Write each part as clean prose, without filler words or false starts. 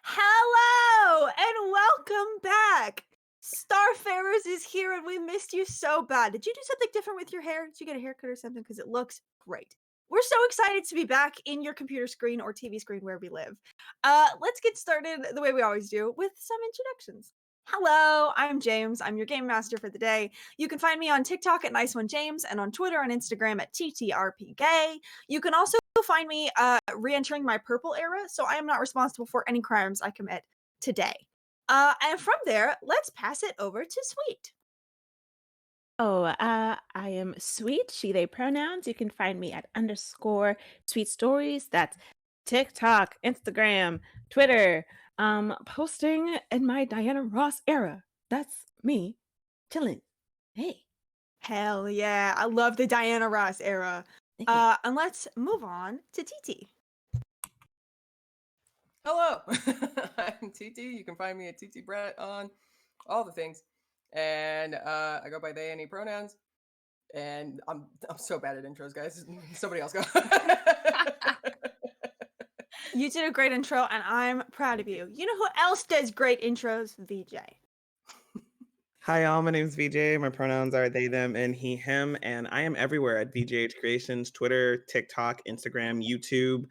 Hello and welcome back. Starfarers is here and we missed you so bad. Did you do something different with your hair? Did you get a haircut or something? Because it looks great. We're so excited to be back in your computer screen or TV screen where we live. Let's get started the way we always do with some introductions. Hello, I'm James. I'm your game master for the day. You can find me on TikTok at Nice1James and on Twitter and Instagram at TTRPGay. You can also find me re-entering my purple era, so I am not responsible for any crimes I commit today. And from there, let's pass it over to Sweet. I am sweet, she, they pronouns. You can find me at underscore sweet stories. That's TikTok, Instagram, Twitter, posting in my Diana Ross era. That's me chilling. Hey, Hell yeah, I love the Diana Ross era. thank you. And let's move on to TT. Hello, I'm TT. You can find me at TT Brett on all the things, and I go by they and he pronouns. And I'm so bad at intros, guys. Somebody else go. You did a great intro, and I'm proud of you. You know who else does great intros? VJ. Hi, y'all. My name's VJ. My pronouns are they, them, and he, him, and I am everywhere at VJH Creations, Twitter, TikTok, Instagram, YouTube,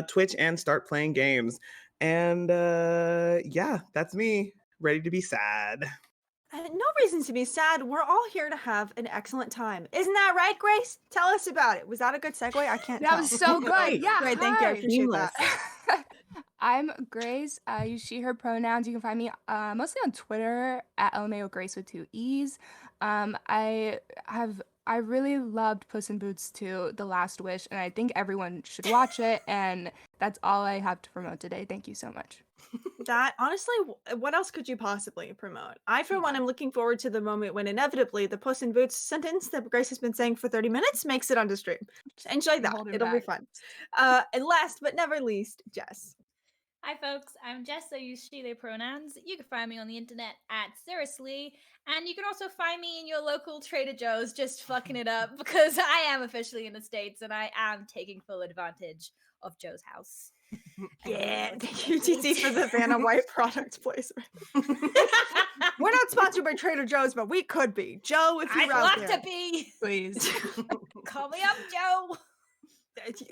Twitch, and start playing games. And yeah, that's me. Ready to be sad. No reason to be sad. We're all here to have an excellent time. Isn't that right, Grace? Tell us about it. Was that a good segue? I can't That tell. was so good. Yeah, Great, thank you. I hi. appreciate that. I'm Grace. I use she, her pronouns. You can find me mostly on Twitter at LMAO Grace with 2 E's. I really loved Puss in Boots 2, The Last Wish, and I think everyone should watch it, and that's all I have to promote today. Thank you so much. That honestly, what else could you possibly promote? I, for one, am looking forward to the moment when inevitably the Puss in Boots sentence that Grace has been saying for 30 minutes makes it onto stream. Enjoy that. Hold it It'll be back. fun. And last but never least, Jess. Hi folks, I'm Jess. I use she, they pronouns. You can find me on the internet at Seriously, and you can also find me in your local Trader Joe's just fucking it up because I am officially in the States and I am taking full advantage of Joe's house. Yeah, thank you, TT, for the Vanna White product placement. We're not sponsored by Trader Joe's, but we could be. Joe, if you're I'd out love there. to be. Please. Call me up, Joe.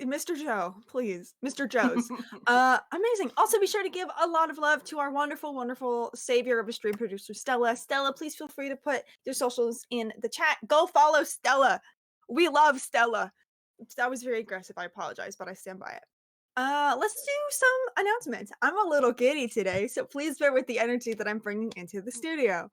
Mr. Joe, please. Mr. Joe's. Amazing. Also, be sure to give a lot of love to our wonderful, wonderful savior of a stream producer, Stella. Stella, please feel free to put your socials in the chat. Go follow Stella. We love Stella. That was very aggressive. I apologize, but I stand by it. Let's do some announcements. I'm a little giddy today, so please bear with the energy that I'm bringing into the studio.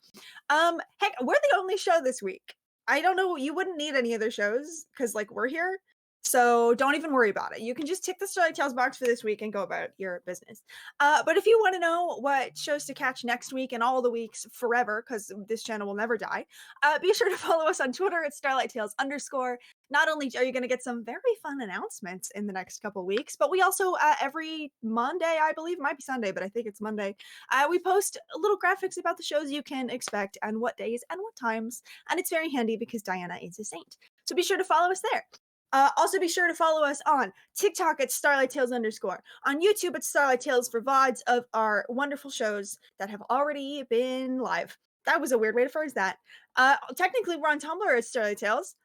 Heck, we're the only show this week. I don't know, you wouldn't need any other shows because, like, we're here. So don't even worry about it. You can just tick the Starlight Tales box for this week and go about your business. But if you want to know what shows to catch next week and all the weeks forever, because this channel will never die, be sure to follow us on Twitter at StarlightTales_. Not only are you going to get some very fun announcements in the next couple weeks, but we also, every Monday, I believe, it might be Sunday, but I think it's Monday, we post little graphics about the shows you can expect and what days and what times. And it's very handy because Diana is a saint. So be sure to follow us there. Also, be sure to follow us on TikTok at StarlightTales_, on YouTube at Starlight Tales for VODs of our wonderful shows that have already been live. That was a weird way to phrase that. Technically, we're on Tumblr at Starlight Tales.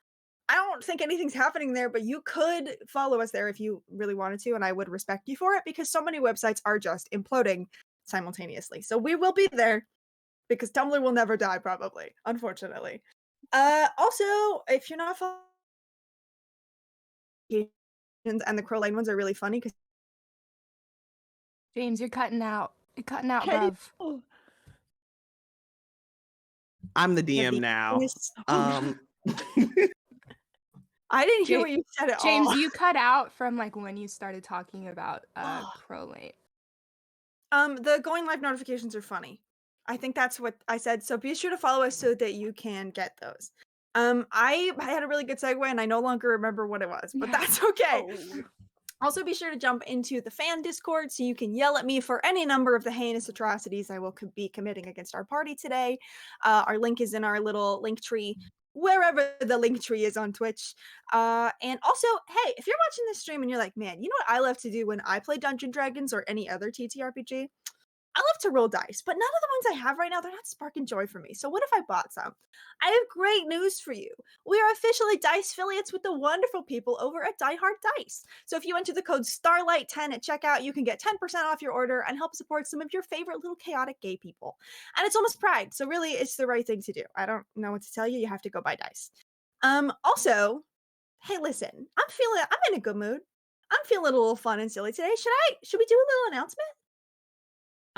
I don't think anything's happening there, but you could follow us there if you really wanted to, and I would respect you for it because so many websites are just imploding simultaneously. So we will be there because Tumblr will never die, probably, unfortunately. Also, if you're not following, and the Crow Lane ones are really funny because James, you're cutting out. You're cutting out, bruv. I'm the DM now. I didn't hear what you said at James, all. you cut out from like when you started talking about Crow Lane. The going live notifications are funny. I think that's what I said. So be sure to follow us so that you can get those. I had a really good segue and I no longer remember what it was, but that's okay. Oh. Also, be sure to jump into the fan Discord so you can yell at me for any number of the heinous atrocities I will be committing against our party today. Our link is in our little link tree wherever the link tree is on Twitch. And also, hey, if you're watching this stream and you're like, man, you know what I love to do when I play Dungeons & Dragons or any other TTRPG? I love to roll dice, but none of the ones I have right now, they're not sparking joy for me. So what if I bought some? I have great news for you. We are officially Dice affiliates with the wonderful people over at Die Hard Dice. So if you enter the code Starlight10 at checkout, you can get 10% off your order and help support some of your favorite little chaotic gay people. And it's almost Pride, so really it's the right thing to do. I don't know what to tell you. You have to go buy dice. Also, hey, listen, I'm in a good mood. I'm feeling a little fun and silly today. Should we do a little announcement?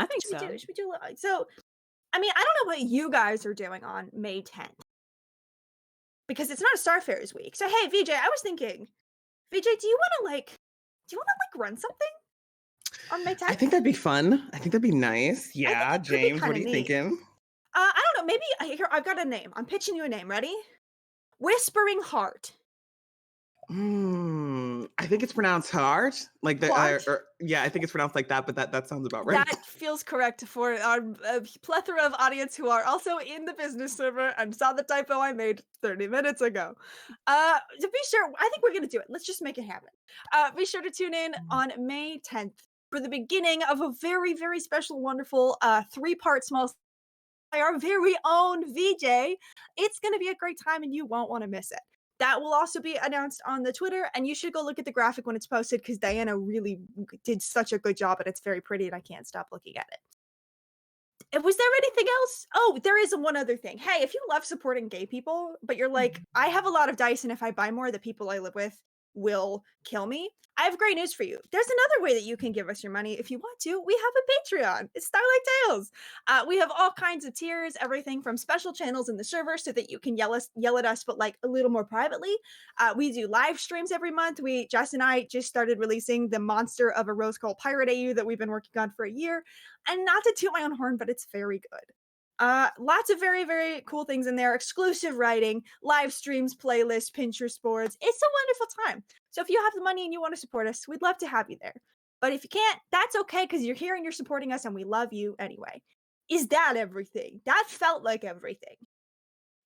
I think Should so. we do a little, so, I mean, I don't know what you guys are doing on May 10th. Because it's not a Starfarers week. So hey, VJ, I was thinking, VJ, do you wanna run something on May 10th? I think that'd be fun. I think that'd be nice. Yeah, it could be James, what kinda are you neat. thinking? I don't know, maybe here, I've got a name. I'm pitching you a name. Ready? Whispering Heart. I think it's pronounced hard. Like the Heart? yeah, I think it's pronounced like that, but that sounds about right. That feels correct for our plethora of audience who are also in the business server and saw the typo I made 30 minutes ago. To be sure, I think we're gonna do it. Let's just make it happen. Be sure to tune in on May 10th for the beginning of a very, very special, wonderful 3-part small by our very own VJ. It's gonna be a great time and you won't want to miss it. That will also be announced on the Twitter, and you should go look at the graphic when it's posted because Diana really did such a good job, and it's very pretty, and I can't stop looking at it. Was there anything else? Oh, there is one other thing. Hey, if you love supporting gay people, but you're like, I have a lot of dice, and if I buy more, the people I live with will kill me. I have great news for you. There's another way that you can give us your money if you want to. We have a Patreon. It's Starlight Tales. We have all kinds of tiers, everything from special channels in the server so that you can yell at us, but like a little more privately. We do live streams every month. Jess and I just started releasing the Monster of a Rose Gold Pirate AU that we've been working on for a year. And not to toot my own horn, but it's very good. Lots of very, very cool things in there. Exclusive writing, live streams, playlists, Pinterest boards. It's a wonderful time. So if you have the money and you want to support us, we'd love to have you there. But if you can't, that's okay because you're here and you're supporting us and we love you anyway. Is that everything? That felt like everything.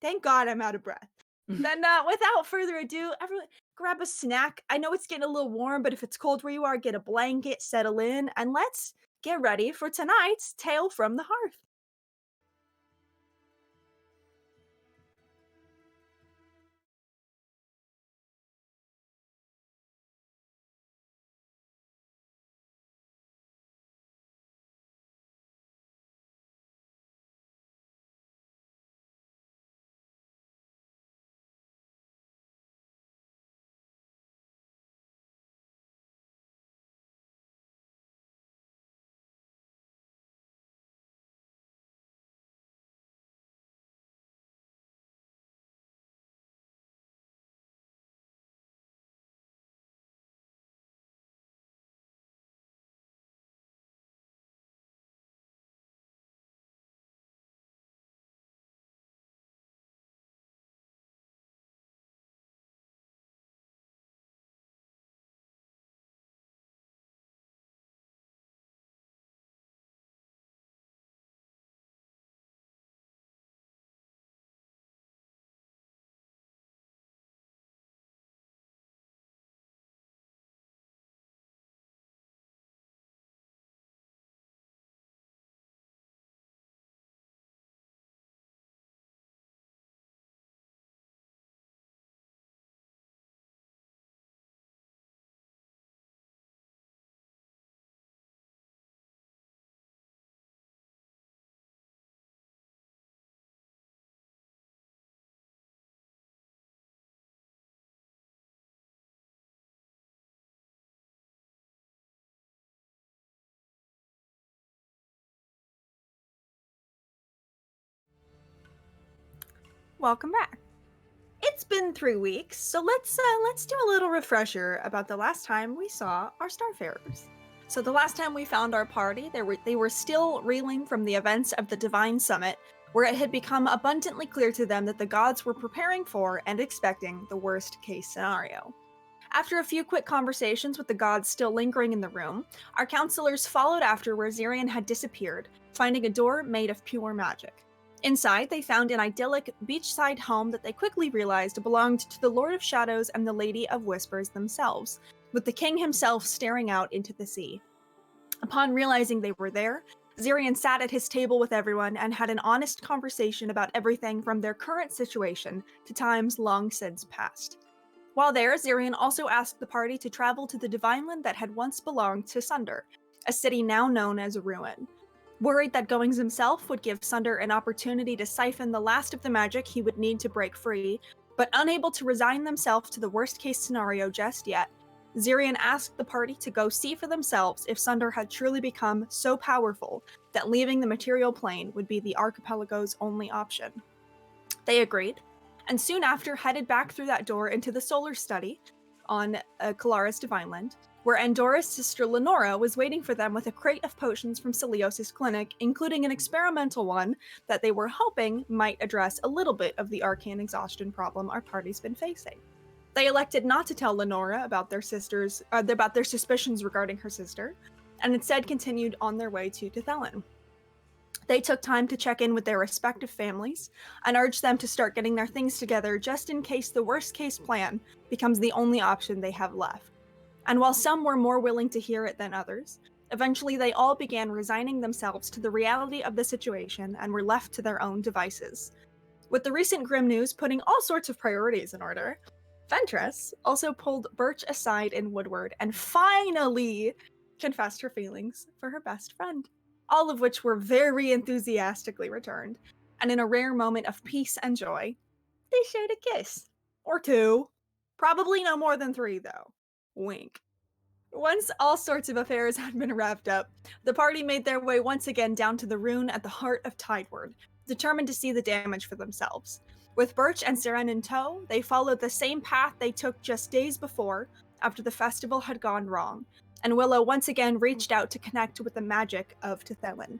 Thank God I'm out of breath. Then without further ado, everyone grab a snack. I know it's getting a little warm, but if it's cold where you are, get a blanket, settle in, and let's get ready for tonight's Tale from the Hearth. Welcome back. It's been 3 weeks, so let's do a little refresher about the last time we saw our Starfarers. So the last time we found our party, they were still reeling from the events of the Divine Summit, where it had become abundantly clear to them that the gods were preparing for and expecting the worst case scenario. After a few quick conversations with the gods still lingering in the room, our counselors followed after where Zirian had disappeared, finding a door made of pure magic. Inside, they found an idyllic beachside home that they quickly realized belonged to the Lord of Shadows and the Lady of Whispers themselves, with the king himself staring out into the sea. Upon realizing they were there, Zirian sat at his table with everyone and had an honest conversation about everything from their current situation to times long since past. While there, Zirian also asked the party to travel to the Divineland that had once belonged to Sunder, a city now known as a ruin. Worried that Goings himself would give Sunder an opportunity to siphon the last of the magic he would need to break free, but unable to resign themselves to the worst-case scenario just yet, Zirian asked the party to go see for themselves if Sunder had truly become so powerful that leaving the material plane would be the archipelago's only option. They agreed, and soon after headed back through that door into the Solar Study on Kalara's Divineland, where Andora's sister Lenora was waiting for them with a crate of potions from Celios' clinic, including an experimental one that they were hoping might address a little bit of the arcane exhaustion problem our party's been facing. They elected not to tell Lenora about their suspicions regarding her sister, and instead continued on their way to Tithelen. They took time to check in with their respective families and urged them to start getting their things together just in case the worst-case plan becomes the only option they have left. And while some were more willing to hear it than others, eventually they all began resigning themselves to the reality of the situation and were left to their own devices. With the recent grim news putting all sorts of priorities in order, Ventress also pulled Birch aside in Woodward and finally confessed her feelings for her best friend, all of which were very enthusiastically returned, and in a rare moment of peace and joy, they shared a kiss. Or two. Probably no more than 3, though. Wink. Once all sorts of affairs had been wrapped up, the party made their way once again down to the rune at the heart of Tideward, determined to see the damage for themselves. With Birch and Siren in tow, they followed the same path they took just days before, after the festival had gone wrong, and Willow once again reached out to connect with the magic of Tithelen.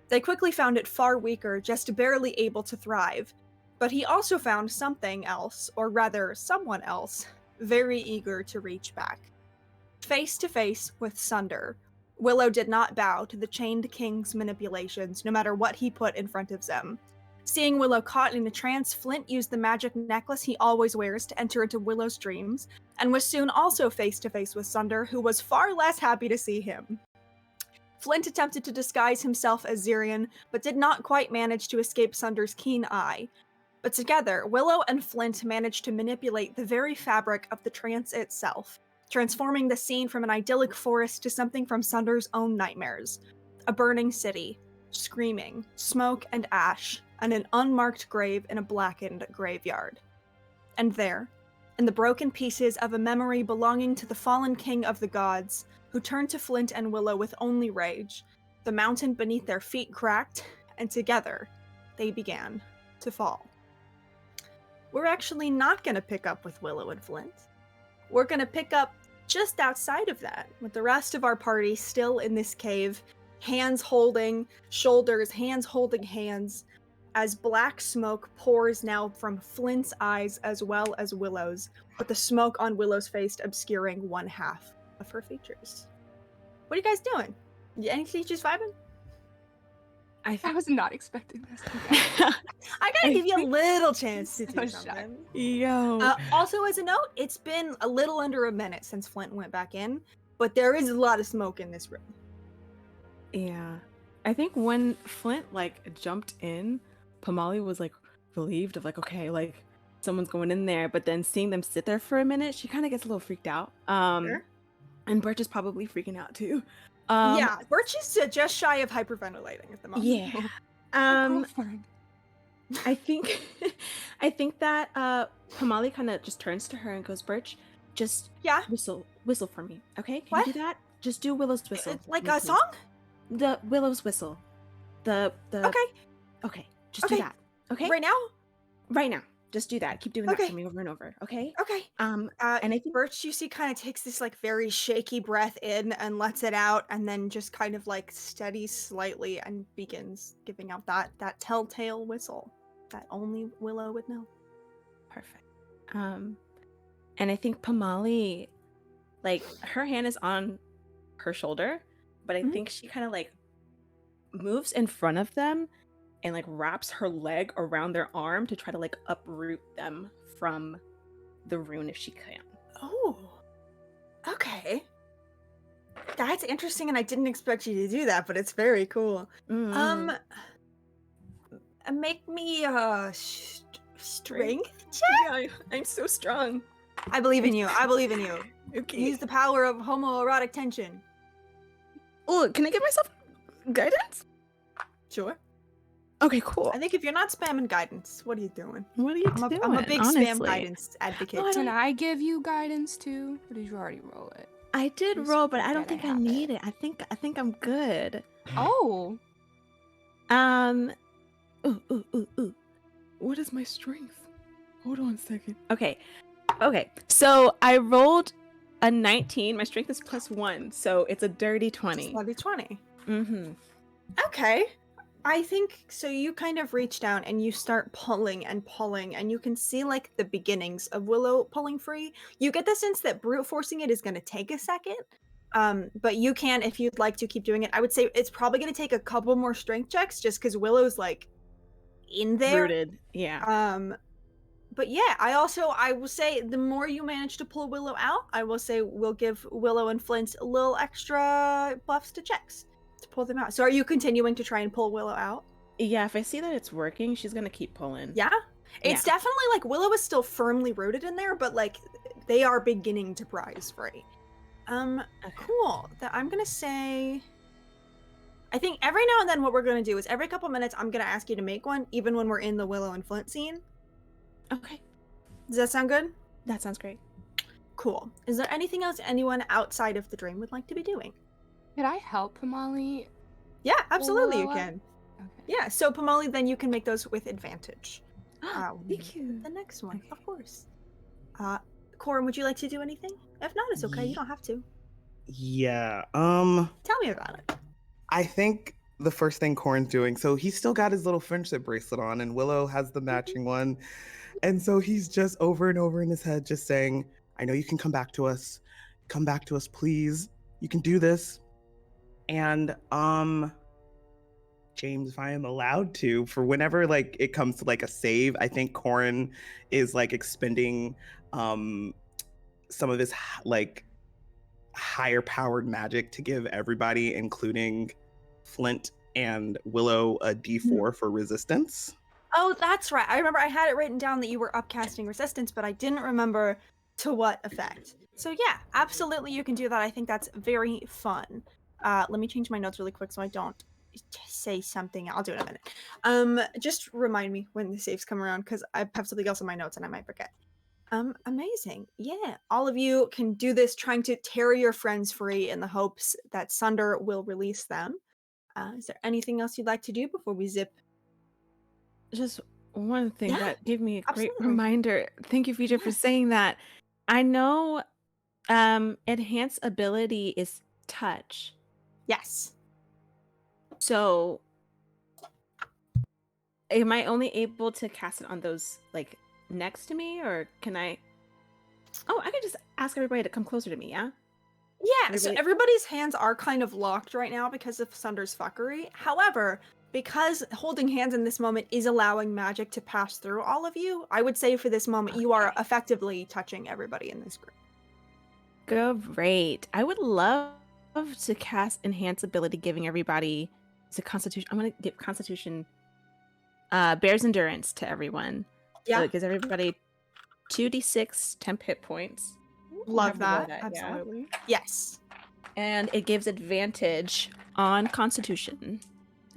They quickly found it far weaker, just barely able to thrive, but he also found something else, or rather someone else, very eager to reach back. Face to face with Sunder, Willow did not bow to the Chained King's manipulations, no matter what he put in front of them. Seeing Willow caught in a trance, Flint used the magic necklace he always wears to enter into Willow's dreams, and was soon also face to face with Sunder, who was far less happy to see him. Flint attempted to disguise himself as Zirian, but did not quite manage to escape Sunder's keen eye. But together, Willow and Flint managed to manipulate the very fabric of the trance itself, transforming the scene from an idyllic forest to something from Sunder's own nightmares. A burning city, screaming, smoke and ash, and an unmarked grave in a blackened graveyard. And there, in the broken pieces of a memory belonging to the fallen king of the gods, who turned to Flint and Willow with only rage, the mountain beneath their feet cracked, and together, they began to fall. We're actually not going to pick up with Willow and Flint. We're going to pick up just outside of that, with the rest of our party still in this cave, hands holding shoulders, hands holding hands, as black smoke pours now from Flint's eyes as well as Willow's, with the smoke on Willow's face obscuring one half of her features. What are you guys doing? Any teachers vibing? I was not expecting this. I gotta give you a little chance to do So shy. something. Yo. Also, as a note, it's been a little under a minute since Flint went back in, but there is a lot of smoke in this room. Yeah. I think when Flint jumped in, Pamali was relieved of okay, someone's going in there, but then seeing them sit there for a minute, she kind of gets a little freaked out. Sure. And Birch is probably freaking out too. Yeah, Birch is just shy of hyperventilating at the moment. Yeah. Girlfriend. I think that Pamali kind of just turns to her and goes, Birch, just Yeah? whistle for me, okay? Can What? you do that? Just do Willow's whistle. Like for me, a please. song? The Willow's whistle. The Okay, just do Okay. that. Okay? right now? Right now. Just do that. Keep doing that Okay. for me over and over, okay? Okay. And I think Birch, you see, kind of takes this very shaky breath in and lets it out, and then just kind of steadies slightly and begins giving out that telltale whistle that only Willow would know. perfect. And I think Pamali, her hand is on her shoulder, but I Mhm. think she kind of moves in front of them and like wraps her leg around their arm to try to like uproot them from the rune if she can. Oh, okay. That's interesting, and I didn't expect you to do that, but it's very cool. Mm. Make me strength check. Yeah, I'm so strong. I believe in you. I believe in you. Okay. Use the power of homoerotic tension. Oh, can I give myself guidance? Sure. Okay, cool. I think if you're not spamming guidance, what are you doing? What are you doing? I'm a big spam honestly? guidance advocate. No, I Can don't- I give you guidance too? Or did you already roll it? I did Just roll, but I don't forget think I have need it. I think I'm good. Oh, Ooh. What is my strength? Hold on a second. Okay. So I rolled a 19. My strength is +1, so it's a dirty 20. Slutty 20. Mm-hmm. Okay. I think so. You kind of reach down and you start pulling, and you can see like the beginnings of Willow pulling free. You get the sense that brute forcing it is going to take a second. But you can, if you'd like to keep doing it. I would say it's probably going to take a couple more strength checks just because Willow's like in there. Rooted. Yeah. But yeah, I will say the more you manage to pull Willow out, I will say we'll give Willow and Flint a little extra buffs to checks to pull them out. So are you continuing to try and pull Willow out? Yeah, if I see that it's working, she's gonna keep pulling. Yeah? It's definitely like Willow is still firmly rooted in there, but like they are beginning to prize free. Okay. Cool. I'm gonna say I think every now and then what we're gonna do is every couple minutes I'm gonna ask you to make one, even when we're in the Willow and Flint scene. Okay. Does that sound good? That sounds great. Cool. Is there anything else anyone outside of the dream would like to be doing? could I help Molly? Yeah, absolutely you Willow? can. Okay. Yeah, so Pomali, then you can make those with advantage. Thank you. The next one, Okay. of course. Corin, would you like to do anything? If not, it's okay. You don't have to. Yeah. Tell me about it. I think the first thing Corin's doing, so he's still got his little friendship bracelet on, and Willow has the matching one. And so he's just over and over in his head just saying, I know you can come back to us. Come back to us, please. You can do this. And James, if I am allowed to, for whenever like it comes to like a save, I think Corin is like expending some of his like higher powered magic to give everybody, including Flint and Willow, a D4 for resistance. Oh, that's right. I remember I had it written down that you were upcasting resistance, but I didn't remember to what effect. So yeah, absolutely you can do that. I think that's very fun. Let me change my notes really quick so I don't say something. I'll do it in a minute. Just remind me when the saves come around because I have something else in my notes and I might forget. Amazing. Yeah, all of you can do this trying to tear your friends free in the hopes that Sunder will release them. Is there anything else you'd like to do before we zip? Just one thing Yeah, that gave me a great absolutely. reminder. Thank you, Vijay, for saying that. I know enhance ability is touch. Yes. So am I only able to cast it on those like next to me, or can I? Oh, I can just ask everybody to come closer to me, yeah? Yeah, so Everybody- everybody's hands are kind of locked right now because of Sunder's fuckery. However, because holding hands in this moment is allowing magic to pass through all of you, I would say for this moment you are Okay. effectively touching everybody in this group. Great. I would love to cast enhance ability, giving everybody to Constitution. I'm gonna give Constitution bears endurance to everyone. So Yeah, it gives everybody 2d6 temp hit points. love Have below that. yeah. Absolutely. Yes. And it gives advantage on Constitution,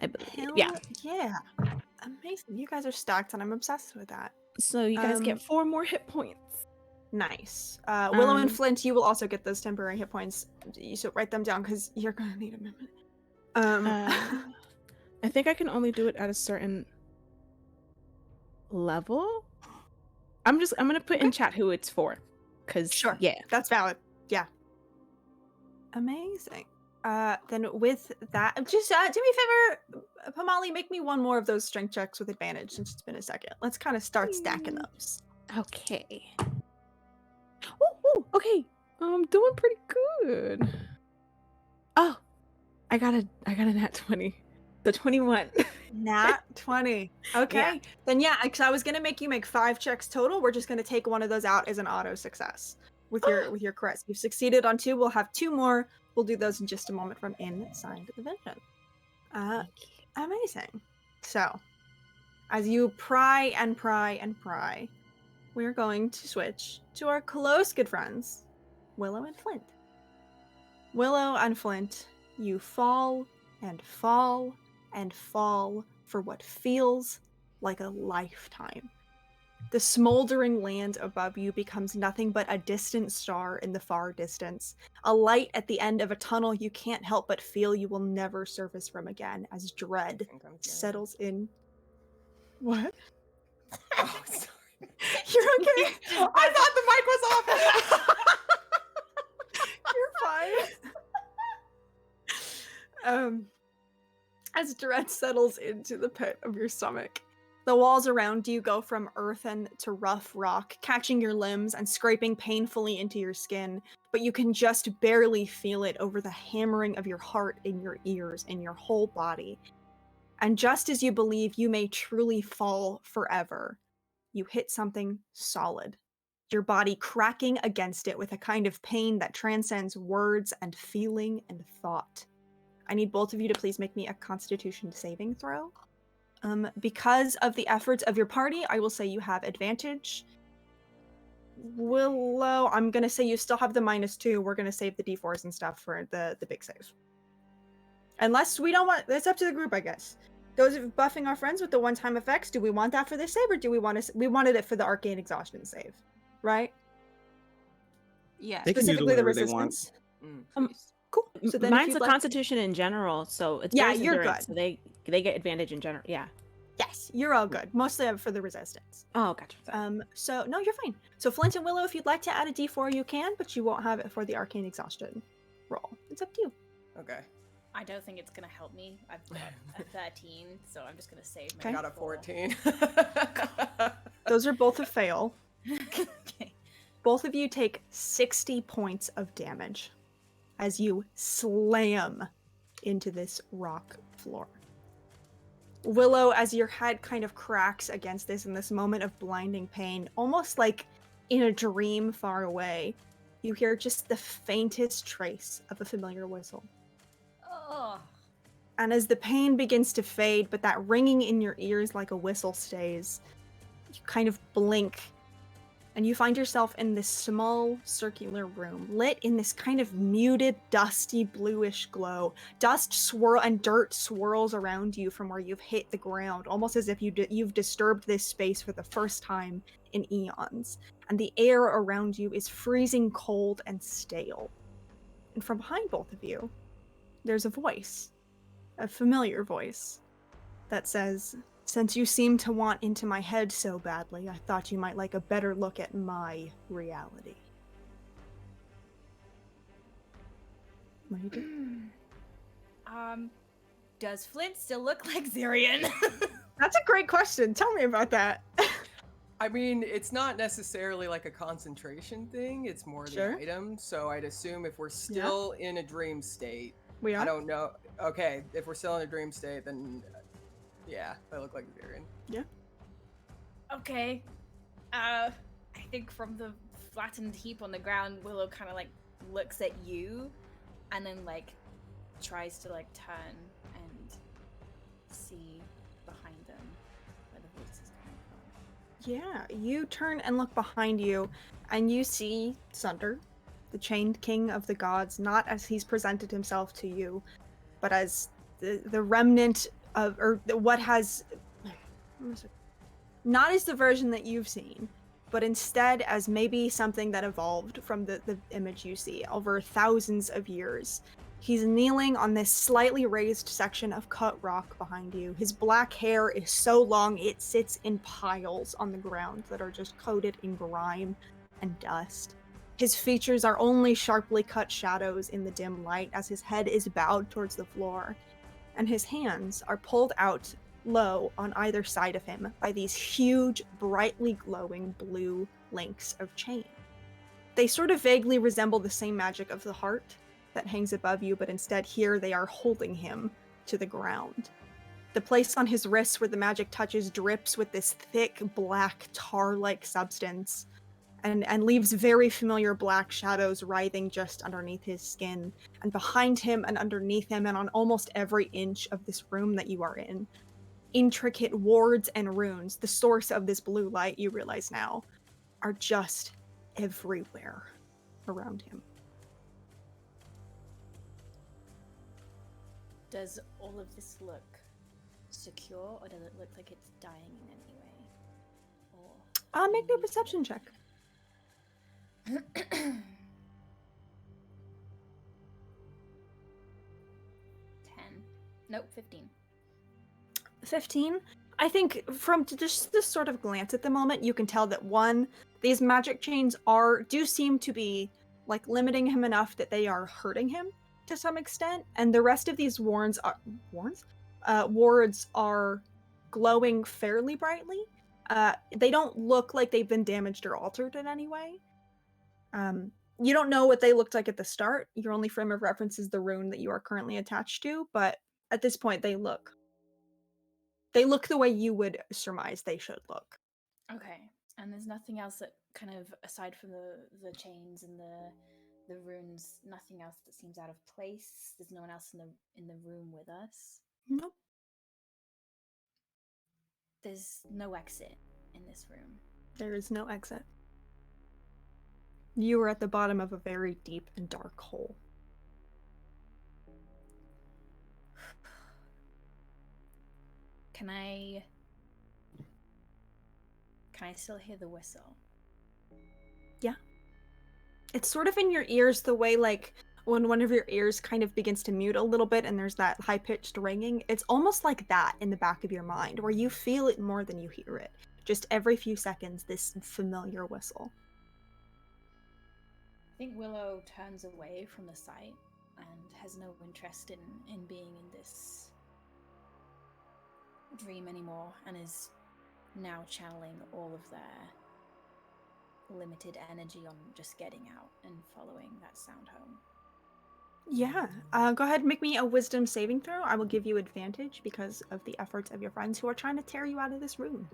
I believe. Hell Yeah. yeah. Amazing. You guys are stacked and I'm obsessed with that. So you guys Um, get 4 more hit points. Nice. Willow and Um, Flint, you will also get those temporary hit points. You should write them down because you're gonna need them in a minute. I think I can only do it at a certain level. I'm gonna put in chat who it's for, cause Sure. yeah. That's valid. Yeah. Amazing. Then with that, just do me a favor, Pamali, make me one more of those strength checks with advantage since it's been a second. Let's kind of start stacking those. Okay. Ooh, okay. I'm doing pretty good. Oh, I got a nat 20. The 21. Nat 20. Okay. Then yeah, because I was gonna make you make 5 checks total. We're just gonna take one of those out as an auto success with your crit. You've succeeded on 2. We'll have 2 more. We'll do those in just a moment from inside the vision. Amazing. So, as you pry and pry and pry, we're going to switch to our close good friends, Willow and Flint. Willow and Flint, you fall and fall and fall for what feels like a lifetime. The smoldering land above you becomes nothing but a distant star in the far distance, a light at the end of a tunnel you can't help but feel you will never surface from again as dread settles in. What? Oh, sorry. You're okay? I thought the mic was off. You're fine. As dread settles into the pit of your stomach, the walls around you go from earthen to rough rock, catching your limbs and scraping painfully into your skin, but you can just barely feel it over the hammering of your heart in your ears and your whole body. And just as you believe you may truly fall forever, you hit something solid, your body cracking against it with a kind of pain that transcends words and feeling and thought. I need both of you to please make me a Constitution saving throw. Because of the efforts of your party, I will say you have advantage. Willow, I'm going to say you still have the -2. We're going to save the D4s and stuff for the big save. Unless we don't want... It's up to the group, I guess. Those of buffing our friends with the one-time effects, do we want that for this save, or do we want to... We wanted it for the Arcane Exhaustion save, right? Yeah. They can use Specifically the whatever they want. resistance. Please. Cool. So then Mine's if a you'd like... Constitution in general, so it's Yeah, yours you're endurance, good. so they get advantage in general. Yeah. Yes, you're all good. Mostly for the resistance. Oh, gotcha. So no, you're fine. So Flint and Willow, if you'd like to add a D4, you can, but you won't have it for the Arcane Exhaustion roll. It's up to you. Okay. I don't think it's gonna help me. I've got a 13, so I'm just gonna save Okay. my I got a 14. Those are both a fail. Okay. Both of you take 60 points of damage as you slam into this rock floor. Willow, as your head kind of cracks against this in this moment of blinding pain, almost like in a dream far away, you hear just the faintest trace of a familiar whistle. Oh. And as the pain begins to fade, but that ringing in your ears like a whistle stays, you kind of blink, and you find yourself in this small circular room, lit in this kind of muted, dusty, bluish glow. Dust swirl and dirt swirls around you from where you've hit the ground, almost as if you've disturbed this space for the first time in eons. And the air around you is freezing cold and stale. And from behind both of you, there's a voice, a familiar voice, that says, "Since you seem to want into my head so badly, I thought you might like a better look at my reality." What do you do? Does Flint still look like Zirian? That's a great question. Tell me about that. I mean, it's not necessarily like a concentration thing. It's more Sure. the item. So I'd assume if we're still in a dream state, We are? I don't know. Okay, if we're still in a dream state, then yeah, I look like Zirian. Okay. I think from the flattened heap on the ground, Willow kind of like looks at you and then like tries to like turn and see behind them where the voice is coming from. Yeah, you turn and look behind you, and you see Sunder, the chained king of the gods, not as he's presented himself to you, but as the remnant of, or what has, not as the version that you've seen, but instead as maybe something that evolved from the image you see over thousands of years. He's kneeling on this slightly raised section of cut rock behind you. His black hair is so long it sits in piles on the ground that are just coated in grime and dust. His features are only sharply cut shadows in the dim light as his head is bowed towards the floor, and his hands are pulled out low on either side of him by these huge, brightly glowing blue links of chain. They sort of vaguely resemble the same magic of the heart that hangs above you, but instead here they are holding him to the ground. The place on his wrists where the magic touches drips with this thick, black, tar-like substance and leaves very familiar black shadows writhing just underneath his skin. And behind him and underneath him and on almost every inch of this room that you are in, intricate wards and runes, the source of this blue light, you realize now, are just everywhere around him. Does all of this look secure, or does it look like it's dying in any way? Or Make me a perception check. 10. Nope, 15. 15. I think from just this sort of glance at the moment, you can tell that one, these magic chains do seem to be like limiting him enough that they are hurting him to some extent, and the rest of these wards are glowing fairly brightly. They don't look like they've been damaged or altered in any way. You don't know what they looked like at the start. Your only frame of reference is the rune that you are currently attached to, but at this point they look the way you would surmise they should look. Okay, and there's nothing else that kind of, aside from the chains and the runes, nothing else that seems out of place. There's no one else in the room with us. Nope. There's no exit in this room. There is no exit. You are at the bottom of a very deep and dark hole. Can I still hear the whistle? Yeah. It's sort of in your ears the way like when one of your ears kind of begins to mute a little bit and there's that high-pitched ringing. It's almost like that in the back of your mind where you feel it more than you hear it. Just every few seconds, this familiar whistle. I think Willow turns away from the sight and has no interest in being in this dream anymore, and is now channeling all of their limited energy on just getting out and following that sound home. Yeah. Go ahead and make me a wisdom saving throw. I will give you advantage because of the efforts of your friends who are trying to tear you out of this room.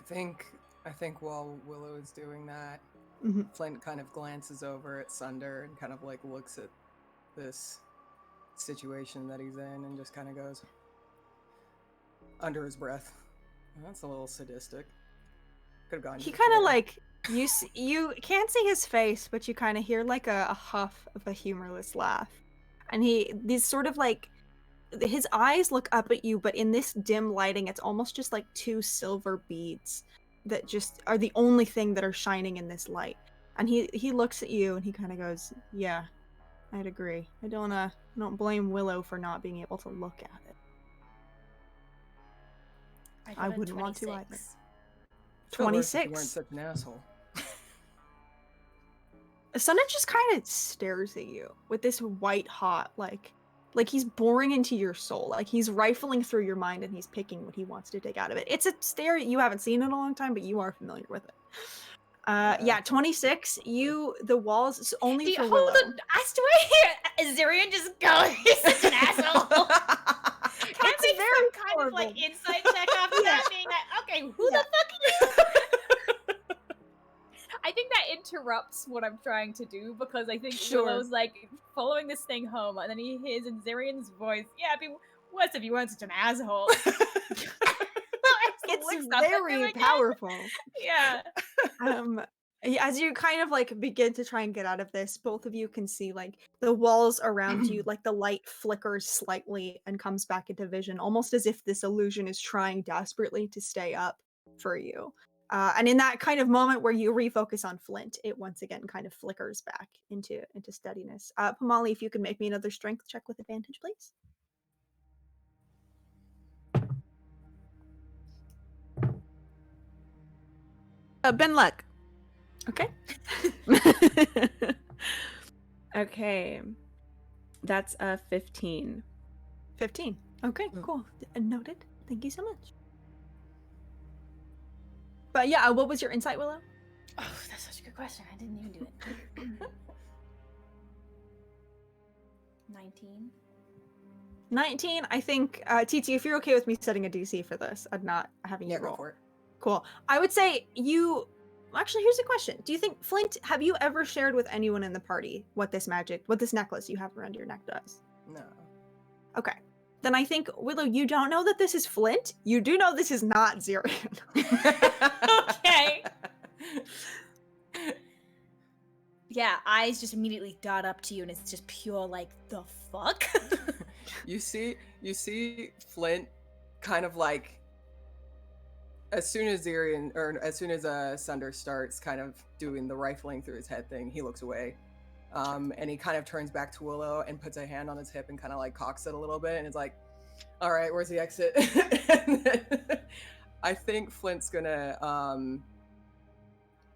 I think while Willow is doing that, Flint kind of glances over at Sunder and kind of like looks at this situation that he's in and just kind of goes under his breath, "That's a little sadistic. Could have gone." He kind of like you can't see his face, but you kind of hear like a huff of a humorless laugh, and these sort of like his eyes look up at you, but in this dim lighting, it's almost just like two silver beads that just are the only thing that are shining in this light. And he looks at you and he kind of goes, "Yeah, I'd agree. I don't blame Willow for not being able to look at it. I wouldn't want to either." 26. You weren't such an asshole. Sunder just kind of stares at you with this white hot, like he's boring into your soul. Like he's rifling through your mind and he's picking what he wants to take out of it. It's a stare you haven't seen in a long time, but you are familiar with it. Yeah, 26. The walls only for Willow. Hold on, I still hear Azirian just go, "He's such an asshole." Can I make some kind of like insight check after that, being like, "Okay, who the fuck are you?" I think that interrupts what I'm trying to do, because I think Willow's like following this thing home, and then he hears Azirian's voice. "Yeah, it'd be worse if you weren't such an asshole." It's very powerful. Yeah. As you kind of like begin to try and get out of this, both of you can see like the walls around you, like the light flickers slightly and comes back into vision, almost as if this illusion is trying desperately to stay up for you. And in that kind of moment where you refocus on Flint, it once again kind of flickers back into steadiness. Pamali, if you could make me another strength check with advantage, please. Ben Luck. Okay. Okay. That's a 15. 15. Okay, cool. Noted. Thank you so much. But yeah, what was your insight, Willow? Oh, that's such a good question. I didn't even do it. 19. 19. I think, TT, if you're okay with me setting a DC for this, I'm not having you Yeah, go roll. for it. Cool. I would say you. Actually, here's a question. Do you think, Flint, have you ever shared with anyone in the party what this necklace you have around your neck does? No. Okay. Then I think, Willow, you don't know that this is Flint. You do know this is not Zirian. Okay. Yeah, eyes just immediately dart up to you, and it's just pure like, the fuck? You see Flint kind of like as soon as Sunder starts kind of doing the rifling through his head thing, he looks away. And he kind of turns back to Willow and puts a hand on his hip and kind of like cocks it a little bit and is like, all right, where's the exit? And then I think Flint's gonna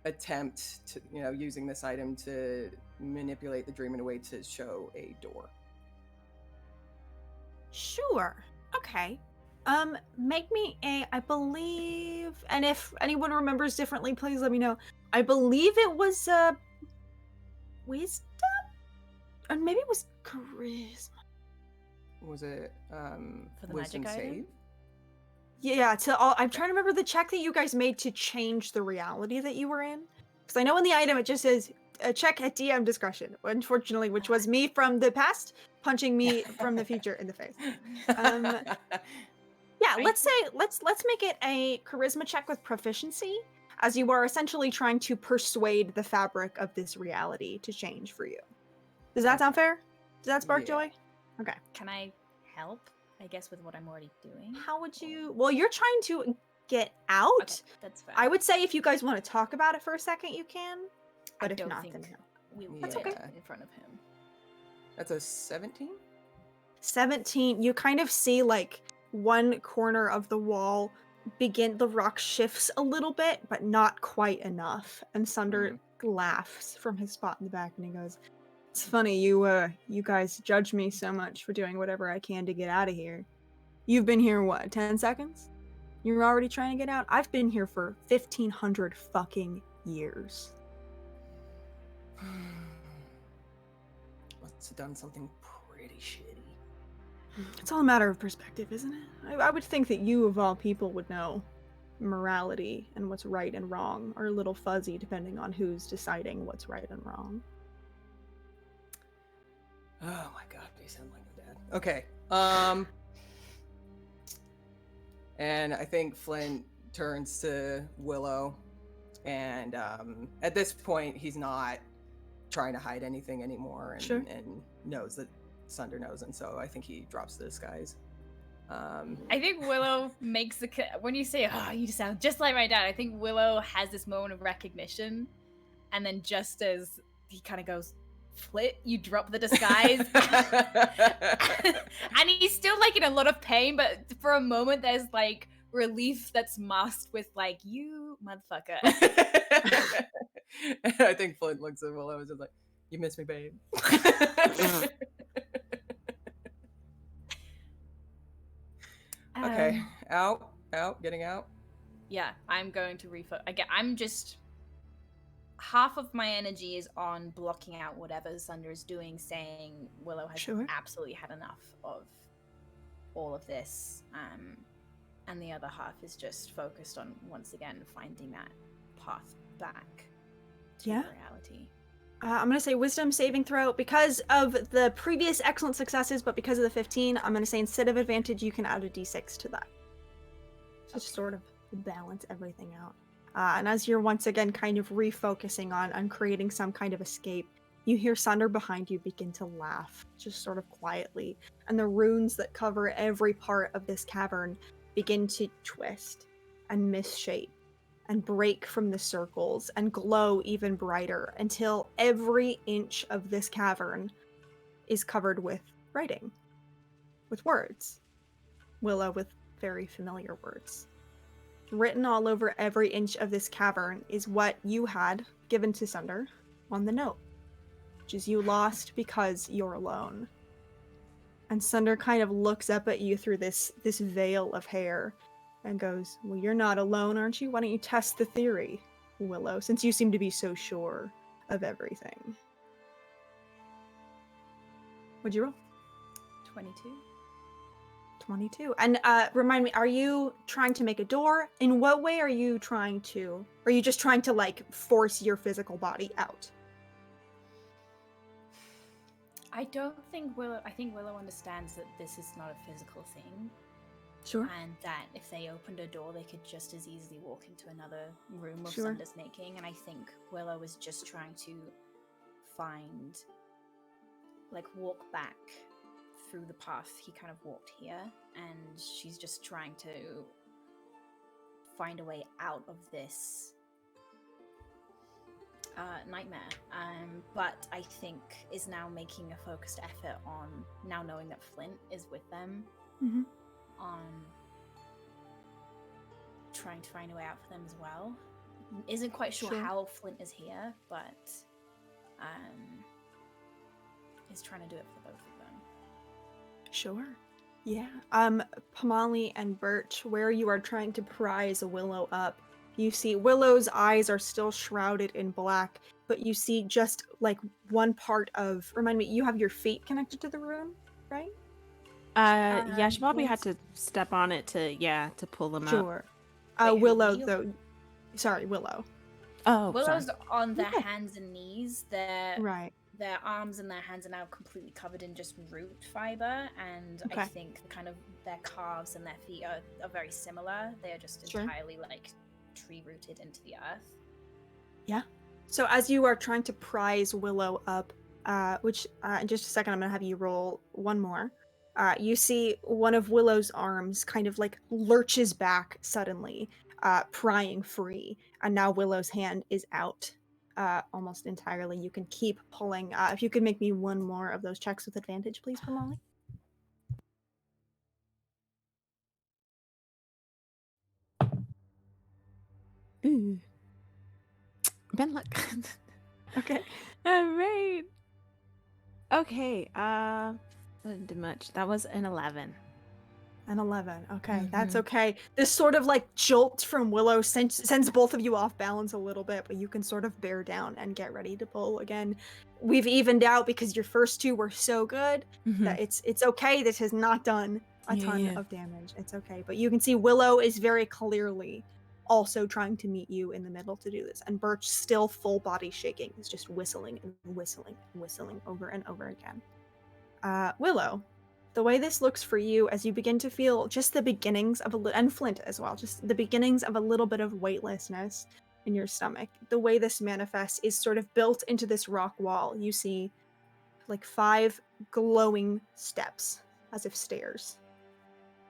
attempt to, using this item to manipulate the dream in a way to show a door. Sure. Okay. Make me I believe, and if anyone remembers differently, please let me know. I believe it was, wisdom? Or maybe it was charisma. Was it, For the wisdom magic item? save? Yeah, I'm trying to remember the check that you guys made to change the reality that you were in. Because I know in the item it just says, check at DM discretion, unfortunately, which was me from the past punching me from the future in the face. Yeah, let's make it a charisma check with proficiency, as you are essentially trying to persuade the fabric of this reality to change for you. Does that sound fair? Does that spark joy? Okay. Can I help, I guess, with what I'm already doing? How would you... Well, you're trying to get out. Okay, that's fair. I would say if you guys want to talk about it for a second, you can. But I if don't not, think then no. we will That's get okay. in front of him. That's a 17? 17, you kind of see like one corner of the wall the rock shifts a little bit, but not quite enough. And Sunder laughs from his spot in the back and he goes, "It's funny, you guys judge me so much for doing whatever I can to get out of here. You've been here, what, 10 seconds? You're already trying to get out? I've been here for 1,500 fucking years." Must have done something pretty shitty. It's all a matter of perspective, isn't it? I would think that you, of all people, would know morality and what's right and wrong are a little fuzzy depending on who's deciding what's right and wrong. Oh my god, they sound like my dad. Okay. And I think Flint turns to Willow, and at this point, he's not trying to hide anything anymore, and, and knows that Sunder knows, and so I think he drops the disguise. I think Willow makes when you say, "Oh, you sound just like my dad," I think Willow has this moment of recognition, and then just as he kind of goes, "Flit, you drop the disguise," and he's still like in a lot of pain, but for a moment there's like relief that's masked with like, "You motherfucker." I think Flint looks at Willow and is just like, "You miss me, babe." Okay, getting out. Yeah, I'm going to refocus. Again, I'm just half of my energy is on blocking out whatever Sunder is doing, saying Willow has absolutely had enough of all of this, and the other half is just focused on once again finding that path back to reality. I'm going to say wisdom saving throw. Because of the previous excellent successes, but because of the 15, I'm going to say instead of advantage, you can add a d6 to that. Just sort of balance everything out. And as you're once again kind of refocusing on creating some kind of escape, you hear Sunder behind you begin to laugh, just sort of quietly. And the runes that cover every part of this cavern begin to twist and misshape and break from the circles and glow even brighter until every inch of this cavern is covered with writing, with words. Willow with very familiar words. Written all over every inch of this cavern is what you had given to Sunder on the note, which is you lost because you're alone. And Sunder kind of looks up at you through this veil of hair and goes, "Well, you're not alone, aren't you? Why don't you test the theory, Willow, since you seem to be so sure of everything?" What'd you roll? 22. 22. And remind me, are you trying to make a door? In what way are you trying to? Are you just trying to like force your physical body out? I don't think Willow. I think Willow understands that this is not a physical thing, Sure. and that if they opened a door, they could just as easily walk into another room of Sure. Sunder's making. And I think Willow is just trying to find, like, walk back through the path he kind of walked here, and she's just trying to find a way out of this nightmare, but I think is now making a focused effort on, now knowing that Flint is with them, Mm-hmm. on trying to find a way out for them as well. Isn't quite sure Sure. how Flint is here, but is trying to do it for both of them. Sure. Yeah. Pamali and Birch, where you are trying to prise Willow up, you see Willow's eyes are still shrouded in black, but you see just like one part of, remind me, you have your feet connected to the room, right? Yeah, she probably had yes. to step on it to pull them up. Sure. Wait, who, Willow, me or- though. Sorry, Willow. Oh, Willow's sorry. on their Yeah. hands and knees. Their Right. arms and their hands are now completely covered in just root fiber, and I Okay. think kind of their calves and their feet are very similar. They are just Sure. entirely like tree rooted into the earth. So as you are trying to prise Willow up, which in just a second I'm gonna have you roll one more. You see one of Willow's arms kind of like lurches back suddenly, prying free, and now Willow's hand is out almost entirely. You can keep pulling. If you could make me one more of those checks with advantage, please, Pamali. Ooh. Ben, look. Okay. All right. Okay. That didn't do much. That was an 11. An 11. Okay, that's Mhm. okay. This sort of like jolt from Willow sends both of you off balance a little bit, but you can sort of bear down and get ready to pull again. We've evened out because your first two were so good that it's okay. This has not done a Yeah, ton yeah. of damage. It's okay. But you can see Willow is very clearly also trying to meet you in the middle to do this. And Birch, still full body shaking, is just whistling and whistling and whistling over and over again. Willow, the way this looks for you as you begin to feel just the beginnings of and Flint as well, just the beginnings of a little bit of weightlessness in your stomach. The way this manifests is sort of built into this rock wall. You see like 5 glowing steps, as if stairs,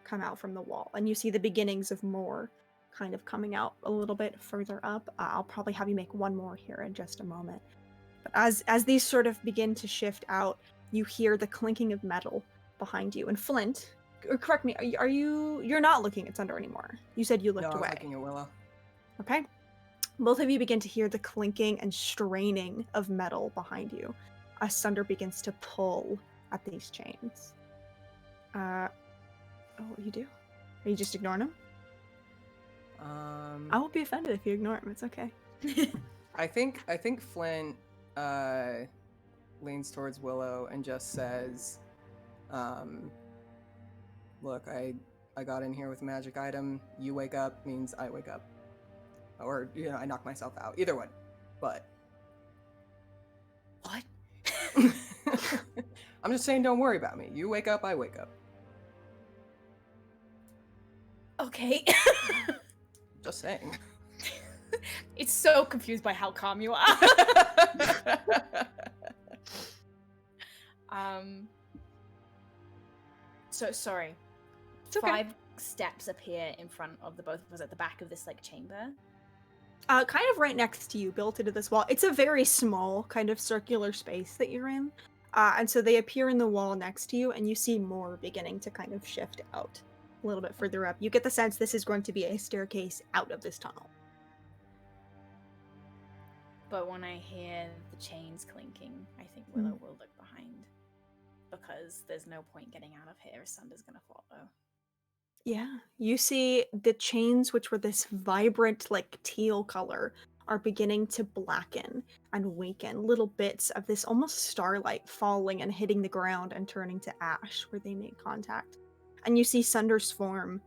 come out from the wall. And you see the beginnings of more kind of coming out a little bit further up. I'll probably have you make one more here in just a moment. But as these sort of begin to shift out, you hear the clinking of metal behind you. And Flint, or correct me, you're not looking at Sunder anymore. You said you No, looked I was away. looking at Willow. Okay. Both of you begin to hear the clinking and straining of metal behind you as Sunder begins to pull at these chains. What do you do? Are you just ignoring him? I won't be offended if you ignore him. It's okay. I think Flint leans towards Willow and just says, "Look, I got in here with a magic item. You wake up means I wake up, or I knock myself out. Either one, but What? I'm just saying, don't worry about me. You wake up, I wake up. Okay. Just saying." It's so confused by how calm you are. So sorry. It's okay. 5 steps appear in front of the both of us at the back of this like chamber. Kind of right next to you, built into this wall. It's a very small kind of circular space that you're in. And so they appear in the wall next to you, and you see more beginning to kind of shift out a little bit further up. You get the sense this is going to be a staircase out of this tunnel. But when I hear the chains clinking, I think Willow will look behind. Because there's no point getting out of here if Sunder's gonna follow. Yeah, you see the chains, which were this vibrant, like teal color, are beginning to blacken and weaken. Little bits of this almost starlight falling and hitting the ground and turning to ash where they make contact. and you see Sunder's form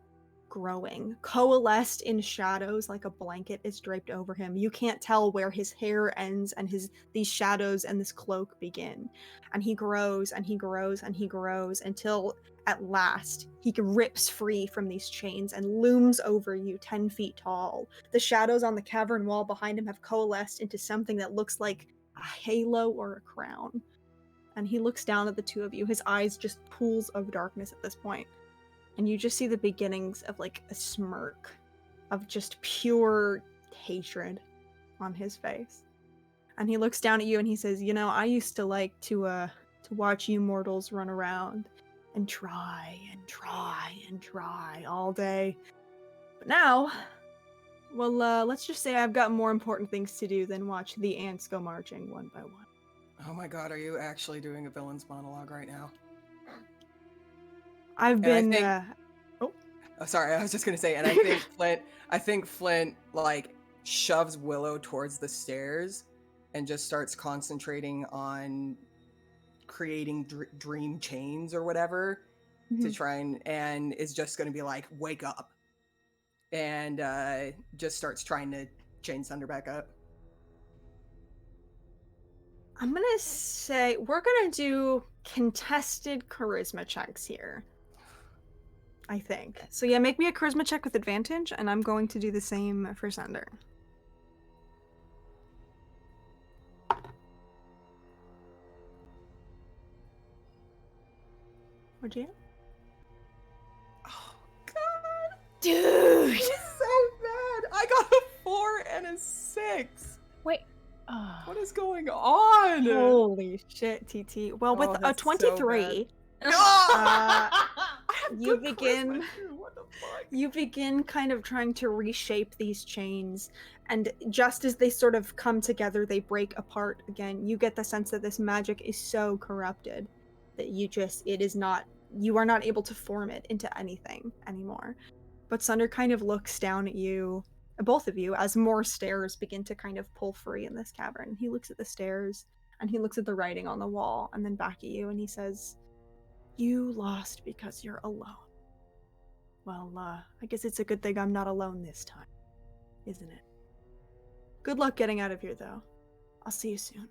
growing, coalesced in shadows like a blanket is draped over him. You can't tell where his hair ends and these shadows and this cloak begin. And he grows and he grows and he grows until at last he rips free from these chains and looms over you 10 feet tall. The shadows on the cavern wall behind him have coalesced into something that looks like a halo or a crown. And he looks down at the two of you, his eyes just pools of darkness at this point. And you just see the beginnings of like a smirk of just pure hatred on his face. And he looks down at you and he says, "You know, I used to like to watch you mortals run around and try and try and try all day. But now, well, let's just say I've got more important things to do than watch the ants go marching one by one." Oh my god, are you actually doing a villain's monologue right now? I've And been I think, oh, sorry, I was just gonna say, and I think Flint like shoves Willow towards the stairs and just starts concentrating on creating dream chains or whatever to try and is just gonna be like, wake up, and just starts trying to chain Sunder back up. I'm gonna say we're gonna do contested charisma checks here. I think. So yeah, make me a charisma check with advantage, and I'm going to do the same for Sunder. What'd you get? Oh god, Dude! it's so bad. I got a 4 and a 6. Wait. What is going on? Holy shit, TT. Well, with a that's so 23, you Good begin charisma, too. What the fuck? you begin kind of trying to reshape these chains, and just as they sort of come together, they break apart again. You get the sense that this magic is so corrupted that you are not able to form it into anything anymore. But Sunder kind of looks down at you, both of you, as more stairs begin to kind of pull free in this cavern. He looks at the stairs, and he looks at the writing on the wall, and then back at you, and he says, "You lost because you're alone. Well, I guess it's a good thing I'm not alone this time, isn't it? Good luck getting out of here, though. I'll see you soon."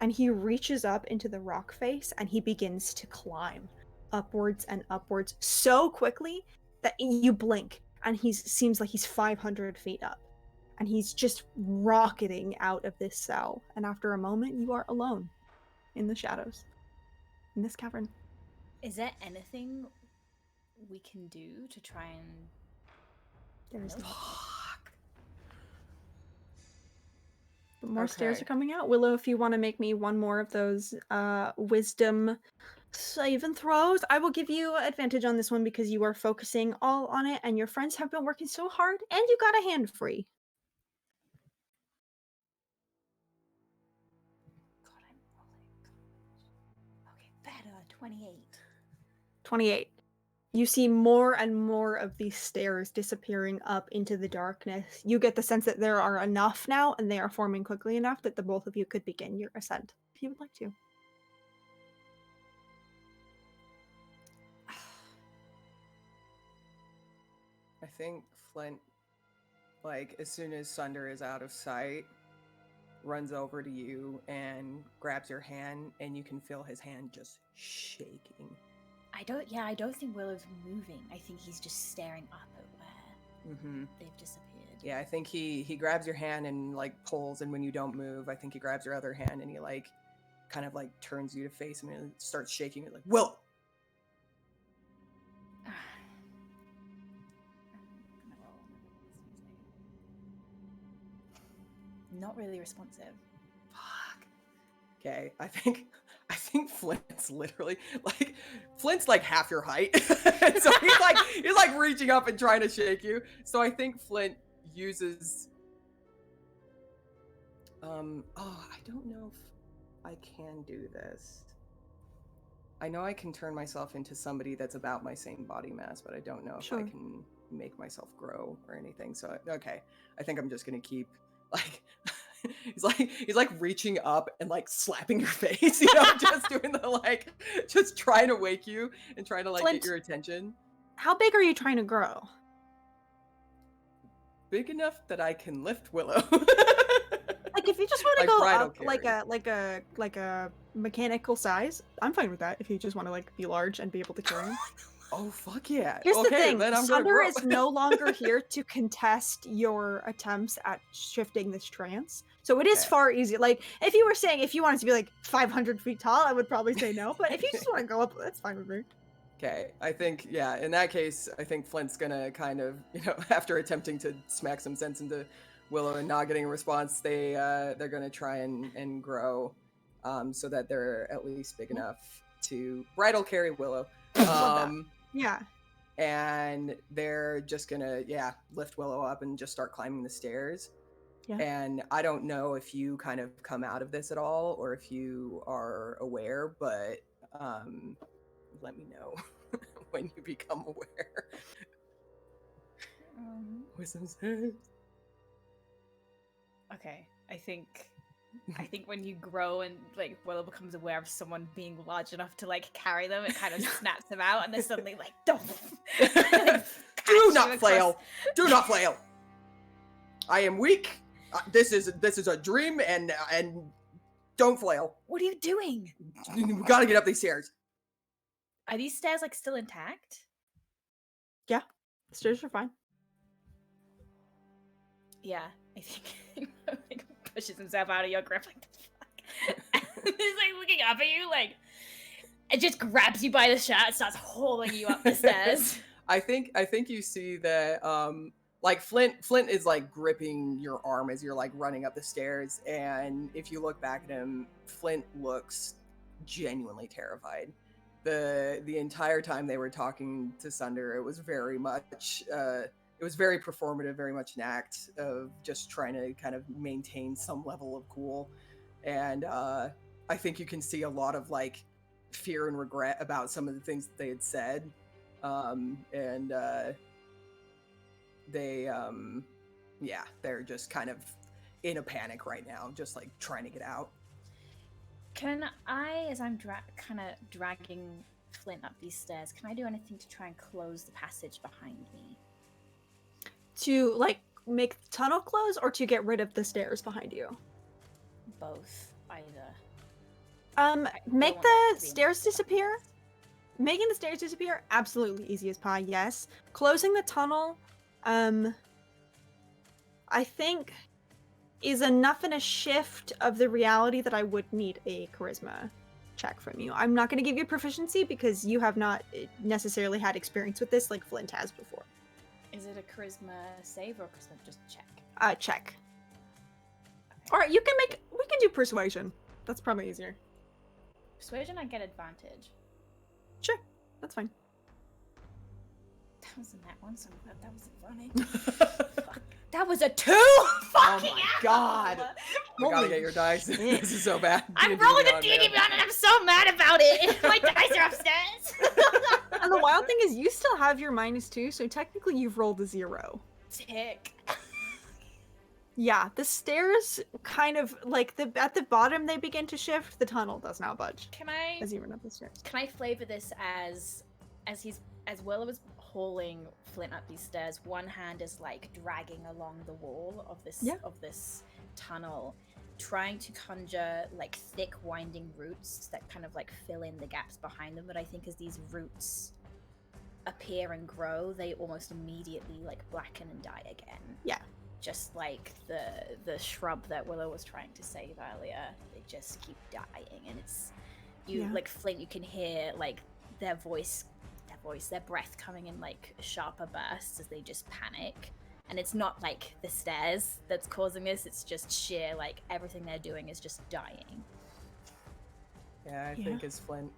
And he reaches up into the rock face, and he begins to climb upwards and upwards so quickly that you blink, and he seems like he's 500 feet up. And he's just rocketing out of this cell. And after a moment, you are alone in the shadows, in this cavern. Is there anything we can do to try and... There is No. not. But more stairs Okay. are coming out. Willow, if you want to make me one more of those wisdom saving throws, I will give you advantage on this one because you are focusing all on it, and your friends have been working so hard, and you got a hand free. God, I'm rolling. Okay, better. 28. 28. You see more and more of these stairs disappearing up into the darkness. You get the sense that there are enough now, and they are forming quickly enough that the both of you could begin your ascent, if you would like to. I think Flint, like, as soon as Sunder is out of sight, runs over to you and grabs your hand, and you can feel his hand just shaking. I don't think Willow's moving. I think he's just staring up at where they've disappeared. Yeah, I think he grabs your hand and like pulls, and when you don't move, I think he grabs your other hand and he like kind of like turns you to face him and starts shaking it like, Will! Not really responsive. Fuck. Okay, I think Flint's literally like Flint's like half your height. And so he's like reaching up and trying to shake you. So I think Flint uses I don't know if I can do this. I know I can turn myself into somebody that's about my same body mass, but I don't know if I can make myself grow or anything. So okay, I think I'm just gonna keep like he's like reaching up and like slapping your face, just doing the like, just trying to wake you and trying to like Flint. get your attention. How big are you trying to grow? Big enough that I can lift Willow. Like if you just want to Like go bridal up carry. like a mechanical size, I'm fine with that. If you just want to like be large and be able to carry him. Oh fuck yeah! Here's the Okay, thing: then I'm gonna Sunder grow. is no longer here to contest your attempts at shifting this trance. So it is Okay. far easier. Like if you were saying if you wanted to be like 500 feet tall, I would probably say no. But if you just want to go up, that's fine with me. Okay, I think, yeah, in that case, I think Flint's gonna kind of, after attempting to smack some sense into Willow and not getting a response, they're gonna try and grow, so that they're at least big enough to bridal carry Willow. Yeah. And they're just gonna, lift Willow up and just start climbing the stairs. Yeah. And I don't know if you kind of come out of this at all or if you are aware, but let me know when you become aware. Wisdom saves. Okay, I think when you grow and like Willow becomes aware of someone being large enough to like carry them, it kind of snaps them out, and they're suddenly like, "Don't Do not flail! Do not flail! I am weak. This is a dream, and don't flail. What are you doing? We gotta get up these stairs." Are these stairs like still intact? Yeah. Stairs are fine. Yeah, I think like pushes himself out of your grip like the fuck. He's like looking up at you like it just grabs you by the shirt and starts hauling you up the stairs. I think you see that like Flint is like gripping your arm as you're like running up the stairs, and if you look back at him, Flint looks genuinely terrified. The entire time they were talking to Sunder, it was very much it was very performative, very much an act of just trying to kind of maintain some level of cool. And I think you can see a lot of like fear and regret about some of the things that they had said. They're just kind of in a panic right now, just like trying to get out. Can I, as I'm kind of dragging Flint up these stairs, can I do anything to try and close the passage behind me? To like make the tunnel close or to get rid of the stairs behind you? Both, either. Make the stairs disappear? Making the stairs disappear? Absolutely easy as pie, yes. Closing the tunnel, I think is enough in a shift of the reality that I would need a charisma check from you. I'm not going to give you proficiency because you have not necessarily had experience with this like Flint has before. Is it a charisma save or charisma just check? Check. Okay. All right, we can do persuasion. That's probably easier. Persuasion, I get advantage. Sure, that's fine. That wasn't that one, so I'm glad that wasn't funny. Fuck. That was a 2! Oh Fucking my hell! god! We gotta Holy get your dice. shit. This is so bad. I'm D&D rolling a Beyond, D&D man. Beyond and I'm so mad about it! My dice are upstairs! And the wild thing is you still have your -2, so technically you've rolled a 0. Tick. Yeah, the stairs kind of like at the bottom they begin to shift, the tunnel does not budge Can I as you run up the stairs. flavor this as Willow is hauling Flint up these stairs, one hand is like dragging along the wall of this tunnel, trying to conjure like thick winding roots that kind of like fill in the gaps behind them, but I think as these roots appear and grow, they almost immediately like blacken and die again. Yeah. Just like the shrub that Willow was trying to save earlier, they just keep dying, and it's like Flint, you can hear like their breath coming in like sharper bursts as they just panic. And it's not like the stairs that's causing this, it's just sheer like everything they're doing is just dying. Yeah, I think as Flint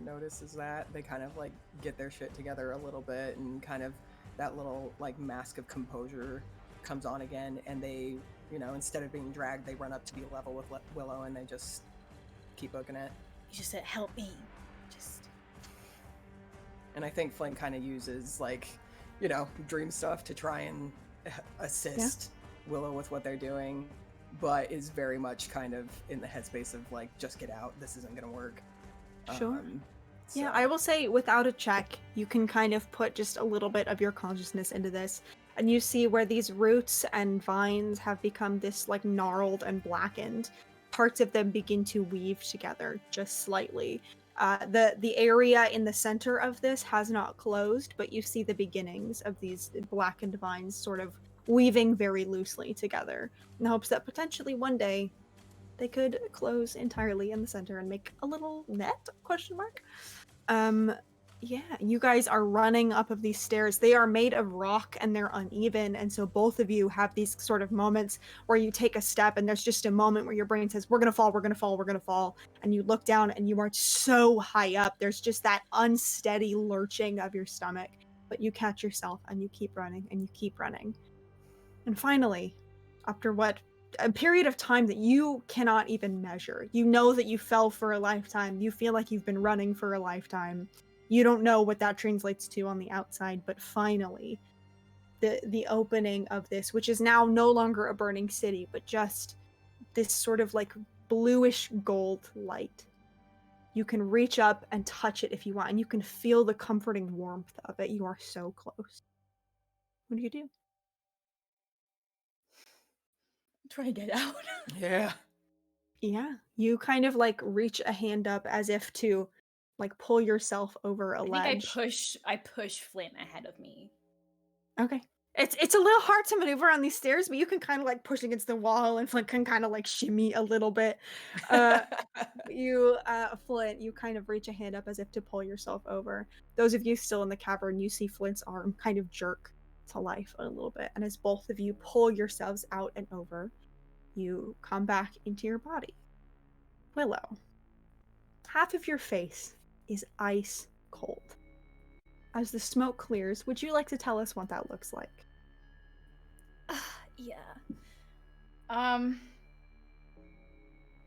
notices that, they kind of like get their shit together a little bit, and kind of that little like mask of composure comes on again, and they, instead of being dragged, they run up to be level with Willow, and they just keep booking it. You just said, "Help me." And I think Flint kind of uses like, dream stuff to try and assist Willow with what they're doing. but is very much kind of in the headspace of like, just get out. This isn't gonna work. Sure. Yeah, So- I will say without a check, you can kind of put just a little bit of your consciousness into this. And you see where these roots and vines have become this like gnarled and blackened. Parts of them begin to weave together just slightly. The area in the center of this has not closed, but you see the beginnings of these blackened vines sort of weaving very loosely together in hopes that potentially one day they could close entirely in the center and make a little net, question mark. Yeah, you guys are running up of these stairs. They are made of rock and they're uneven, and so both of you have these sort of moments where you take a step and there's just a moment where your brain says, we're gonna fall, we're gonna fall, we're gonna fall, and you look down and you are so high up. There's just that unsteady lurching of your stomach, but you catch yourself and you keep running and you keep running. And finally, after what a period of time that you cannot even measure, you know that you fell for a lifetime, you feel like you've been running for a lifetime. You don't know what that translates to on the outside, but finally, the opening of this, which is now no longer a burning city, but just this sort of like bluish gold light. You can reach up and touch it if you want, and you can feel the comforting warmth of it. You are so close. What do you do? Try to get out. Yeah. Yeah, you kind of like reach a hand up as if to like pull yourself over a I think ledge. I push Flint ahead of me. Okay. It's a little hard to maneuver on these stairs, but you can kind of like push against the wall and Flint can kind of like shimmy a little bit. Flint, you kind of reach a hand up as if to pull yourself over. Those of you still in the cavern, you see Flint's arm kind of jerk to life a little bit. And as both of you pull yourselves out and over, you come back into your body. Willow, half of your face is ice cold. As the smoke clears, would you like to tell us what that looks like? Yeah. I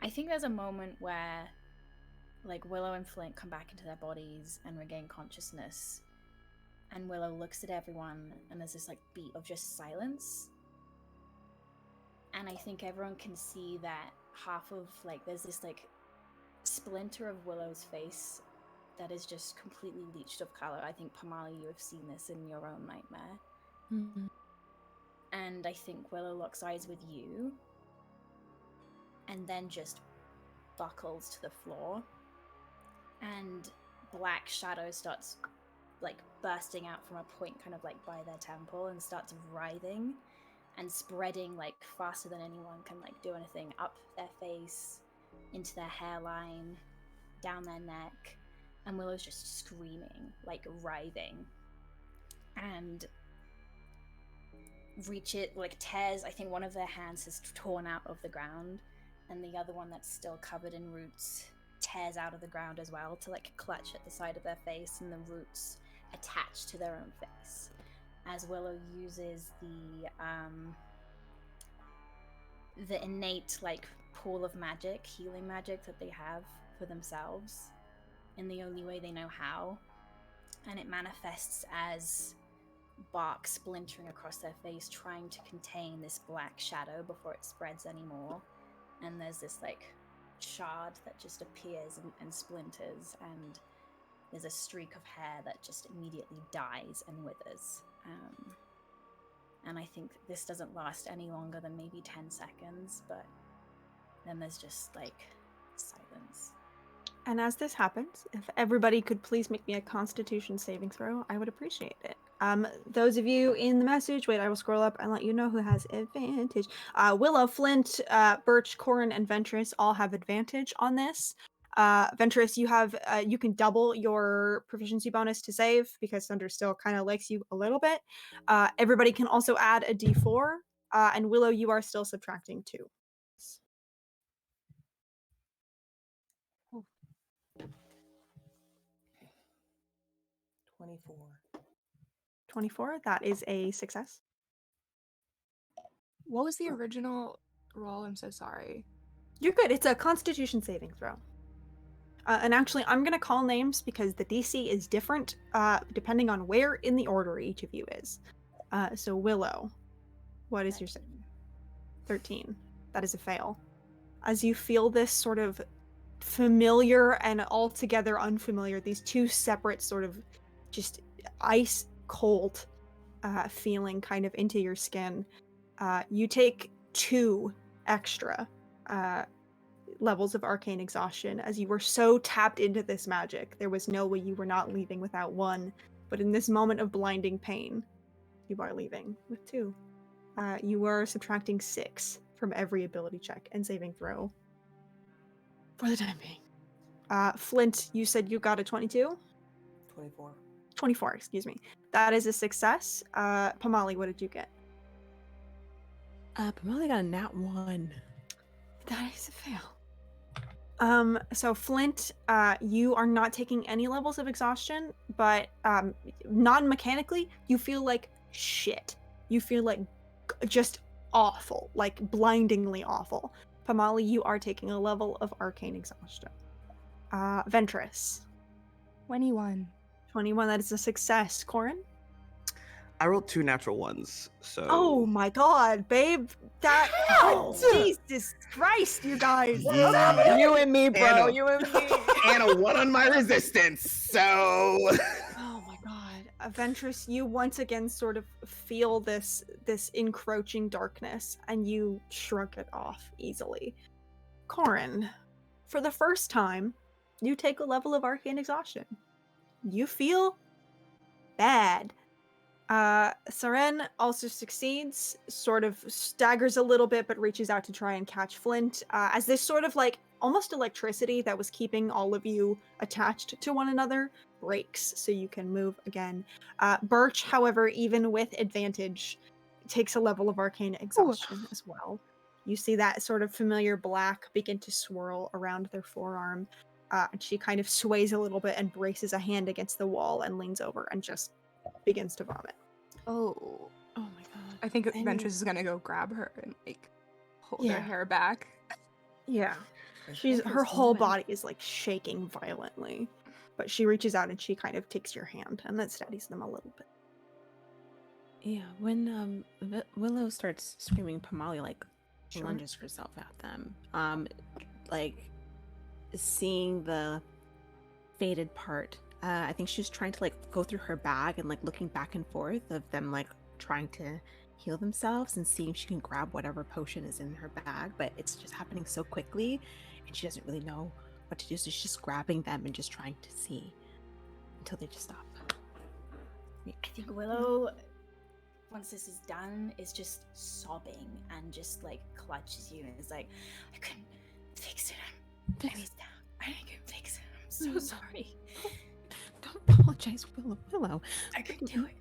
think there's a moment where like Willow and Flint come back into their bodies and regain consciousness. And Willow looks at everyone and there's this like beat of just silence. And I think everyone can see that half of like there's this like splinter of Willow's face that is just completely leached of color. I think Pamali, you have seen this in your own nightmare. Mm-hmm. And I think Willow locks eyes with you and then just buckles to the floor. And black shadow starts like bursting out from a point kind of like by their temple and starts writhing and spreading like faster than anyone can like do anything up their face, into their hairline, down their neck. And Willow's just screaming, like writhing. And tears, I think one of their hands has torn out of the ground, and the other one that's still covered in roots tears out of the ground as well to like clutch at the side of their face, and the roots attach to their own face. As Willow uses the innate like pool of magic, healing magic that they have for themselves in the only way they know how, and it manifests as bark splintering across their face, trying to contain this black shadow before it spreads anymore. And there's this like shard that just appears and splinters, and there's a streak of hair that just immediately dies and withers. And I think this doesn't last any longer than maybe 10 seconds, but then there's just like silence. And as this happens, if everybody could please make me a Constitution saving throw, I would appreciate it. Those of you in the message, wait, I will scroll up and let you know who has advantage. Willow, Flint, Birch, Corin, and Ventress all have advantage on this. Ventress, you can double your proficiency bonus to save because Thunder still kind of likes you a little bit. Everybody can also add a d4, and Willow, you are still subtracting 2. 24. 24, that is a success. What was the original roll? I'm so sorry. You're good. It's a Constitution saving throw. And actually, I'm going to call names because the DC is different depending on where in the order each of you is. So Willow, what is your 13? That is a fail. As you feel this sort of familiar and altogether unfamiliar, these two separate sort of just ice cold feeling kind of into your skin, you take 2 extra levels of arcane exhaustion as you were so tapped into this magic. There was no way you were not leaving without 1, but in this moment of blinding pain, you are leaving with 2. You are subtracting 6 from every ability check and saving throw for the time being. Flint, you said you got a 22? 24. 24, excuse me. That is a success. Pamali, what did you get? Pamela got a nat 1. That is a fail. So Flint, you are not taking any levels of exhaustion, but non-mechanically, you feel like shit. You feel like just awful, like blindingly awful. Pamali, you are taking a level of arcane exhaustion. Ventress. 21. 21, that is a success. Corin? I rolled 2 natural ones, so. Oh my god, babe. That. Ow! Jesus Christ, you guys. Yeah. You and me, bro. Anna. You and me. And a 1 on my resistance, so. Oh my god. Ventress, you once again sort of feel this encroaching darkness, and you shrug it off easily. Corin, for the first time, you take a level of arcane exhaustion. You feel bad. Saren also succeeds, sort of staggers a little bit, but reaches out to try and catch Flint, as this sort of like almost electricity that was keeping all of you attached to one another breaks, so you can move again. Birch, however, even with advantage, takes a level of arcane exhaustion as well. You see that sort of familiar black begin to swirl around their forearm, and she kind of sways a little bit and braces a hand against the wall and leans over and just begins to vomit. Oh. Oh my god. I think And- Ventress is gonna go grab her and like hold Yeah. her hair back. Yeah. I She's think her it's whole fine. body is like shaking violently. But she reaches out and she kind of takes your hand and then steadies them a little bit. Yeah, when Willow starts screaming, Pamali like Sure. lunges herself at them. Like seeing the faded part. I think she's trying to like go through her bag and like looking back and forth of them like trying to heal themselves and seeing if she can grab whatever potion is in her bag, but it's just happening so quickly and she doesn't really know what to do, so she's just grabbing them and just trying to see until they just stop. I think Willow, once this is done, is just sobbing and just like clutches you and is like, I couldn't fix it. I couldn't fix it. I'm so sorry. Don't apologize, Willow. I couldn't do it.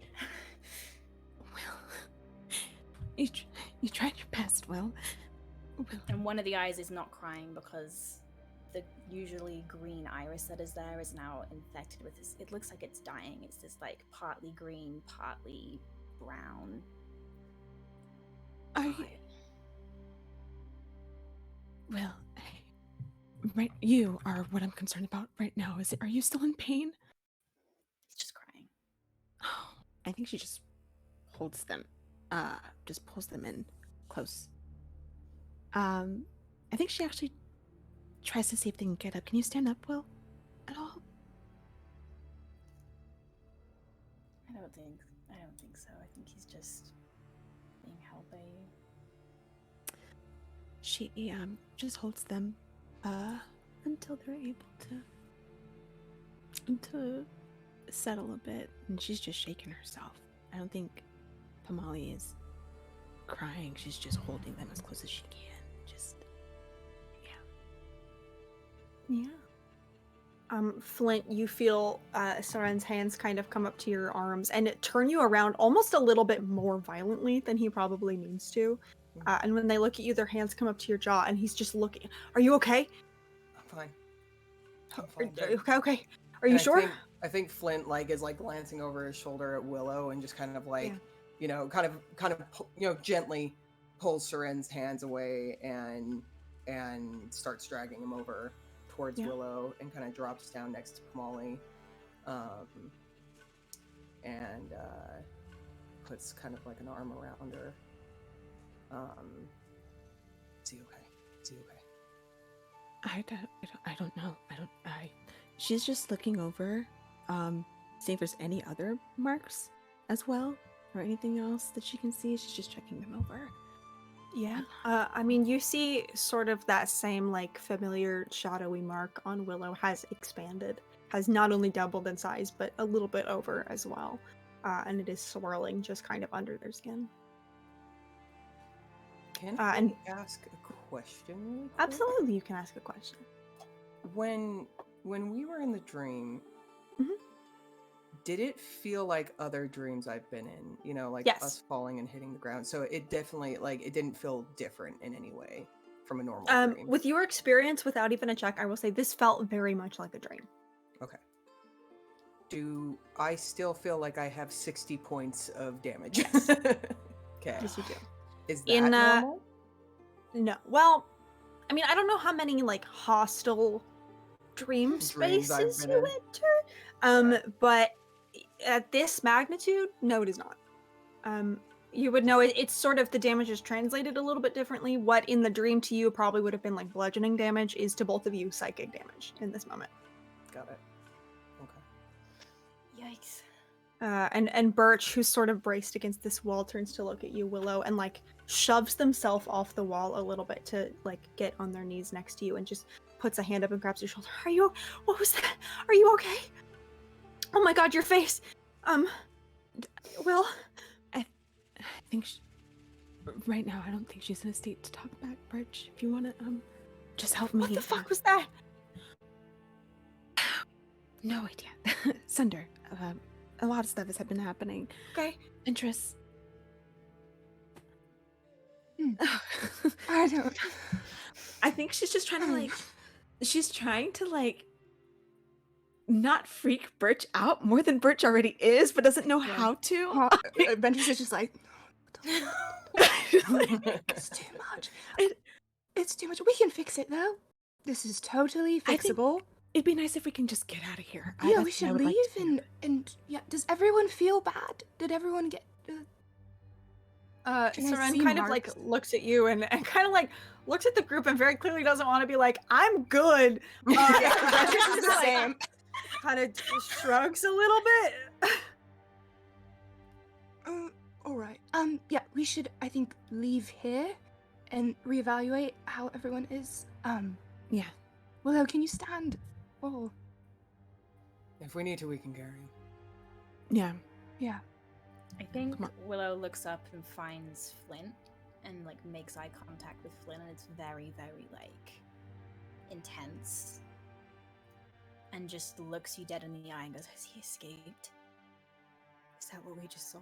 You tried your best, Will. And one of the eyes is not crying because the usually green iris that is there is now infected with this. It looks like it's dying. It's this like partly green, partly brown. Are you... eye. Well, right, you are what I'm concerned about right now. Are you still in pain? He's just crying. I think she just holds them, just pulls them in close. I think she actually tries to see if they can get up. Can you stand up, Will, at all? I don't think so. I think he's just being held by you. She just holds them until they're able to settle a bit, and she's just shaking herself. I don't think Pamali is crying. She's just holding them as close as she can. Just Yeah. Flint, you feel Saren's hands kind of come up to your arms and turn you around almost a little bit more violently than he probably means to. And when they look at you, their hands come up to your jaw, and he's just looking. Are you okay? I'm fine. I'm Are fine. you okay? Are you And sure? I think Flint is glancing over his shoulder at Willow and just kind of Yeah. kind of gently pulls Saren's hands away and starts dragging him over towards Yeah. Willow and kind of drops down next to Pamali, and puts kind of like an arm around her. Is he I don't know. She's just looking over, seeing if there's any other marks as well, or anything else that she can see. She's just checking them over. Yeah. I mean, you see sort of that same like familiar shadowy mark on Willow has expanded, has not only doubled in size, but a little bit over as well. And it is swirling just kind of under their skin. Can and- I ask a question? Really quick? Absolutely, you can ask a question. When we were in the dream, Mhm. did it feel like other dreams I've been in? You know, like Yes. us falling and hitting the ground. So it definitely it didn't feel different in any way from a normal dream. With your experience, without even a check, I will say this felt very much like a dream. Okay. Do I still feel like I have 60 points of damage? Okay. Yes, you do. Is that In, normal? No. Well, I mean, I don't know how many like hostile dream Dreams I've spaces been you in. enter. But at this magnitude, no, it is not. You would know it's sort of the damage is translated a little bit differently. What in the dream to you probably would have been like bludgeoning damage is to both of you psychic damage in this moment. Got it. Okay. Yikes. And Birch, who's sort of braced against this wall, turns to look at you, Willow, and like shoves themselves off the wall a little bit to like get on their knees next to you, and just puts a hand up and grabs your shoulder. What was that? Are you okay? Oh my God, your face. Will. I think right now I don't think she's in a state to talk back, Birch. If you want to just help me. What the fuck was that? No idea. Sunder. A lot of stuff has been happening. Okay. Interest. I don't. I think she's just trying to she's trying to not freak Birch out more than Birch already is, but doesn't know how to. Ventress is just like, it's too much. It's too much. We can fix it though. This is totally I think fixable. It'd be nice if we can just get out of here. Yeah, That's we what I should would like leave to do. and yeah. Does everyone feel bad? Did everyone get? Can I Seren see kind of like marks? looks at you and kind of like looks at the group and very clearly doesn't want to be like, I'm good. Ventress is the same. Kind of shrugs a little bit. All right. Yeah, we should, I think, leave here and reevaluate how everyone is. Yeah. Willow, can you stand? Oh, If we need to, we can carry him. Yeah. yeah. I think Come on. Willow looks up and finds Flint and like makes eye contact with Flint, and it's very, very like intense. And just looks you dead in the eye and goes, "Has he escaped? Is that what we just saw?"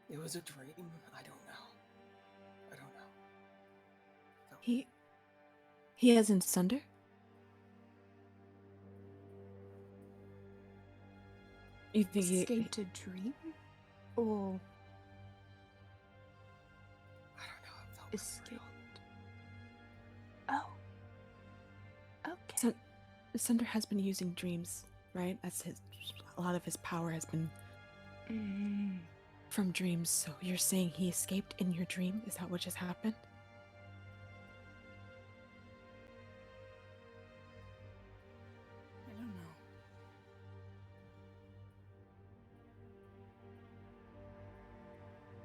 It was a dream. I don't know. No. He has in Sunder? You think he Escaped a dream? Or I don't know. It felt escaped? real. Oh. Okay. Sunder has been using dreams, right? A lot of his power has been from dreams. So you're saying he escaped in your dream? Is that what just happened? I don't know.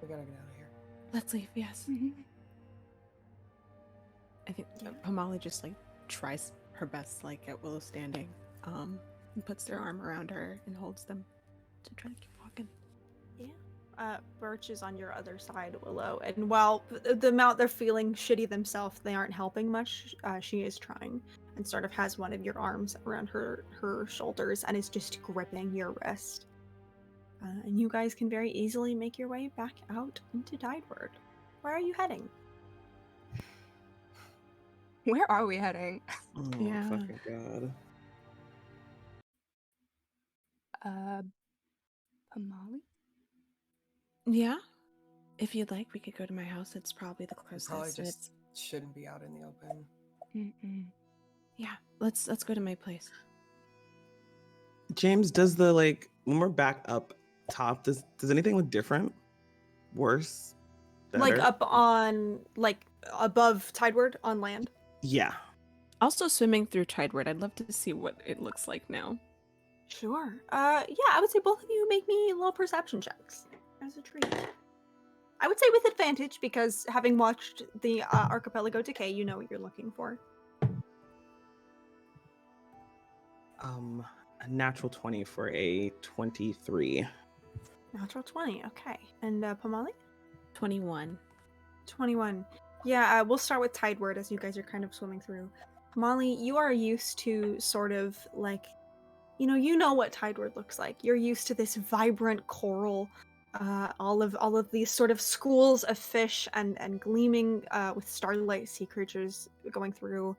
We gotta get out of here. Let's leave, yes. Mhm. I think Pamali just tries her best at Willow standing, and puts their arm around her and holds them to try to keep walking. Birch is on your other side, Willow, and while the amount they're feeling shitty themselves, they aren't helping much. She is trying and sort of has one of your arms around her shoulders and is just gripping your wrist. And you guys can very easily make your way back out into Tideward. Where are you heading? Where are we heading? Oh, Yeah. fucking God. Pamali? Yeah? If you'd like, we could go to my house. It's probably the We closest. probably and just shouldn't be out in the open. Mm-mm. yeah, let's go to my place. James, does when we're back up top, does anything look different? Worse? Like Better? up on above Tideward on land? Yeah. Also, swimming through Tideward. I'd love to see what it looks like now. Sure. Yeah, I would say both of you make me little perception checks as a treat. I would say with advantage because having watched the archipelago decay, you know what you're looking for. A natural 20 for a 23. Natural 20, okay. And Pomali? 21. 21. Yeah, we'll start with Tideward as you guys are kind of swimming through. Pomali, you are used to sort of like, you know what Tideward looks like. You're used to this vibrant coral, all of these sort of schools of fish and gleaming with starlight sea creatures going through.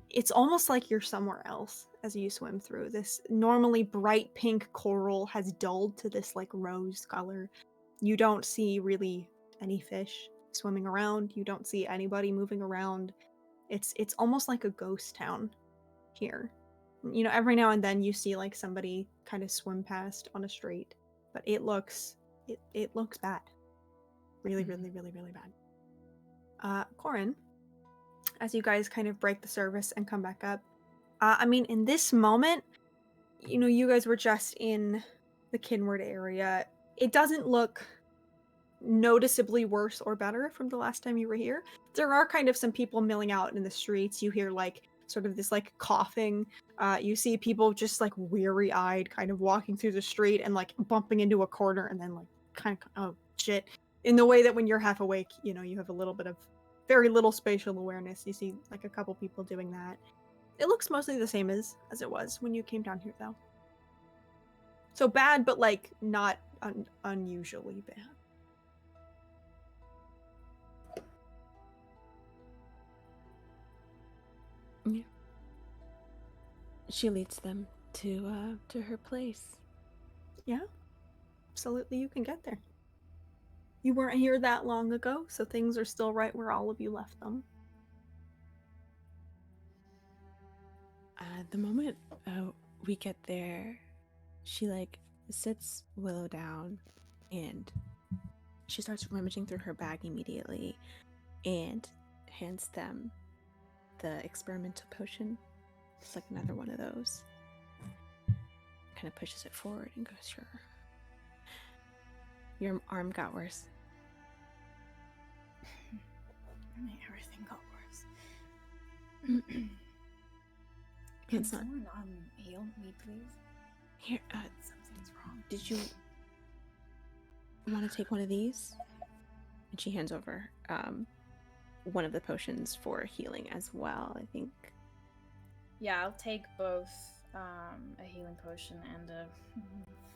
It's almost like you're somewhere else as you swim through. This normally bright pink coral has dulled to this like rose color. You don't see really any fish swimming around. You don't see anybody moving around. It's almost like a ghost town here. Every now and then you see like somebody kind of swim past on a street, but it looks bad. Really, really, really, really bad. Corin, as you guys kind of break the service and come back up, in this moment, you guys were just in the Kinward area. It doesn't look noticeably worse or better from the last time you were here. There are kind of some people milling out in the streets. You hear like sort of this like coughing. You see people just like weary-eyed kind of walking through the street and like bumping into a corner and then like kind of, oh shit. In the way that when you're half awake, you have a little bit of very little spatial awareness. You see like a couple people doing that. It looks mostly the same as it was when you came down here though. So bad, but like not unusually bad. Yeah. She leads them to her place. Yeah, absolutely. You can get there. You weren't here that long ago, so things are still right where all of you left them. The moment we get there, she like sits Willow down and she starts rummaging through her bag immediately and hands them the experimental potion. It's like another one of those. Kind of pushes it forward and goes, sure. Your arm got worse. Everything got worse. Can It's not. someone heal me, please? Here, Something's wrong. did you want to take one of these? And she hands over one of the potions for healing as well, I think. Yeah, I'll take both a healing potion and a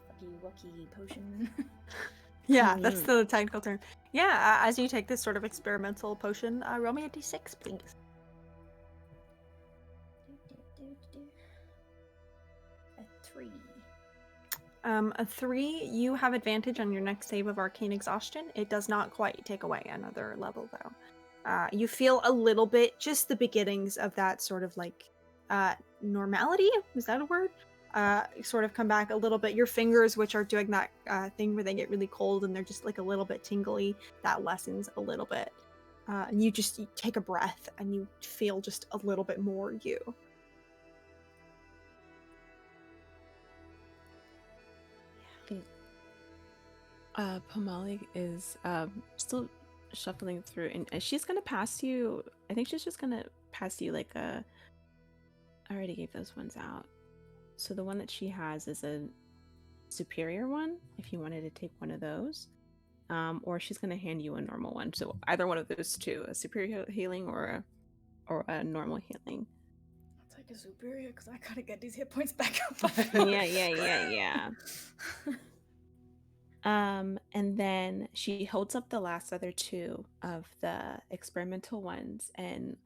fucky-wucky potion. Yeah, that's the technical term. Yeah, as you take this sort of experimental potion, roll me a d6, please. A 3. A 3, you have advantage on your next save of Arcane Exhaustion. It does not quite take away another level, though. You feel a little bit, just the beginnings of that sort of like normality? Is that a word? Sort of come back a little bit. Your fingers, which are doing that thing where they get really cold and they're just like a little bit tingly, that lessens a little bit. And you take a breath and you feel just a little bit more you. Pomali is still shuffling through, and she's gonna pass you. I think she's just gonna pass you like I already gave those ones out. So the one that she has is a superior one, if you wanted to take one of those. Or she's gonna hand you a normal one. So either one of those two, a superior healing or a normal healing. I'll take a superior because I gotta get these hit points back up. Yeah. And then she holds up the last other two of the experimental ones and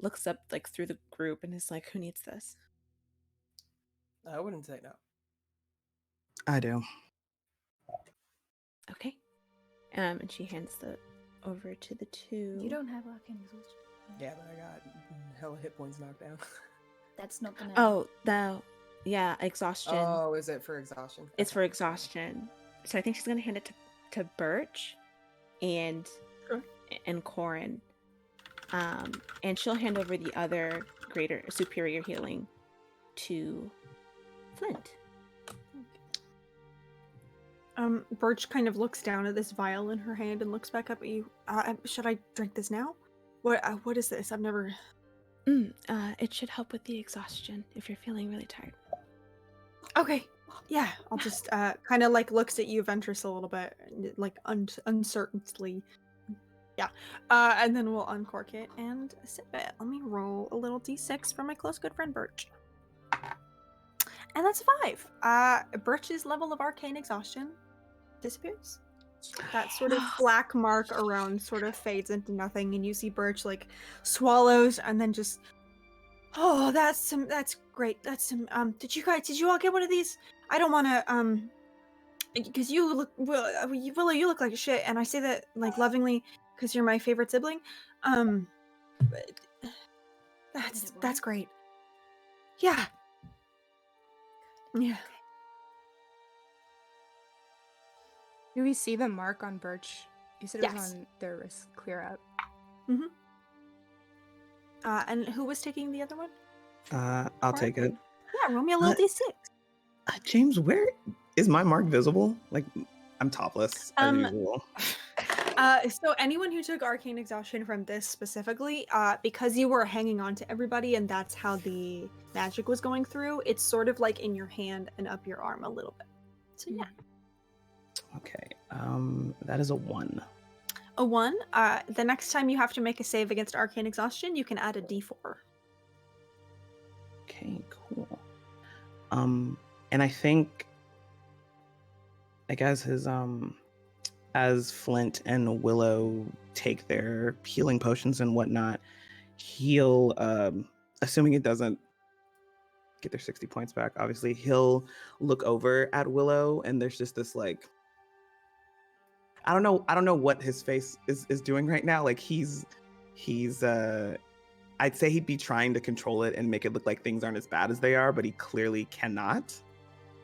looks up like through the group and is like, who needs this? I wouldn't say no. I do. Okay. And she hands the over to the two. You don't have arcane exhaustion. Yeah, but I got hella hit points knocked down. That's not gonna. Oh, yeah, exhaustion. Oh, is it for exhaustion? It's for exhaustion. So I think she's gonna hand it to Birch and Sure. Corin. And she'll hand over the other greater superior healing to Flint. Birch kind of looks down at this vial in her hand and looks back up at you. Should I drink this now? What is this? I've never... It should help with the exhaustion if you're feeling really tired. Okay. Yeah, I'll just kind of like looks at you, Ventress, a little bit, like uncertainly. Yeah. And then we'll uncork it and sip it. Let me roll a little d6 for my close good friend Birch. And that's 5. Birch's level of arcane exhaustion disappears. That sort of black mark around sort of fades into nothing, and you see Birch like swallows and then just... Oh, that's great. That's some did you all get one of these? I don't want to because you look Willow, you look like shit, and I say that like lovingly because you're my favorite sibling. But that's great. Yeah. Yeah. Do we see the mark on Birch? You said it was Yes. on their wrist. Clear up. And who was taking the other one? I'll take it. Yeah, roll me a little d6. James, where is my mark visible? Like, I'm topless as usual. So anyone who took arcane exhaustion from this specifically, because you were hanging on to everybody and that's how the magic was going through, it's sort of like in your hand and up your arm a little bit. So yeah. Okay. That is a 1. A 1. The next time you have to make a save against arcane exhaustion, you can add a d4. Okay, cool. And I think, like, as Flint and Willow take their healing potions and whatnot, he'll, assuming it doesn't get their 60 points back, obviously, he'll look over at Willow, and there's just this, like, I don't know what his face is doing right now. Like, he's I'd say he'd be trying to control it and make it look like things aren't as bad as they are, but he clearly cannot.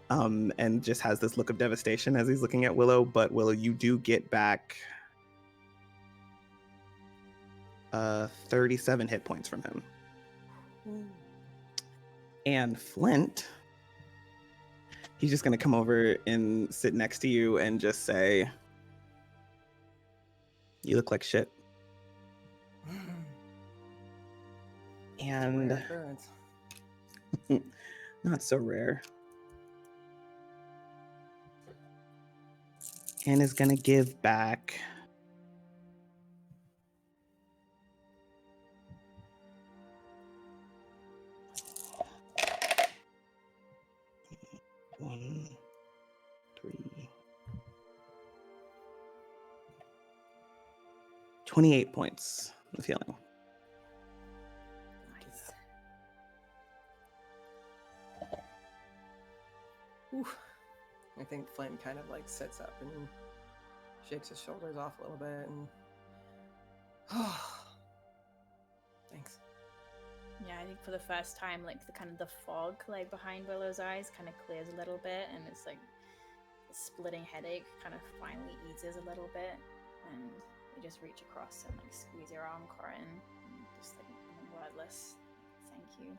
And just has this look of devastation as he's looking at Willow. But Willow, you do get back 37 hit points from him. And Flint, he's just gonna come over and sit next to you and just say, "You look like shit." And Rare occurrence. not so rare. And is gonna give back one, 3, 28 points of healing. Nice. Oof. I think Flint kind of like sits up and shakes his shoulders off a little bit and thanks. Yeah, I think for the first time, like the kind of the fog like behind Willow's eyes kind of clears a little bit, and it's like the splitting headache kind of finally eases a little bit, and you just reach across and like squeeze your arm, Corin, and just like wordless thank you.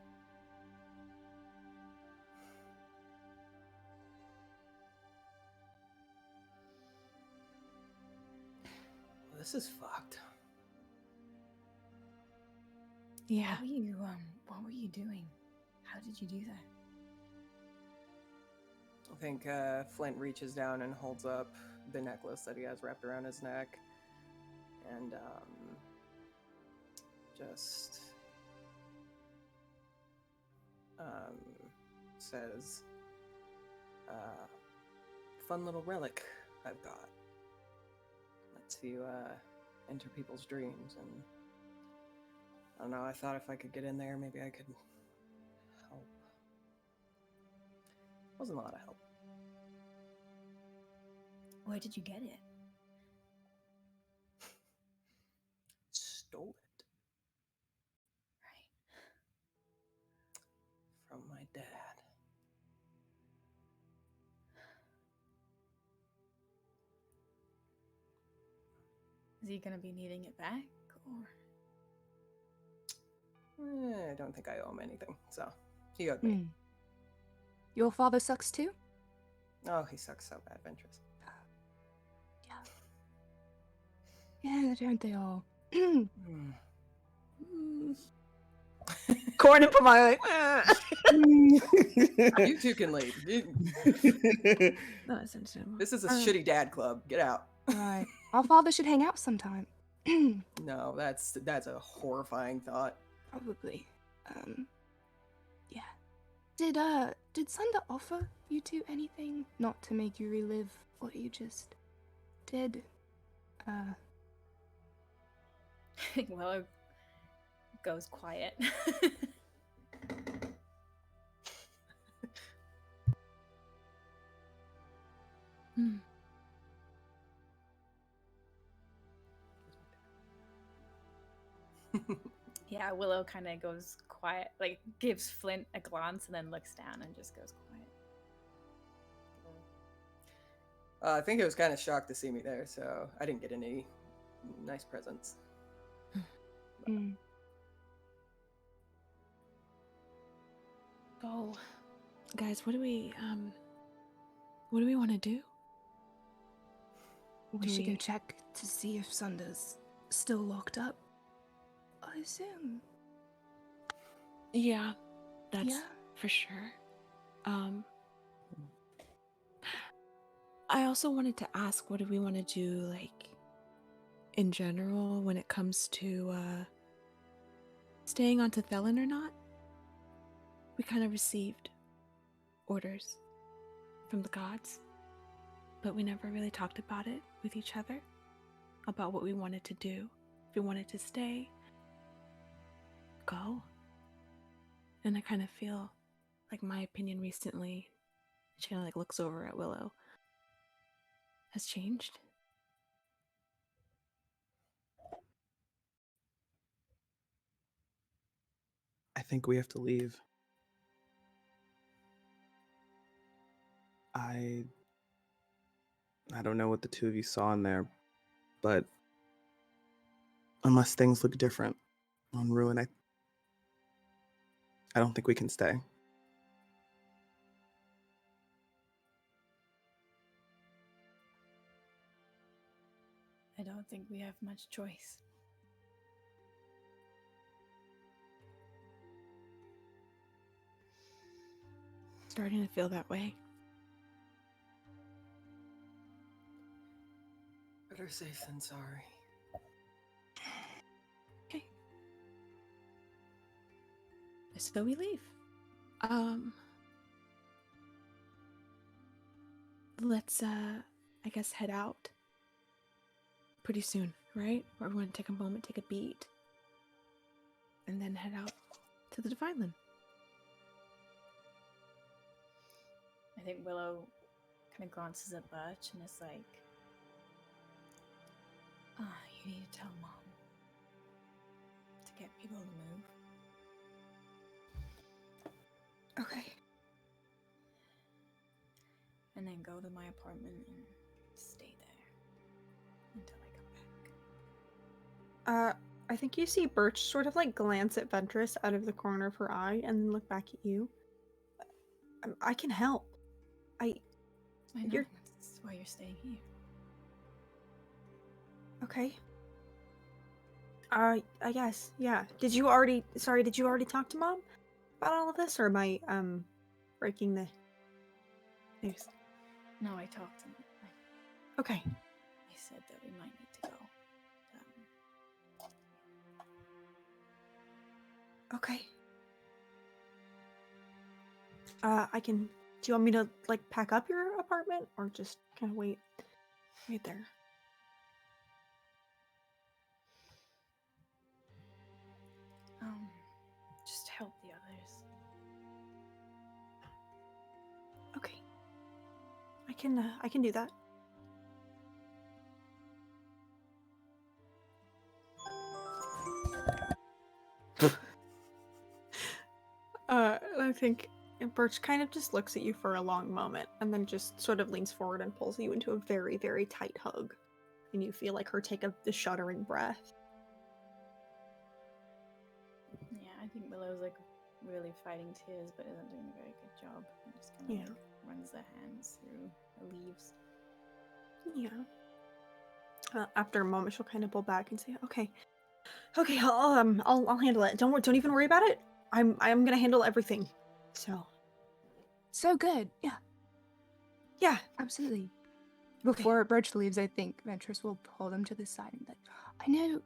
This is fucked. Yeah. What were you doing? How did you do that? I think Flint reaches down and holds up the necklace that he has wrapped around his neck, and just says, "Fun little relic I've got. Lets you enter people's dreams, and I don't know. I thought if I could get in there, maybe I could help. Wasn't a lot of help. Where did you get it? Stole it Right. from my dad." Is he gonna be needing it back, or? I don't think I owe him anything, so he owed me. Hmm. Your father sucks too? Oh, he sucks so bad, Ventress. Yeah, don't they all? Hmm. Corn and Pomona. You two can leave. No, that's understandable. This is a shitty dad club. Get out. Right. Our father should hang out sometime. No, that's a horrifying thought. Probably. Yeah. Did Sunder offer you two anything? Not to make you relive what you just did? Willow goes quiet. Yeah, Willow kind of goes quiet, like gives Flint a glance and then looks down and just goes quiet. I think it was kind of shocked to see me there, so I didn't get any nice presents. So, guys, what do we want to do? We should go check to see if Sunder's still locked up. I assume. Yeah, that's Yeah. for sure. I also wanted to ask, what do we want to do, like, in general, when it comes to staying on to Thelen or not? We kind of received orders from the gods, but we never really talked about it with each other, about what we wanted to do. If we wanted to stay, go. And I kind of feel like my opinion recently, she kind of like looks over at Willow, has changed. I think we have to leave. I don't know what the two of you saw in there, but unless things look different on Ruin, I don't think we can stay. I don't think we have much choice. Starting to feel that way. Better safe than sorry. Okay. So we leave. Let's I guess head out pretty soon, right? Or we want to take a moment, take a beat, and then head out to the Divine Land. I think Willow kind of glances at Birch and is like, you need to tell Mom to get people to move. Okay. And then go to my apartment and stay there until I come back. I think you see Birch sort of like glance at Ventress out of the corner of her eye and then look back at you. I can help. I know, You're- that's why you're staying here. Okay. I guess, yeah. Did you already talk to Mom about all of this, or am I breaking the news? No, I talked to him. Okay. I said that we might need to go. Okay. Do you want me to like pack up your apartment or just kind of wait there? Just help the others. Okay. I can do that. I think Birch kind of just looks at you for a long moment and then just sort of leans forward and pulls you into a very, very tight hug. And you feel like her take the shuddering breath. Yeah, I think Willow's like really fighting tears, but isn't doing a very good job. And just kind of Yeah. like runs their hands through the leaves. Yeah. After a moment, she'll kind of pull back and say, "Okay, okay, I'll handle it. Don't even worry about it. I'm gonna handle everything." So So good. Yeah, yeah, absolutely. Before Birch leaves, I think Ventress will pull them to the side and be like, I know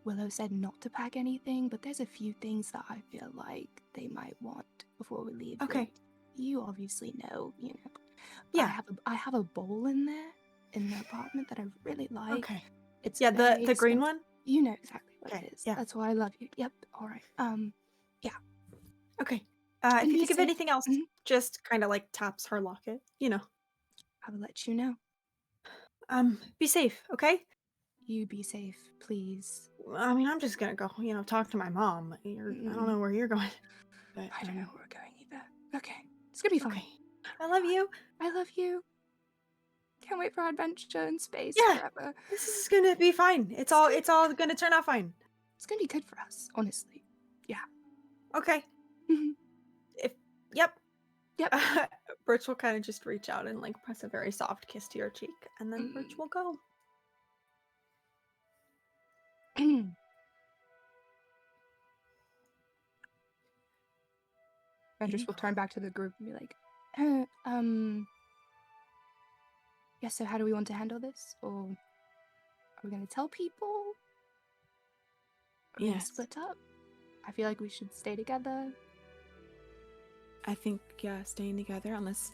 Willow said not to pack anything, but there's a few things that I feel like they might want before we leave. Okay. And you obviously know, you know. yeah, I have a bowl in there in the apartment that I really like. okay. It's Yeah, very the green expensive. one. You know exactly what Okay, it is. yeah. That's why I love you. Yep. All right. Okay. And If you be think of safe. anything else, Mhm. just kind of like taps her locket. You know. I will let you know. Be safe, okay? You be safe, please. I mean, I'm just gonna go, talk to my mom. I don't know where you're going. But, I don't know where we're going either. Okay. It's gonna be fine. Okay. I love you. I love you. Can't wait for our adventure in space Yeah. forever. This is gonna be fine. It's all gonna turn out fine. It's gonna be good for us, honestly. Okay. Mhm. Yep. Yep. Birch will kind of just reach out and like press a very soft kiss to your cheek, and then Birch will go. Ventress will turn back to the group and be like, yeah, so how do we want to handle this? Or are we gonna tell people? Are we gonna Yes. split up? I feel like we should stay together. I think, yeah, staying together, unless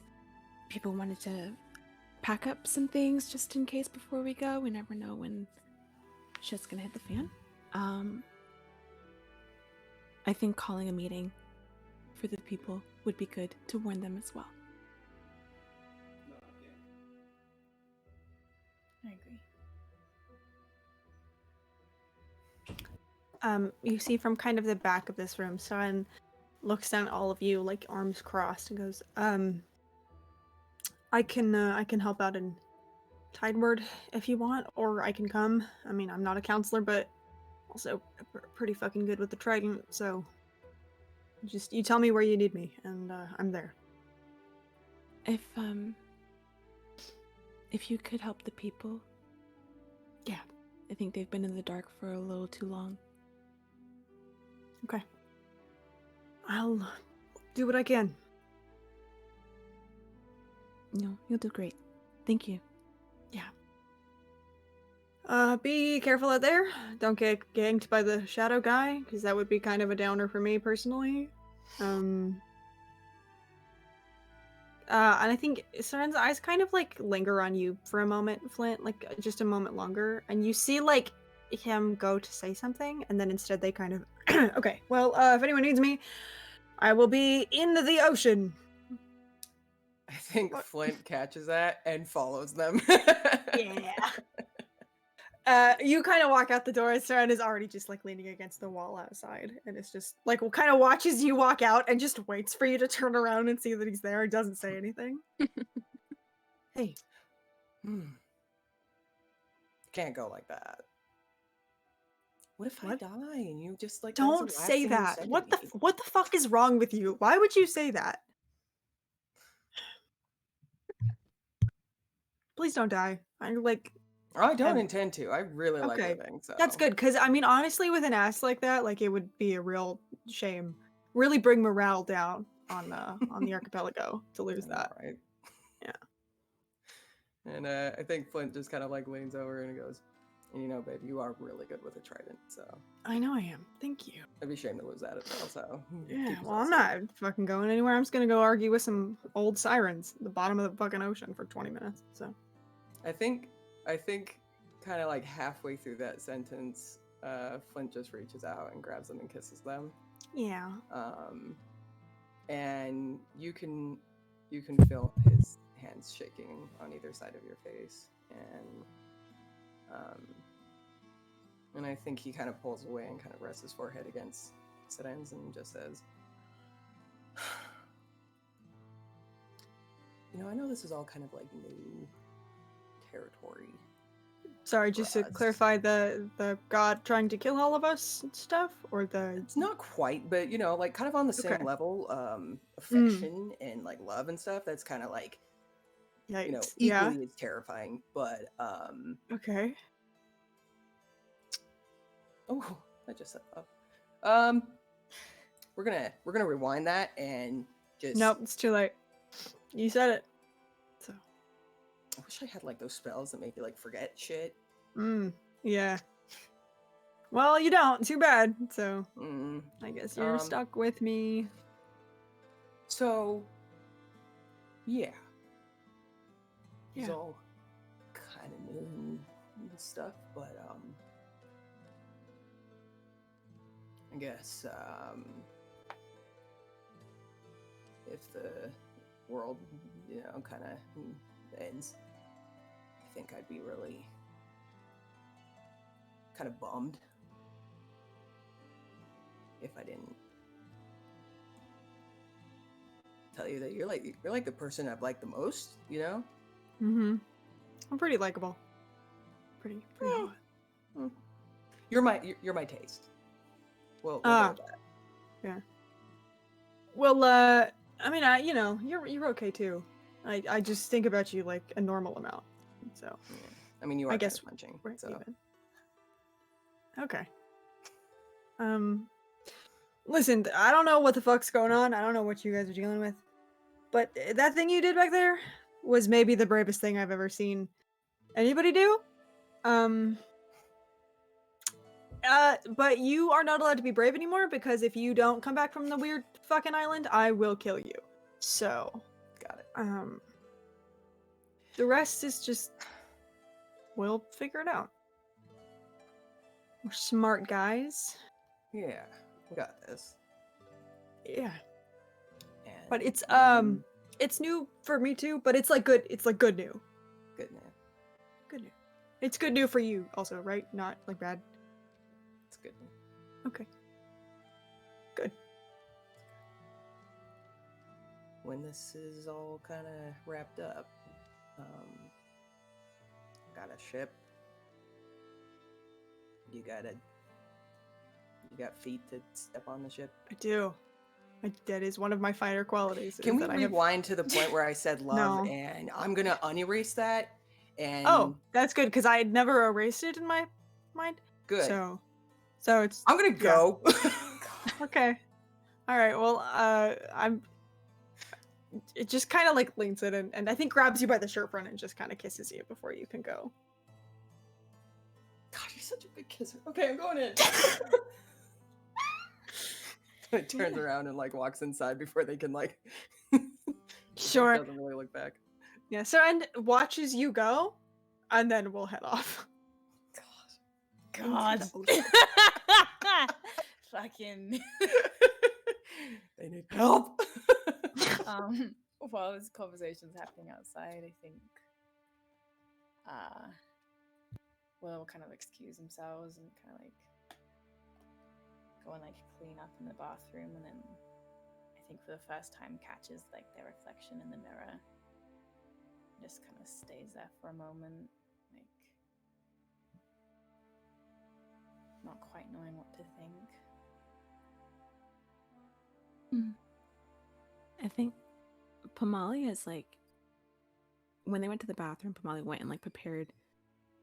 people wanted to pack up some things just in case before we go. We never know when shit's gonna hit the fan. I think calling a meeting for the people would be good to warn them as well. I agree. You see from kind of the back of this room, Saren looks down at all of you, like arms crossed, and goes, I can help out in Tideward if you want, or I can come. I mean, I'm not a counselor, but also pretty fucking good with the trident, so just you tell me where you need me, and I'm there. If you could help the people. Yeah. I think they've been in the dark for a little too long. Okay. I'll do what I can. No, you'll do great. Thank you. Be careful out there. Don't get ganked by the shadow guy, because that would be kind of a downer for me personally. And I think Saren's eyes kind of like linger on you for a moment, Flint, like just a moment longer, and you see like him go to say something, and then instead they kind of okay, well, if anyone needs me, I will be in the ocean. I think What? Flint catches that and follows them. Yeah. You kind of walk out the door, and Saren is already just like leaning against the wall outside, and it's just like kind of watches you walk out and just waits for you to turn around and see that he's there and doesn't say anything. Hey. Can't go like that. What if I What? die and you just like that was the Don't last say thing you that. said to What me? the fuck is wrong with you? Why would you say that? Please don't die. I like I don't intend to. I really like okay. living, so That's good, because I mean honestly with an ass like that, like it would be a real shame. Really bring morale down on the archipelago to lose that. Right. Yeah. And I think Flint just kind of like leans over and he goes, "And you know, babe, you are really good with a trident, so I know I am. Thank you. it'd be a shame to lose that as well." So Yeah, keep well, yourself I'm not fucking going anywhere. I'm just gonna go argue with some old sirens at the bottom of the fucking ocean for 20 minutes. So safe. I think kind of like halfway through that sentence, Flint just reaches out and grabs them and kisses them. yeah. And you can feel his hands shaking on either side of your face, and I think he kind of pulls away and kind of rests his forehead against Seren's and just says, "You know, I know this is all kind of like new territory." Sorry, just to Raz. clarify, the god trying to kill all of us and stuff, or the It's not quite, but you know, like kind of on the same Okay. level, affection and like love and stuff. That's kind of like, you know, yikes? Yeah. equally as terrifying. But Okay. oh, I just said, um, we're gonna rewind that and just. Nope, it's too late. You said it. So. I wish I had like those spells that make you like forget shit. Yeah. Well, you don't. Too bad. So Mm. I guess you're stuck with me. So, yeah. It's Yeah. all kind of new and stuff, but I guess if the world, you know, kind of ends, I think I'd be really kind of bummed if I didn't tell you that you're like the person I've liked the most, you know? I'm pretty likable. Pretty hot. You're my taste. We'll go Ah. with that. Yeah. Well, I mean, you know, you're okay too. I just think about you like a normal amount. So Yeah. I mean, you are I guess punching. we're So. even. Okay. Listen, I don't know what the fuck's going on. I don't know what you guys are dealing with. But that thing you did back there was maybe the bravest thing I've ever seen anybody do. But you are not allowed to be brave anymore because if you don't come back from the weird fucking island, I will kill you. So, Got it. the rest is just we'll figure it out. We're smart guys. Yeah, we got this. Yeah. And, But it's new for me too, but it's like good new. good man. Good new. It's good new for you also, right? Not like bad. It's good. Okay. Good. When this is all kind of wrapped up, got a ship. You got feet to step on the ship. I do. That is one of my finer qualities. Can is we that I have... rewind to the point where I said love, No. and I'm gonna unerase that? And Oh, that's good because I had never erased it in my mind. good. So it's. I'm gonna go. Okay. All right. Well, it just kind of like leans it and I think grabs you by the shirt front and just kind of kisses you before you can go. God, you're such a big kisser. Okay, I'm going in. It turns around and like walks inside before they can like. Sure. Doesn't really look back. Yeah. So and watches you go, and then we'll head off. God. Fucking. They need help. While this conversation's happening outside, I think Will will kind of excuse themselves and kind of like go and like clean up in the bathroom, and then I think for the first time catches like their reflection in the mirror. Just kind of stays there for a moment, like not quite knowing what to think. I think Pamali is like, when they went to the bathroom, Pamali went and like prepared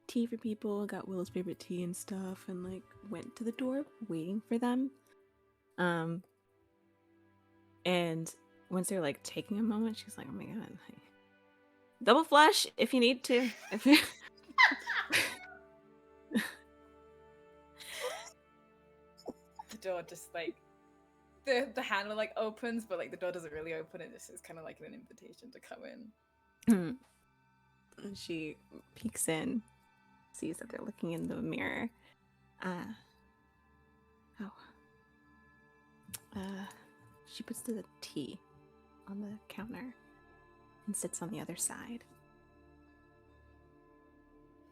tea for people, got Will's favorite tea and stuff, and like went to the door waiting for them. And once they're like taking a moment, she's like, oh my god, like, double flush if you need to. If you... The door just like the handle like opens, but like the door doesn't really open. It just is kind of like an invitation to come in. And she peeks in, sees that they're looking in the mirror. She puts the tea on the counter and sits on the other side.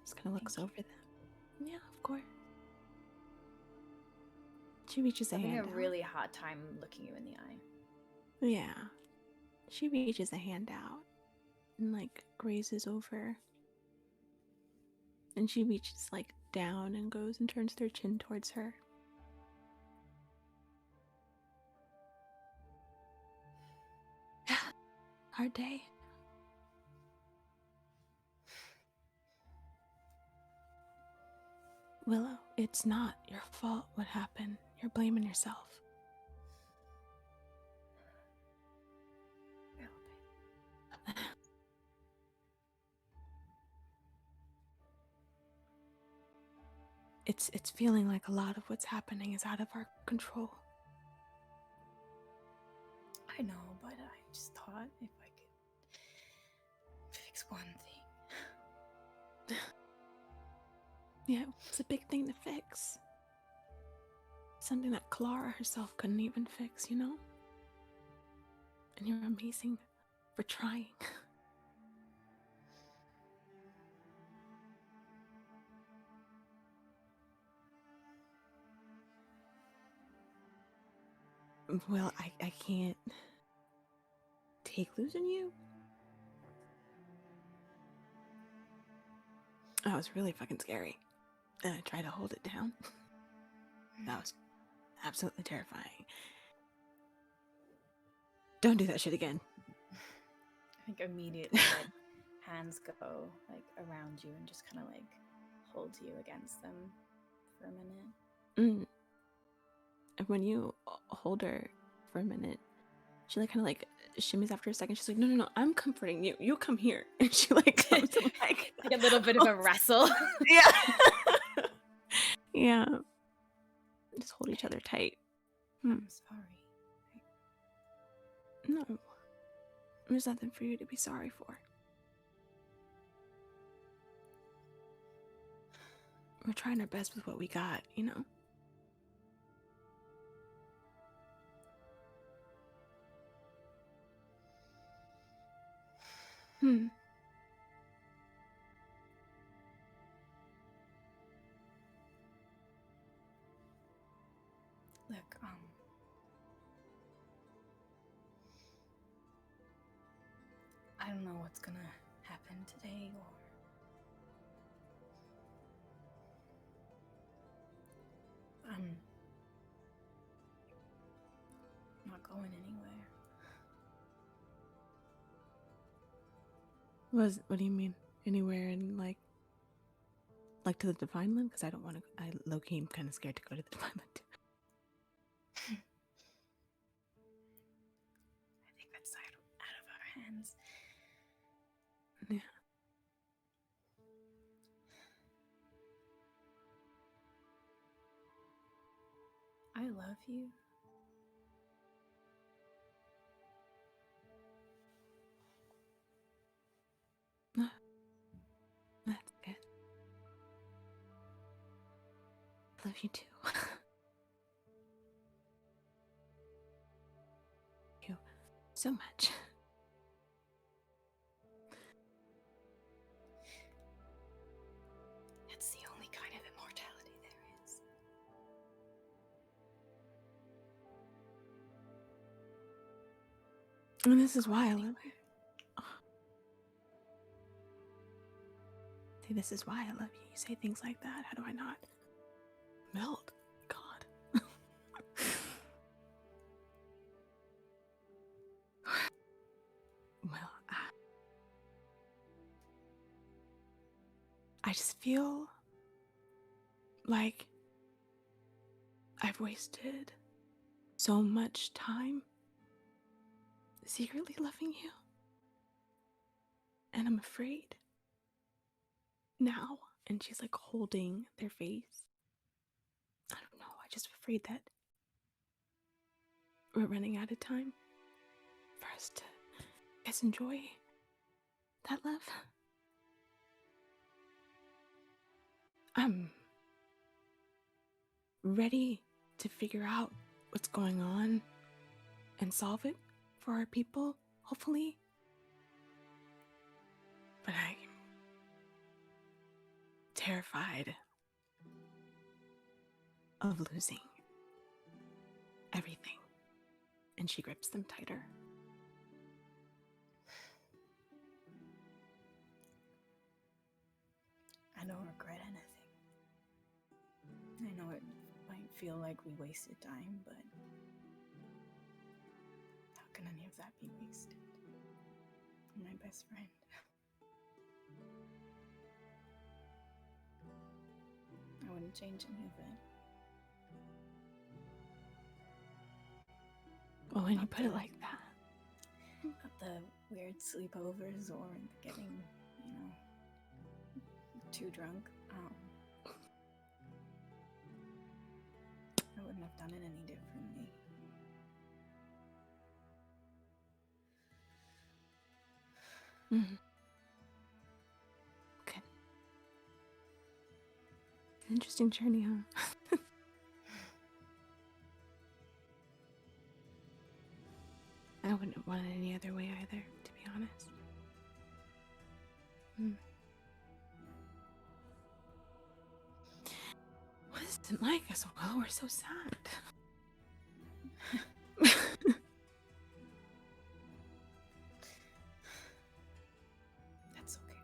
Just kind of looks over them. Yeah, of course. She reaches a I'm having hand a out. really hard time looking you in the eye. Yeah. She reaches a hand out and like grazes over And she reaches like down and goes and turns their chin towards her. Hard day. Willow, it's not your fault what happened. You're blaming yourself. It's feeling like a lot of what's happening is out of our control. I know, but I just thought if I could fix one thing. Yeah, it's a big thing to fix. Something that Clara herself couldn't even fix, you know? And you're amazing for trying. Well, I can't take losing you. That was really fucking scary. And I tried to hold it down. That was absolutely terrifying. Don't do that shit again. I think immediately like hands go like around you and just kind of like hold you against them for a minute. And when you hold her for a minute, she like kind of like shimmies after a second. She's like, no, I'm comforting you. You come here. And she like comes and like a little bit of a wrestle. Yeah. Yeah. Just hold each other tight. I'm sorry. No. There's nothing for you to be sorry for. We're trying our best with what we got, you know? Look, I don't know what's gonna happen today or I'm not going anywhere. What do you mean? Anywhere in like to the Divine Land? Because I don't want to. I low-key am kind of scared to go to the Divine Land. I think that's out of our hands. Yeah. I love you. That's good. I love you too. You so much. That's the only kind of immortality there is. And this is why I love you. See, this is why I love you. You say things like that. How do I not melt? God. Well, I just feel like I've wasted so much time secretly loving you. And I'm afraid now. And she's like holding their face. I don't know. I'm just afraid that we're running out of time for us to enjoy that love. I'm ready to figure out what's going on and solve it for our people, hopefully. But I'm terrified of losing everything. And she grips them tighter. I don't regret I know it might feel like we wasted time, but how can any of that be wasted? My best friend. I wouldn't change any of it. Well, when you Not put it the- like that. Not the weird sleepovers or getting, too drunk. I wouldn't have done it any differently. Mhm. Okay. Interesting journey, huh? I wouldn't have wanted it any other way either, to be honest. What is it like as well? We're so sad. That's okay.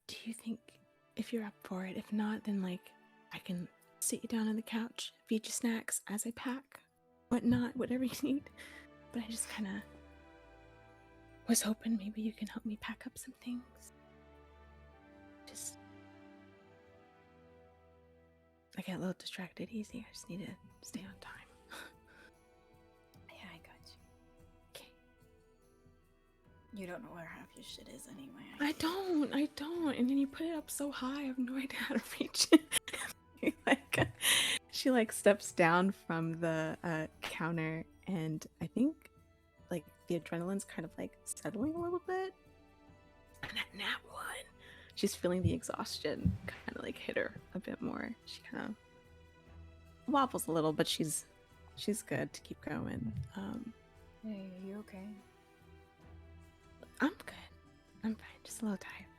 Do you think if you're up for it, if not, then I can sit you down on the couch, feed you snacks as I pack, whatnot, whatever you need. But I just kind of was hoping maybe you can help me pack up some things. Just, I get a little distracted easy. I just need to stay on time. Yeah, I got you. Okay. You don't know where half your shit is anyway. I don't. And then you put it up so high, I have no idea how to reach it. She steps down from the counter, and I think the adrenaline's kind of settling a little bit. And that nat one, she's feeling the exhaustion kind of hit her a bit more. She kind of wobbles a little, but she's good to keep going. Hey, are you okay? I'm good. I'm fine. Just a little tired.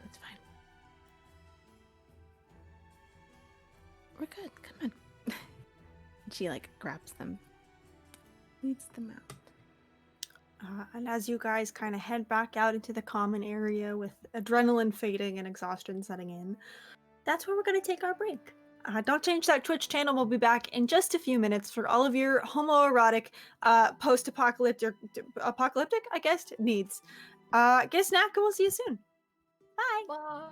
That's fine. We're good. Come on. She grabs them, leads them out. And as you guys kind of head back out into the common area with adrenaline fading and exhaustion setting in, that's where we're going to take our break. Don't change that Twitch channel. We'll be back in just a few minutes for all of your homoerotic, post-apocalyptic, I guess, needs. Get a snack and we'll see you soon. Bye. Bye.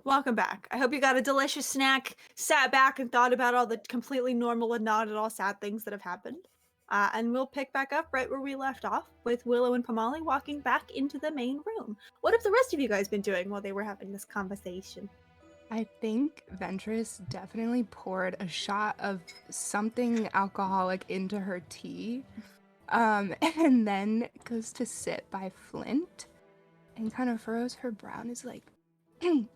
Welcome back. I hope you got a delicious snack, sat back and thought about all the completely normal and not at all sad things that have happened. And we'll pick back up right where we left off with Willow and Pamali walking back into the main room. What have the rest of you guys been doing while they were having this conversation? I think Ventress definitely poured a shot of something alcoholic into her tea, and then goes to sit by Flint and kind of furrows her brow and is like, "You're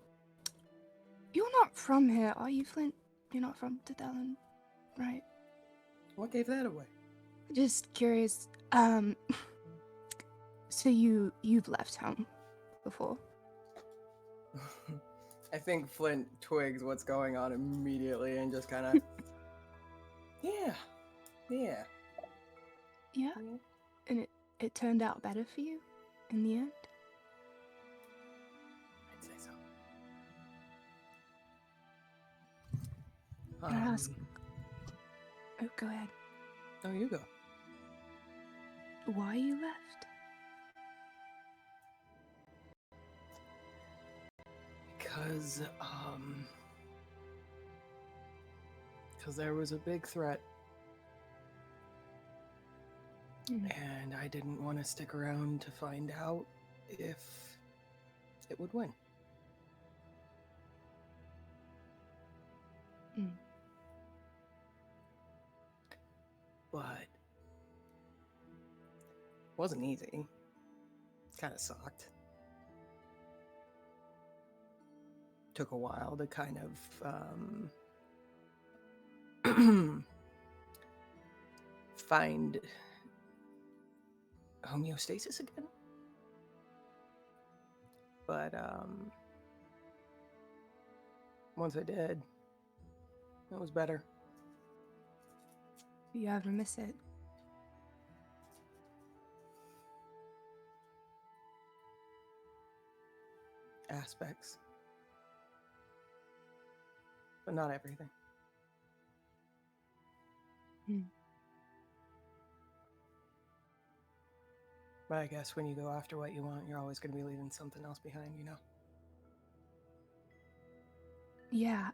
not from here, are you, Flint? You're not from Tadellen, right? What gave that away? Just curious. So you've left home before?" I think Flint twigs what's going on immediately and just kind of, yeah. Yeah. And it turned out better for you in the end? I'd say so. Can I ask? Oh, go ahead. Oh, you go. Why you left? Because there was a big threat, and I didn't want to stick around to find out if it would win. But it wasn't easy. Kind of sucked. Took a while to kind of find homeostasis again. But once I did, it was better. You ever miss it? Aspects. But not everything. But I guess when you go after what you want, you're always going to be leaving something else behind, you know? Yeah,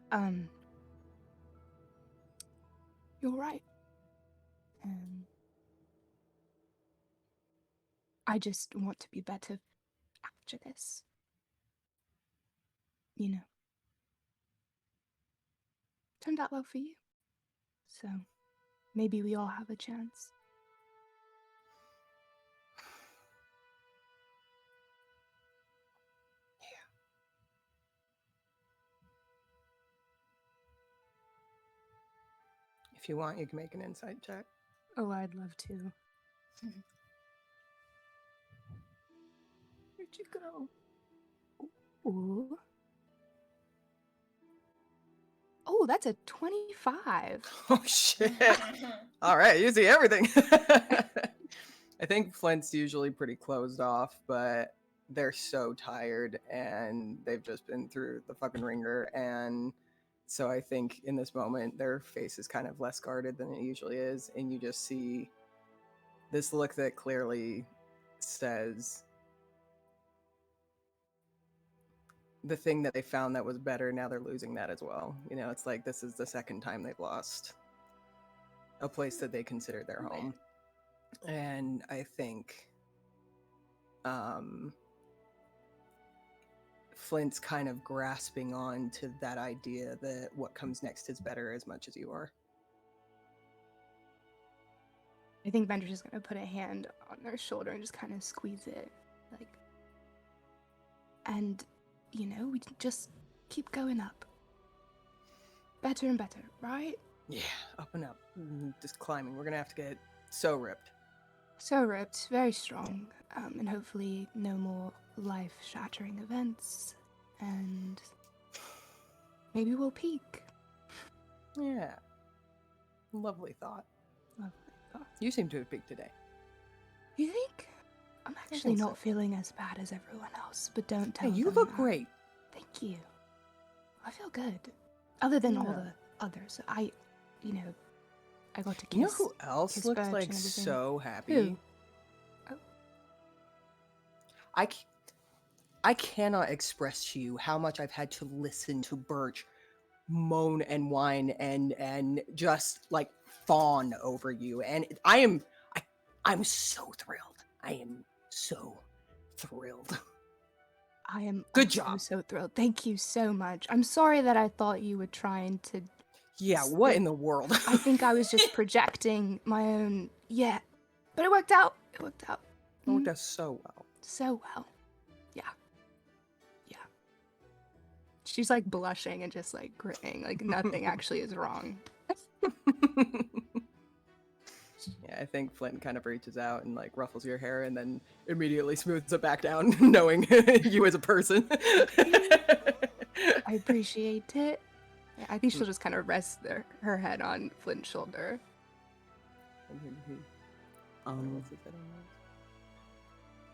you're right. I just want to be better after this. You know. Turned out well for you. So, maybe we all have a chance. If you want, you can make an insight check. Oh, I'd love to. Where'd you go? Ooh. Oh, that's a 25. Oh, shit. All right, you see everything. I think Flint's usually pretty closed off, but they're so tired and they've just been through the fucking ringer. And so I think in this moment, their face is kind of less guarded than it usually is. And you just see this look that clearly says the thing that they found that was better, now they're losing that as well. You know, it's like this is the second time they've lost a place that they consider their home. And I think Flint's kind of grasping on to that idea that what comes next is better as much as you are. I think Bender's just gonna put a hand on their shoulder and just kind of squeeze it. Like, and, you know, we just keep going up. Better and better, right? Yeah, up and up. Just climbing. We're gonna have to get so ripped. So ripped, very strong, and hopefully no more life-shattering events, and maybe we'll peak. Yeah. Lovely thought. Lovely thought. You seem to have peaked today. You think? I'm actually think not so. feeling as bad as everyone else, but don't tell Hey, you them look that. great. Thank you. I feel good. Other than all Yeah. the others. I got to kiss. You know who else kiss looks Birch like and everything. so happy? Who? Oh. I c- I cannot express to you how much I've had to listen to Birch moan and whine and just like fawn over you, and I'm so thrilled. I am so thrilled. I am Good also job. so thrilled. Thank you so much. I'm sorry that I thought you were trying to. Yeah, what in the world? I think I was just projecting my own. Yeah, but it worked out. It worked out. It worked out so well. So well. Yeah. Yeah. She's like blushing and just like grinning. Like nothing actually is wrong. Yeah, I think Flint kind of reaches out and like ruffles your hair and then immediately smooths it back down, knowing you as a person. I appreciate it. Yeah, I think she'll just kind of rest her head on Flint's shoulder.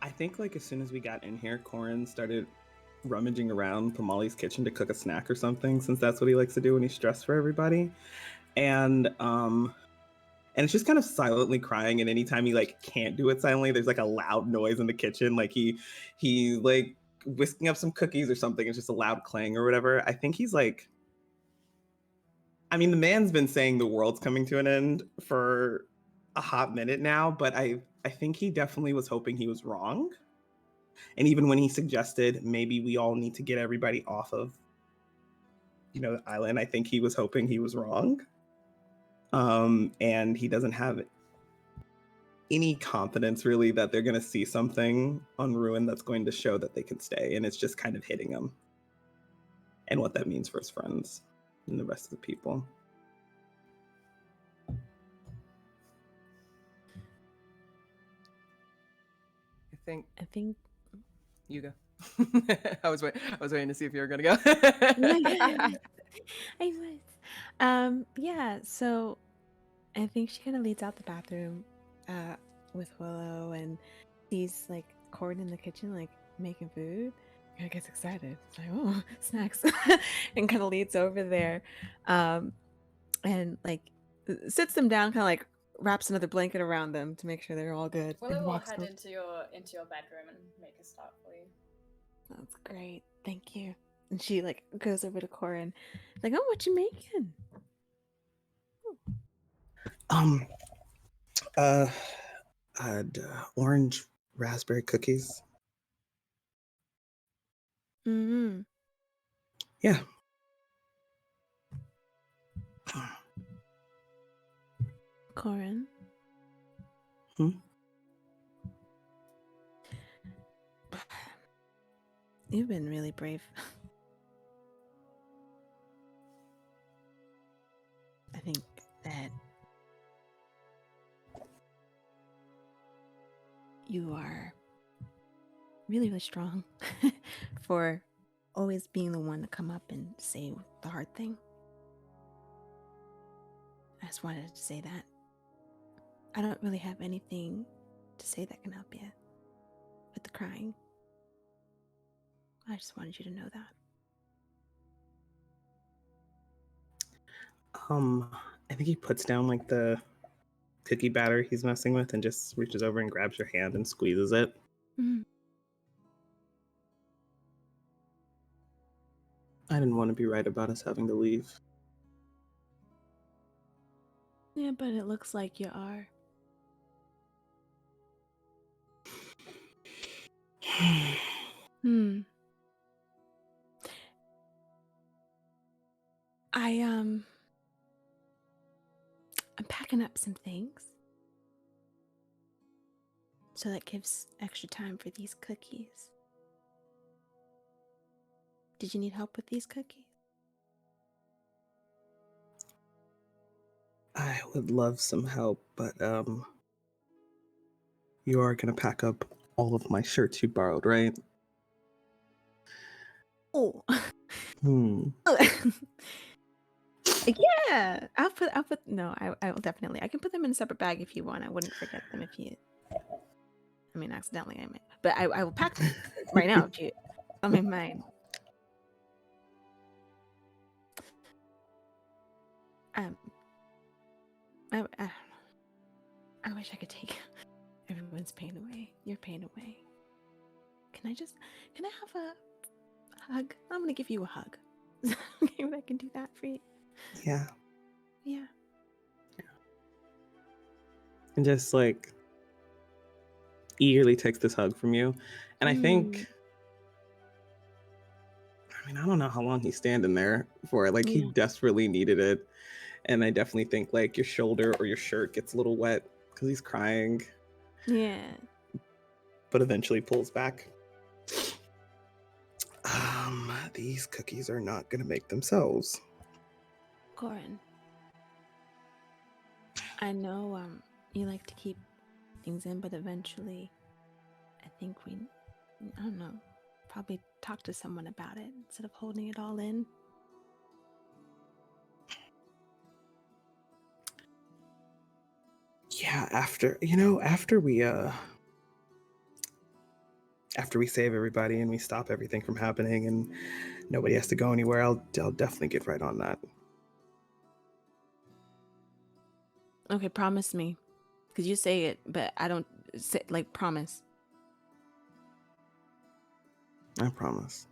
I think like as soon as we got in here, Corin started rummaging around Pamali's kitchen to cook a snack or something, since that's what he likes to do when he's stressed for everybody. And it's just kind of silently crying, and anytime he like can't do it silently, there's like a loud noise in the kitchen, like he like whisking up some cookies or something. It's just a loud clang or whatever. I think he's like, I mean, the man's been saying the world's coming to an end for a hot minute now, but I think he definitely was hoping he was wrong. And even when he suggested maybe we all need to get everybody off of, the island, I think he was hoping he was wrong. And he doesn't have any confidence really that they're going to see something on Ruin that's going to show that they can stay. And it's just kind of hitting him and what that means for his friends and the rest of the people. I think you go. I was waiting to see if you were gonna go. I was. Yeah, so I think she kind of leads out the bathroom with Willow and sees like Corin in the kitchen like making food. I gets excited. It's like, oh, snacks. And kind of leads over there. And like sits them down, kind of like wraps another blanket around them to make sure they're all good. Willow and will walks head over. into your bedroom and make a start for you. That's great. Thank you. And she like goes over to Corin, like, oh, what you making? Orange raspberry cookies. Mm-hmm. Yeah. Corin. You've been really brave. I think that you are really, really strong for always being the one to come up and say the hard thing. I just wanted to say that. I don't really have anything to say that can help you with the crying. I just wanted you to know that. I think he puts down like the cookie batter he's messing with and just reaches over and grabs your hand and squeezes it. Mm-hmm. I didn't want to be right about us having to leave. Yeah, but it looks like you are. I'm packing up some things. So that gives extra time for these cookies. Did you need help with these cookies? I would love some help, but you are gonna pack up all of my shirts you borrowed, right? Oh. Yeah, I'll put. No, I will definitely. I can put them in a separate bag if you want. I wouldn't forget them if you. I mean, accidentally, I might. But I will pack them right now if you. On my mind. I don't know. I wish I could take everyone's pain away. Your pain away. I can can I have a hug? I'm gonna give you a hug. Okay, if I can do that for you. Yeah. Yeah. And just like eagerly takes this hug from you. And I think, I mean, I don't know how long he's standing there for. Like, he Yeah. desperately needed it. And I definitely think like your shoulder or your shirt gets a little wet because he's crying, Yeah. but eventually pulls back. These cookies are not gonna make themselves. Corin, I know you like to keep things in, but eventually I think I don't know, probably talk to someone about it instead of holding it all in. Yeah, after we save everybody and we stop everything from happening and nobody has to go anywhere, I'll definitely get right on that. Okay, promise me. Because you say it, but I don't say, like, promise. I promise.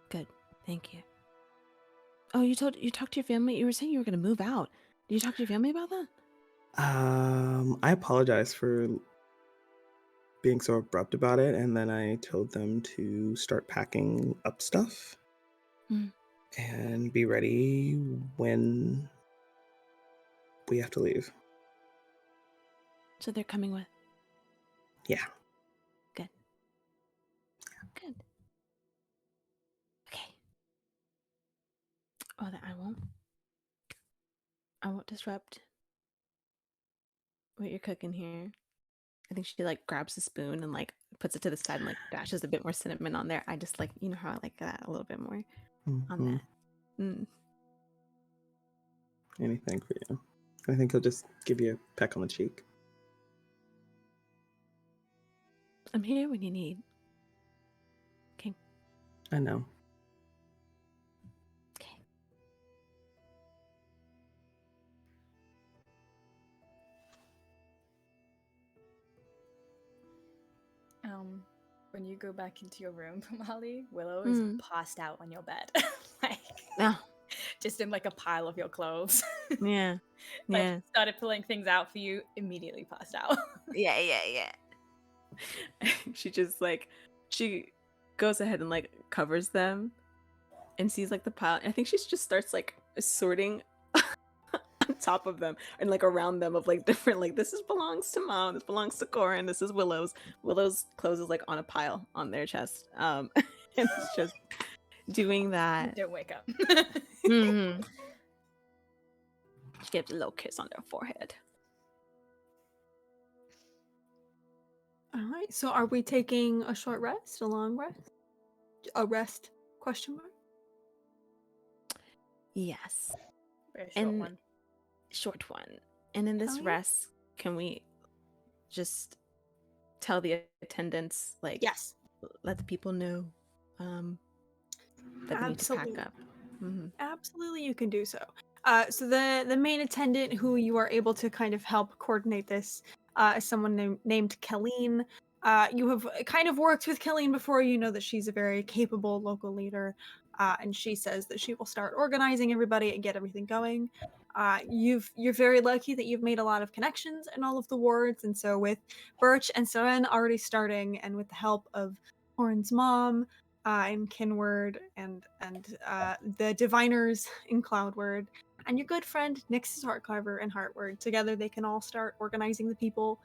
Good. Thank you. Oh, you talked to your family? You were saying you were going to move out. Did you talk to your family about that? I apologize for being so abrupt about it, and then I told them to start packing up stuff and be ready when we have to leave. So they're coming with? Yeah. Good. Good. Okay. Oh, that I won't disrupt what you're cooking here. I think she like grabs a spoon and like puts it to the side and like dashes a bit more cinnamon on there. I just like, you know how I like that a little bit more on that. Anything for you. I think he'll just give you a peck on the cheek. I'm here when you need. Okay. I know. Okay. When you go back into your room, Molly, Willow is passed out on your bed. Just in like a pile of your clothes. Yeah. Like started pulling things out for you, immediately passed out. Yeah. She just like, she goes ahead and like covers them and sees like the pile. I think she just starts like sorting on top of them and like around them of like different, like this belongs to Mom, this belongs to Corin, this is Willow's clothes is like on a pile on their chest. And it's just doing that. Don't wake up. She gives a little kiss on their forehead. All right. So are we taking a short rest, a long rest? A rest? Question mark? Yes. Very short one. Short one. And in this rest, can we just tell the attendants, like, yes, let the people know that we need to pack up? Absolutely, you can do so. So the main attendant who you are able to kind of help coordinate this is someone named Colleen. You have kind of worked with Colleen before. You know that she's a very capable local leader, and she says that she will start organizing everybody and get everything going. You're very lucky that you've made a lot of connections in all of the wards, and so with Birch and Seren already starting, and with the help of Orin's mom, and Kinward and the diviners in Cloudward, and your good friend Nyx's Heartcarver and Heartward. Together they can all start organizing the people,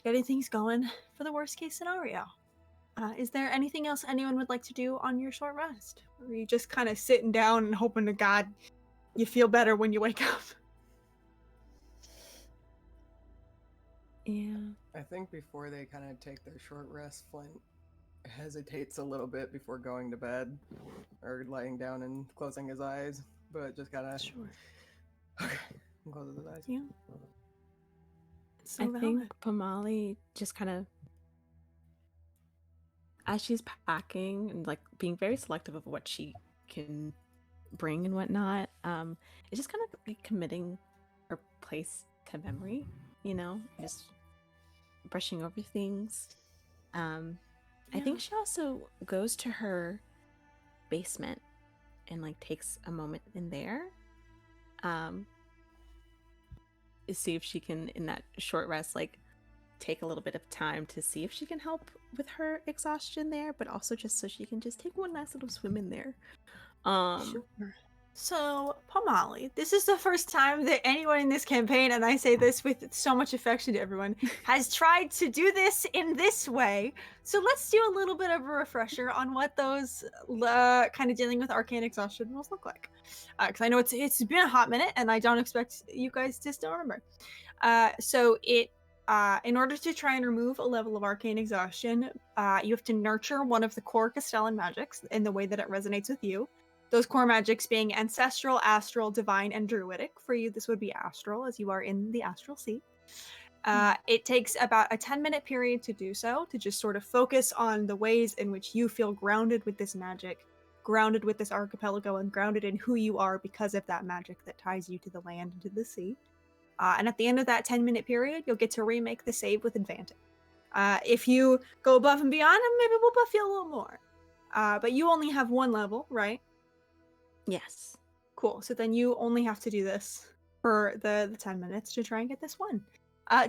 getting things going for the worst case scenario. Is there anything else anyone would like to do on your short rest? Or are you just kind of sitting down and hoping to God you feel better when you wake up? Yeah. I think before they kind of take their short rest, Flint hesitates a little bit before going to bed or laying down and closing his eyes, but just kind of okay, closes his eyes. Yeah. So I valid. think Pamali just kind of, as she's packing and like being very selective of what she can bring and whatnot, it's just kind of like committing her place to memory, you know, just brushing over things. I think she also goes to her basement and like takes a moment in there. See if she can, in that short rest, like take a little bit of time to see if she can help with her exhaustion there, but also just so she can just take one last little swim in there. Sure. So, Pomali, this is the first time that anyone in this campaign, and I say this with so much affection to everyone, has tried to do this in this way. So let's do a little bit of a refresher on what those kind of dealing with arcane exhaustion rules look like. Because I know it's been a hot minute, and I don't expect you guys to still remember. In order to try and remove a level of arcane exhaustion, you have to nurture one of the core Castellan magics in the way that it resonates with you. Those core magics being ancestral, astral, divine, and druidic. For you, this would be astral, as you are in the astral sea. It takes about a 10-minute period to do so, to just sort of focus on the ways in which you feel grounded with this magic, grounded with this archipelago, and grounded in who you are because of that magic that ties you to the land and to the sea. And at the end of that 10-minute period, you'll get to remake the save with advantage. If you go above and beyond, maybe we'll buff you a little more. But you only have one level, right? Yes. Cool. So then you only have to do this for the 10 minutes to try and get this one.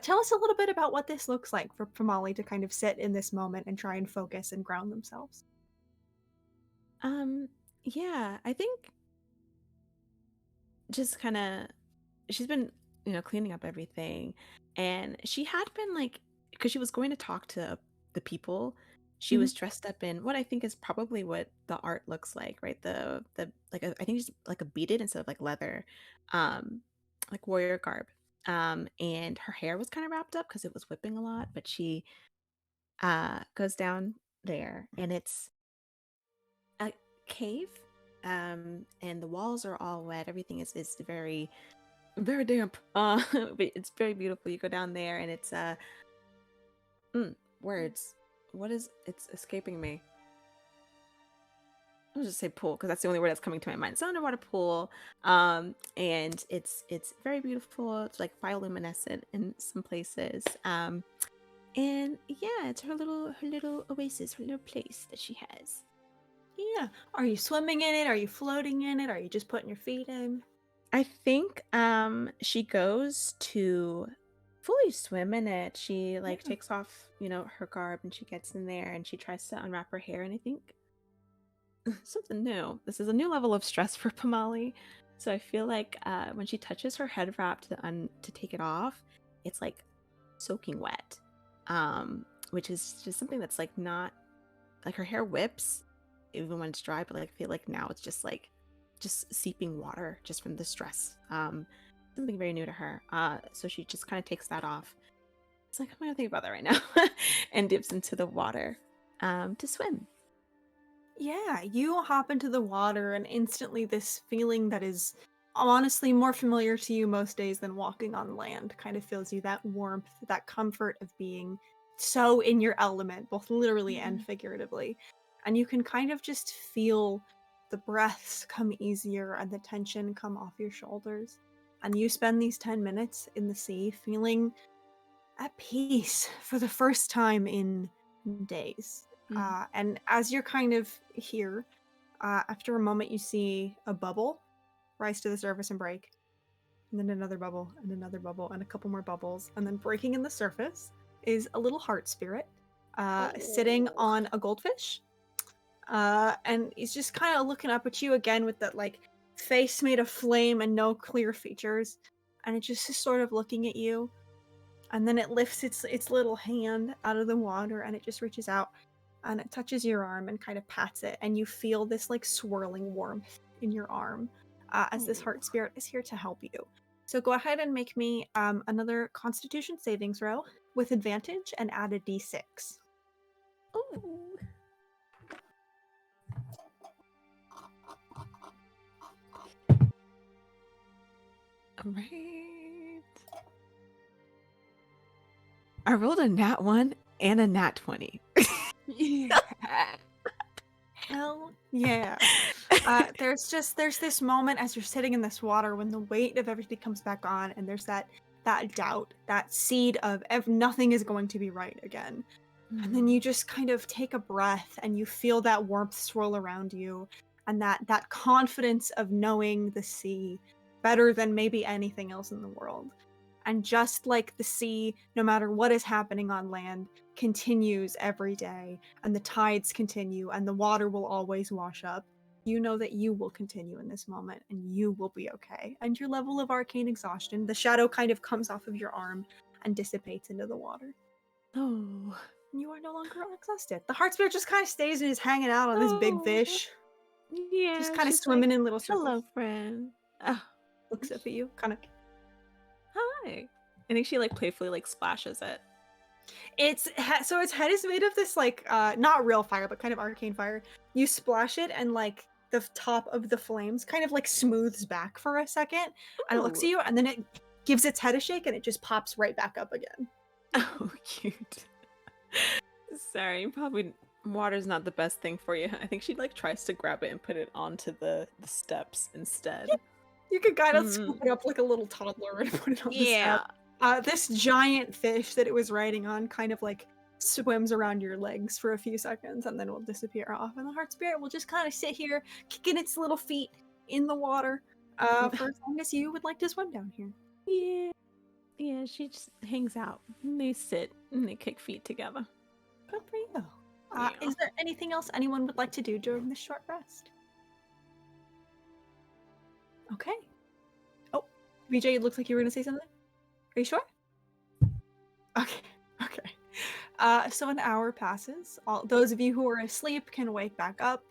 Tell us a little bit about what this looks like for Molly to kind of sit in this moment and try and focus and ground themselves. Yeah, I think just kind of, she's been, cleaning up everything, and she had been like, because she was going to talk to the people, she was dressed up in what I think is probably what the art looks like, right? The like I think it's like a beaded instead of like leather, like warrior garb. And her hair was kind of wrapped up because it was whipping a lot, but she goes down there, and it's a cave, and the walls are all wet. Everything is very very damp, but it's very beautiful. You go down there, and it's words. What is, it's escaping me. I'll just say pool because that's the only word that's coming to my mind. It's an underwater pool, and it's very beautiful. It's like bioluminescent in some places, and yeah, it's her little oasis, her little place that she has. Yeah. Are you swimming in it? Are you floating in it? Are you just putting your feet in? I think she goes to fully swim in it. She like takes off, her garb, and she gets in there and she tries to unwrap her hair, and I think something new. This is a new level of stress for Pomali. So I feel like when she touches her head wrap to take it off, it's like soaking wet. Which is just something that's like not like, her hair whips even when it's dry, but like I feel like now it's just like seeping water just from the stress. Something very new to her. So she just kind of takes that off. It's like, I'm not gonna think about that right now. And dips into the water to swim. Yeah, you hop into the water, and instantly this feeling that is honestly more familiar to you most days than walking on land kind of fills you. That warmth, that comfort of being so in your element, both literally and figuratively. And you can kind of just feel the breaths come easier and the tension come off your shoulders. And you spend these 10 minutes in the sea feeling at peace for the first time in days. And as you're kind of here, after a moment, you see a bubble rise to the surface and break. And then another bubble, and a couple more bubbles. And then breaking in the surface is a little heart spirit sitting on a goldfish. And he's just kind of looking up at you again with that like face made of flame and no clear features. And it just is sort of looking at you. And then it lifts its little hand out of the water, and it just reaches out and it touches your arm and kind of pats it, and you feel this like swirling warmth in your arm as this heart spirit is here to help you. So go ahead and make me another Constitution saving throw with advantage and add a d6. Ooh. All right. I rolled a nat 1 and a nat 20. Yeah. Hell yeah. There's this moment as you're sitting in this water when the weight of everything comes back on, and there's that doubt, that seed of nothing is going to be right again. And then you just kind of take a breath and you feel that warmth swirl around you and that confidence of knowing the sea better than maybe anything else in the world. And just like the sea, no matter what is happening on land, continues every day, and the tides continue, and the water will always wash up, you know that you will continue in this moment, and you will be okay. And your level of arcane exhaustion, the shadow kind of comes off of your arm and dissipates into the water. Oh. You are no longer exhausted. The heart spirit just kind of stays and is hanging out on this big Oh. fish. Yeah. Just kind of she's swimming like, in little circles. hello, friend. Oh, Looks up at you, kind of. hi. I think she like playfully like splashes it. So its head is made of this like not real fire, but kind of arcane fire. You splash it, and like the top of the flames kind of like smooths back for a second, and it looks at Ooh. you, and then it gives its head a shake, and it just pops right back up again. Oh, cute. Sorry, probably water's not the best thing for you. I think she like tries to grab it and put it onto the steps instead. You could kind of scoop it up like a little toddler and put it on the step. This giant fish that it was riding on kind of like swims around your legs for a few seconds and then will disappear off. And the heart spirit will just kind of sit here, kicking its little feet in the water for as long as you would like to swim down here. Yeah. Yeah, she just hangs out. And they sit and they kick feet together. Good for you. Yeah. Is there anything else anyone would like to do during this short rest? Okay. Oh, VJ, it looks like you were going to say something. Are you sure? Okay. So an hour passes. All those of you who are asleep can wake back up.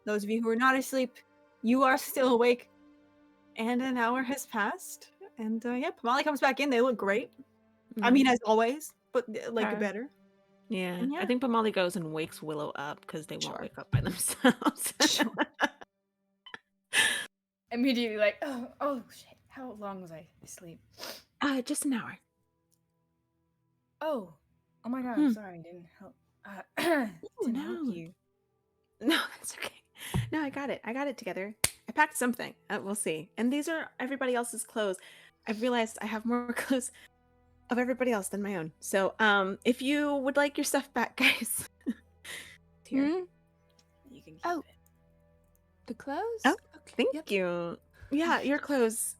Those of you who are not asleep, you are still awake. And an hour has passed. And yeah, Pamali comes back in. They look great. I mean, as always, but like Okay. better. Yeah. And yeah. I think Pamali goes and wakes Willow up because they won't Sure. wake up by themselves. Sure. Immediately like, oh shit, how long was I asleep? Just an hour. Oh my god, I'm sorry, I didn't help. Didn't help no. you. No, that's okay. No, I got it together. I packed something. We'll see. And these are everybody else's clothes. I've realized I have more clothes of everybody else than my own. So, if you would like your stuff back, guys. Here. You can keep Oh. it. The clothes? Oh, Okay, thank yep. you. Yeah, your clothes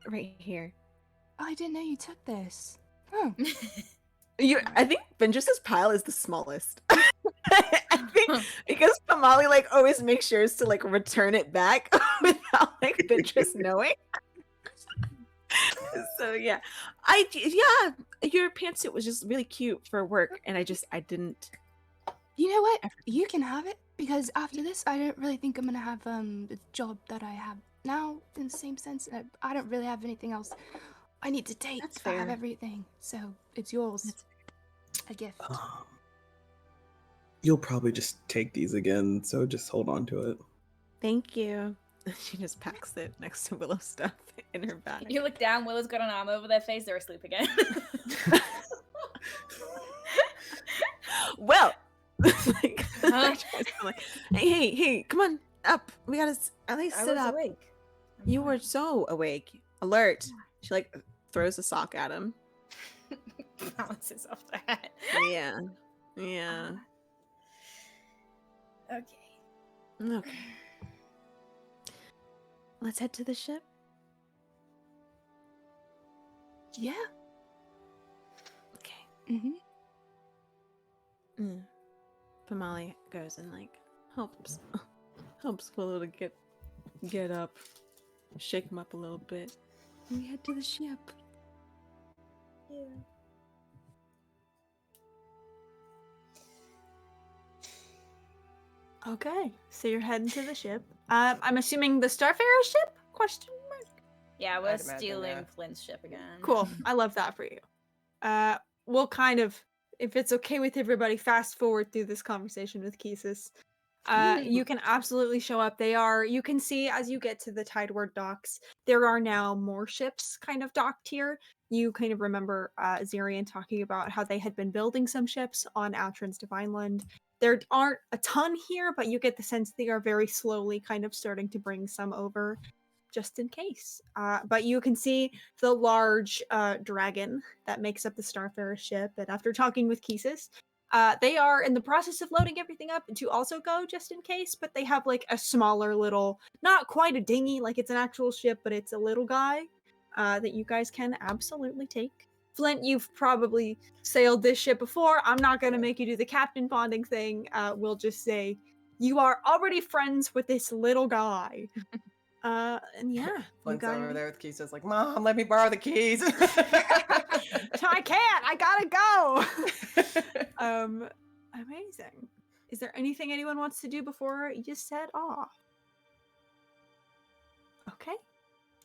right here. Oh, I didn't know you took this. Oh. I think Ventress's pile is the smallest. I think because Pamali like always makes sure to like return it back without like Ventress knowing. So yeah, your pantsuit was just really cute for work, and I didn't. You know what? You can have it, because after this, I don't really think I'm gonna have the job that I have now in the same sense. I don't really have anything else I need to take. That's I have fair. everything, so it's yours. A gift. You'll probably just take these again, so just hold on to it. Thank you. She just packs it next to Willow's stuff in her bag. You look down, Willow's got an arm over their face, they're asleep again. Well, like, hey, come on up. We gotta at least I sit was up. awake. I'm You fine. were so awake, alert. She like throws a sock at him. Balances off the hat. Yeah. Okay. Okay. Let's head to the ship. Yeah. Okay. Mm-hmm. Pamali goes and like helps Willow to get up, shake him up a little bit. And we head to the ship. Yeah. Okay, so you're heading to the ship. I'm assuming the Starfarers ship? Question mark. Yeah, we're I'd imagine, stealing yeah. Flint's ship again. Cool. I love that for you. We'll kind of, if it's okay with everybody, fast forward through this conversation with Kisis. You can absolutely show up. You can see as you get to the Tideward docks, there are now more ships kind of docked here. You kind of remember Zirian talking about how they had been building some ships on Altrin's Divineland. There aren't a ton here, but you get the sense they are very slowly kind of starting to bring some over just in case. But you can see the large dragon that makes up the Starfarer ship. And after talking with Kisis, They are in the process of loading everything up to also go just in case, but they have like a smaller little, not quite a dinghy, like it's an actual ship, but it's a little guy that you guys can absolutely take. Flint, you've probably sailed this ship before. I'm not going to make you do the captain bonding thing. We'll just say you are already friends with this little guy. And yeah, you Flint's got over there with keys, just like, Mom, let me borrow the keys. I can't. I gotta go. Amazing. Is there anything anyone wants to do before you set off? Okay.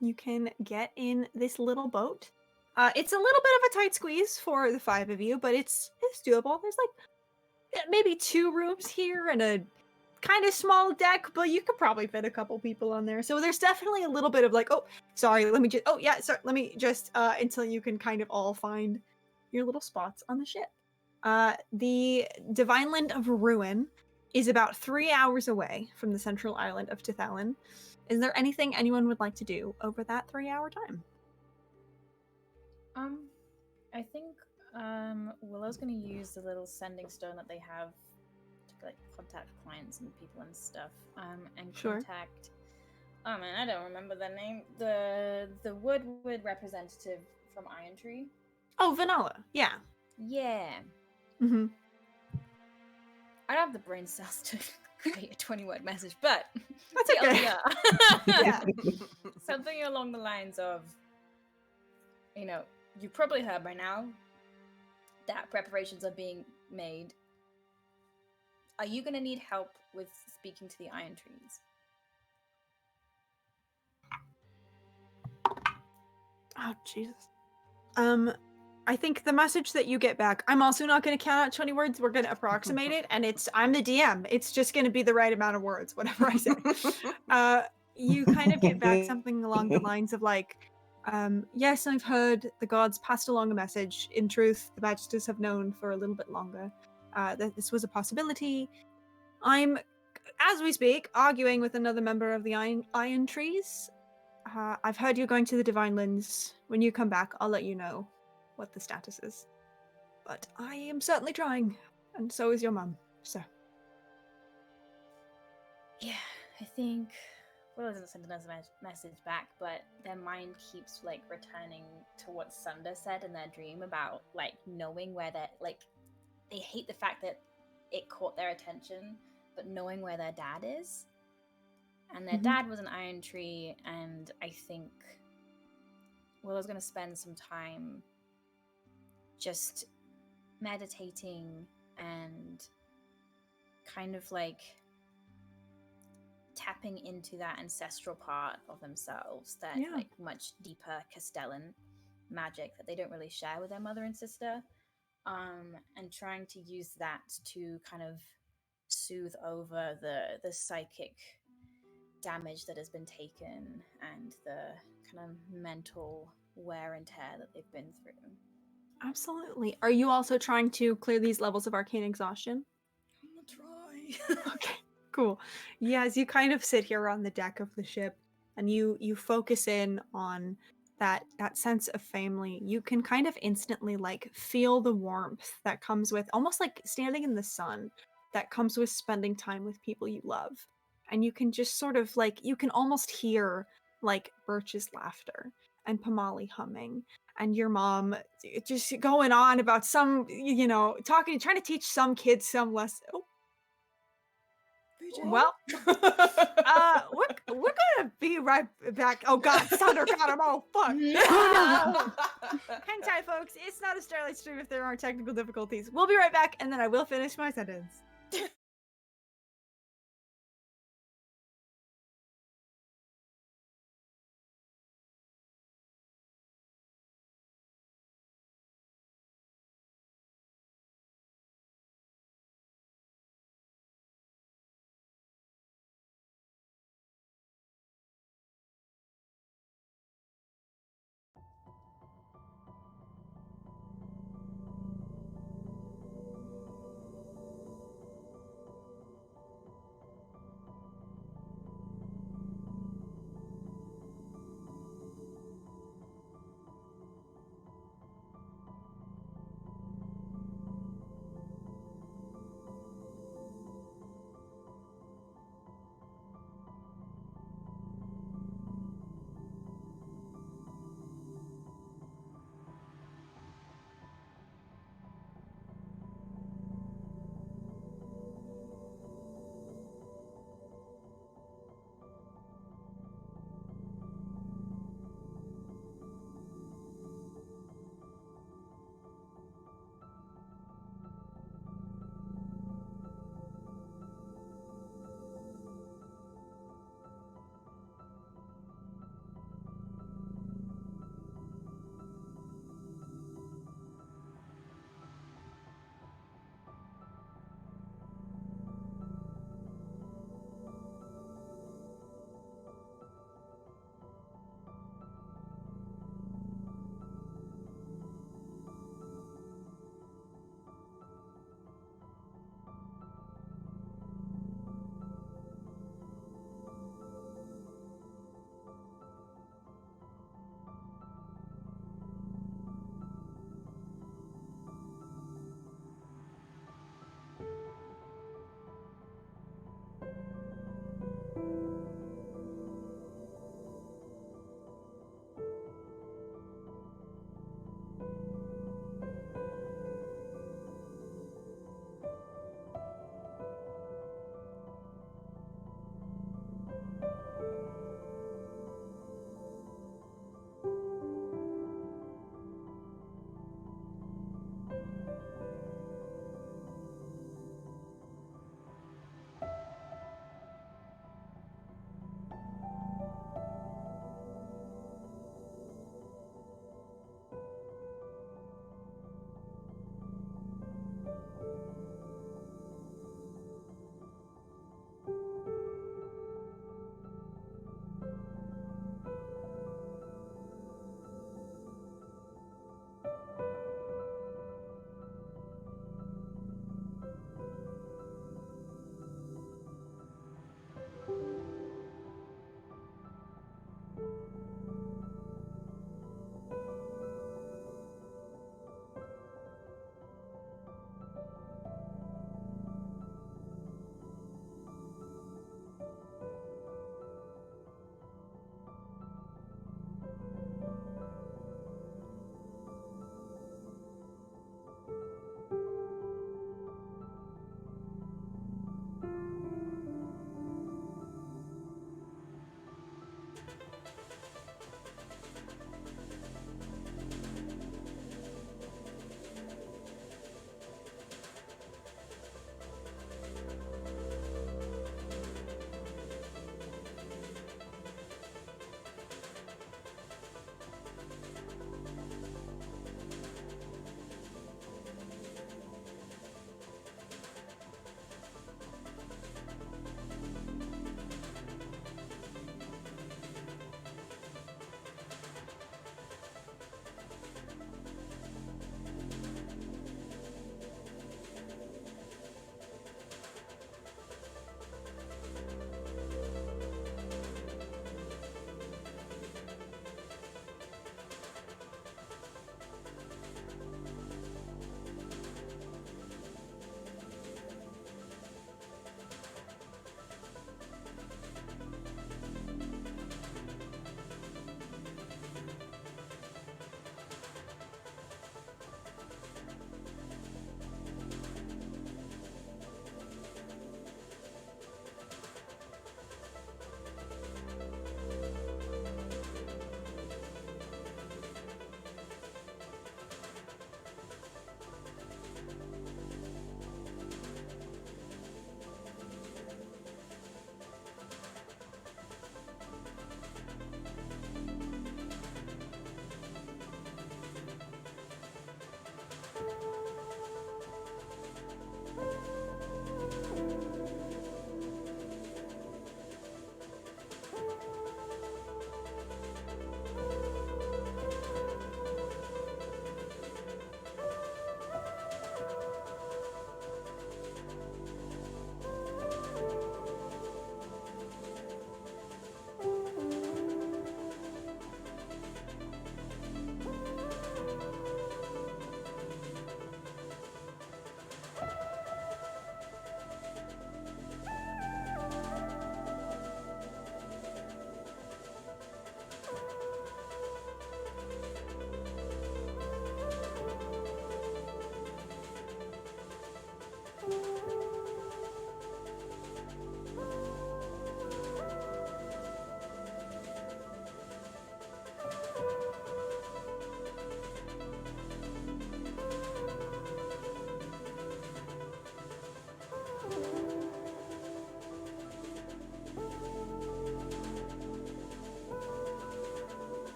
You can get in this little boat. It's a little bit of a tight squeeze for the 5 of you, but it's doable. There's like maybe 2 rooms here and a kind of small deck, but you could probably fit a couple people on there. So there's definitely a little bit of like, let me just until you can kind of all find your little spots on the ship. The Divine Land of Ruin is about 3 hours away from the central island of Tithalin. Is there anything anyone would like to do over that 3-hour time? I think Willow's gonna use the little sending stone that they have to like contact clients and people and stuff. And Sure. contact. Oh man, I don't remember their name. The Woodward representative from Iron Tree. Oh, Vanilla. Yeah. Yeah. Mm-hmm. I don't have the brain cells to create a 20-word message, but That's okay. yeah. Something along the lines of, you've probably heard by now that preparations are being made. Are you going to need help with speaking to the Iron Trees? Oh, Jesus. I think the message that you get back, I'm also not going to count out 20 words. We're going to approximate it, and I'm the DM. It's just going to be the right amount of words, whatever I say. You kind of get back something along the lines of like, yes, I've heard the gods passed along a message. In truth, the Magisters have known for a little bit longer that this was a possibility. I'm, as we speak, arguing with another member of the Iron Trees. I've heard you're going to the Divine Lands. When you come back, I'll let you know what the status is. But I am certainly trying, and so is your mum, so. Yeah, I think Will doesn't send us a message back, but their mind keeps like returning to what Sunder said in their dream about like knowing where they're like, they hate the fact that it caught their attention, but knowing where their dad is. And their dad was an Iron Tree, and I think Willow's going to spend some time just meditating and kind of like tapping into that ancestral part of themselves, that like much deeper Castellan magic that they don't really share with their mother and sister, and trying to use that to kind of soothe over the psychic damage that has been taken and the kind of mental wear and tear that they've been through. Absolutely. Are you also trying to clear these levels of arcane exhaustion? I'm gonna try. Okay, cool. Yeah, as you kind of sit here on the deck of the ship and you focus in on that sense of family, you can kind of instantly like feel the warmth that comes with almost like standing in the sun, that comes with spending time with people you love. And you can just sort of like, you can almost hear like Birch's laughter and Pamali humming and your mom just going on about some, trying to teach some kids some lesson. Oh. Well, we're gonna be right back. Oh God, Sunder got him. Oh fuck. No. Hang tight, folks. It's not a Starlight stream if there aren't technical difficulties. We'll be right back, and then I will finish my sentence.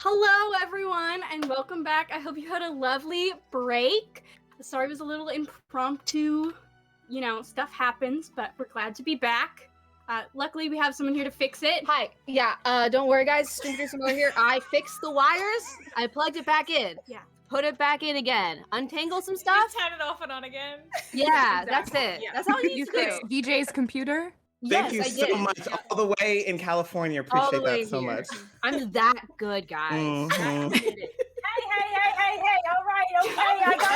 Hello, everyone, and welcome back. I hope you had a lovely break. Sorry it was a little impromptu. You know, stuff happens, but we're glad to be back. Luckily, we have someone here to fix it. Hi. Yeah, don't worry, guys. Streamer Simone here. I fixed the wires. I plugged it back in. Yeah. Put it back in again. Untangle some stuff. Just turn it off and on again. Yeah, Exactly, that's it. yeah. That's all you You need to fixed do. VJ's computer? Thank Yes, you I so did. much. All the way in California. All Appreciate the way that so here. much. I'm that good, guys. Mhm. Hey, all right, okay, I got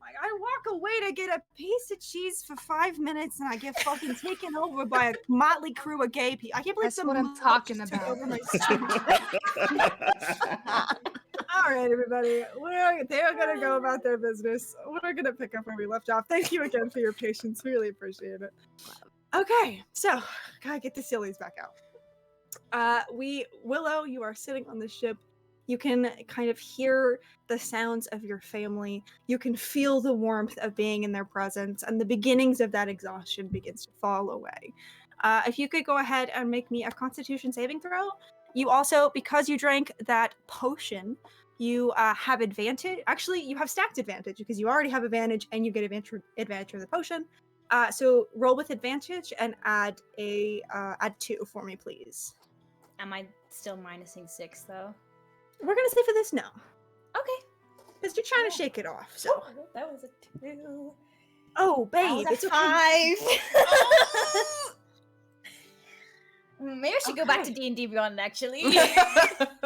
Like, I walk away to get a piece of cheese for 5 minutes and I get fucking taken over by a motley crew of gay people. I can't believe That's some what I'm mob talking just took about. over my stream. All right, everybody. They're going to go about their business. We're going to pick up where we left off. Thank you again for your patience. Really appreciate it. Okay, so gotta get the sillies back out. Willow, you are sitting on the ship. You can kind of hear the sounds of your family. You can feel the warmth of being in their presence, and the beginnings of that exhaustion begins to fall away. If you could go ahead and make me a Constitution saving throw. You also, because you drank that potion, you have advantage. Actually, you have stacked advantage because you already have advantage, and you get advantage from the potion. So roll with advantage and add 2 for me, please. Am I still minusing 6 though? We're gonna say for this no, Okay. because you're trying to shake it off. So, That was a 2. oh babe, That was it's a okay. 5. Maybe I should go back to D&D Beyond, actually.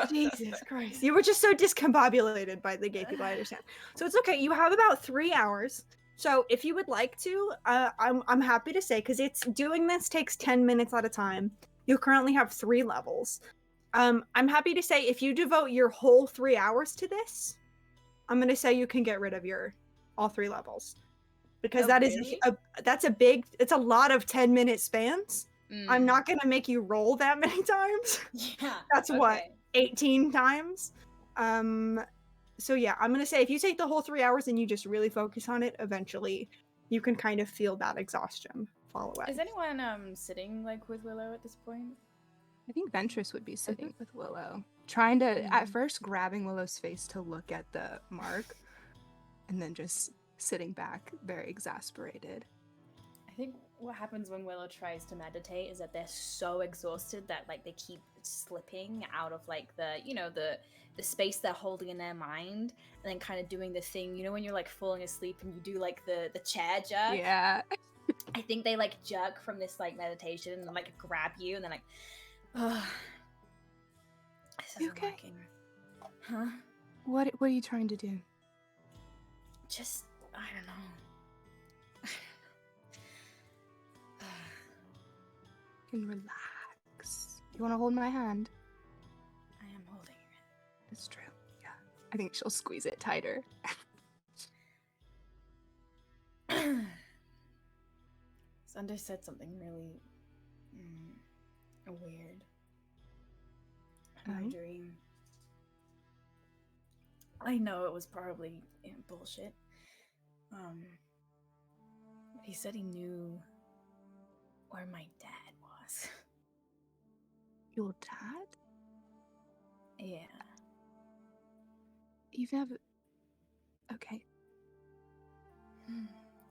Jesus Christ, you were just so discombobulated by the gay people. I understand. So it's okay. You have about 3 hours. So if you would like to, I'm happy to say, because doing this takes 10 minutes at a time. You currently have 3 levels. I'm happy to say if you devote your whole 3 hours to this, I'm gonna say you can get rid of all 3 levels, because Oh, that is really? it's a lot of 10-minute spans. I'm Mm. not gonna make you roll that many times. Yeah. That's what, okay. 18 times. So yeah, I'm gonna say if you take the whole 3 hours and you just really focus on it, eventually you can kind of feel that exhaustion fall away. Is anyone sitting like with Willow at this point? I think Ventress would be sitting with Willow, trying to, at first, grabbing Willow's face to look at the mark, and then just sitting back, very exasperated. I think what happens when Willow tries to meditate is that they're so exhausted that like they keep slipping out of like the space they're holding in their mind, and then kind of doing the thing, when you're like falling asleep and you do like the chair jerk. Yeah. I think they like jerk from this like meditation and like grab you and then like, oh, this You isn't okay? working. Huh? What are you trying to do? Just I don't know. You can relax. You want to hold my hand? I am holding it. It's true. Yeah. I think she'll squeeze it tighter. Sunder said something really weird in my dream. I know it was probably bullshit. He said he knew where my dad was. Your dad? Yeah. You've never... Okay.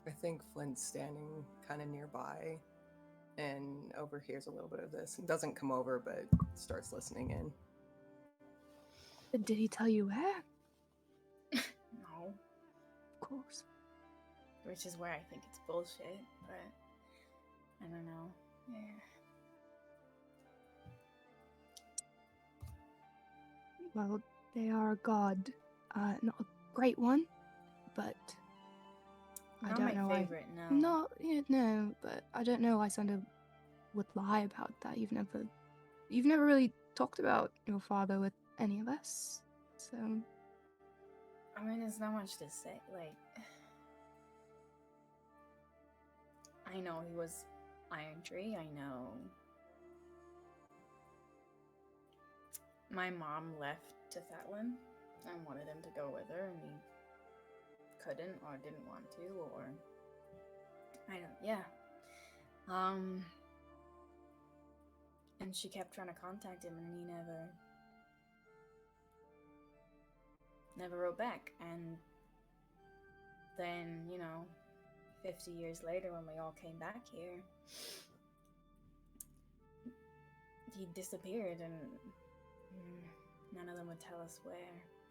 I think Flint's standing kind of nearby and overhears a little bit of this. Doesn't come over, but starts listening in. Did he tell you where? No. Of course. Which is where I think it's bullshit, but I don't know. Yeah. Well, they are a god. Not a great one, but... Not I don't my know. favorite, no. No, yeah, no, but I don't know why Sunder would lie about that. You've never really talked about your father with any of us, so... I mean, there's not much to say. Like, I know he was Iron Tree. I know my mom left to Thatlin and wanted him to go with her, and he couldn't or didn't want to, or I don't. Yeah. And she kept trying to contact him, and he never wrote back. And then, 50 years later, when we all came back here, he disappeared, and none of them would tell us where.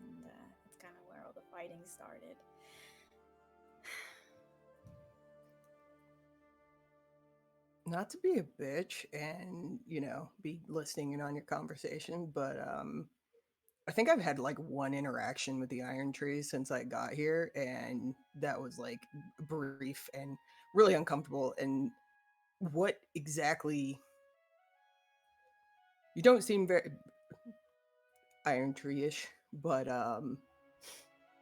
And that's kind of where all the fighting started. Not to be a bitch and, be listening in on your conversation, but I think I've had like one interaction with the Iron Tree since I got here, and that was like brief and really uncomfortable. And what exactly? You don't seem very Iron Tree-ish, but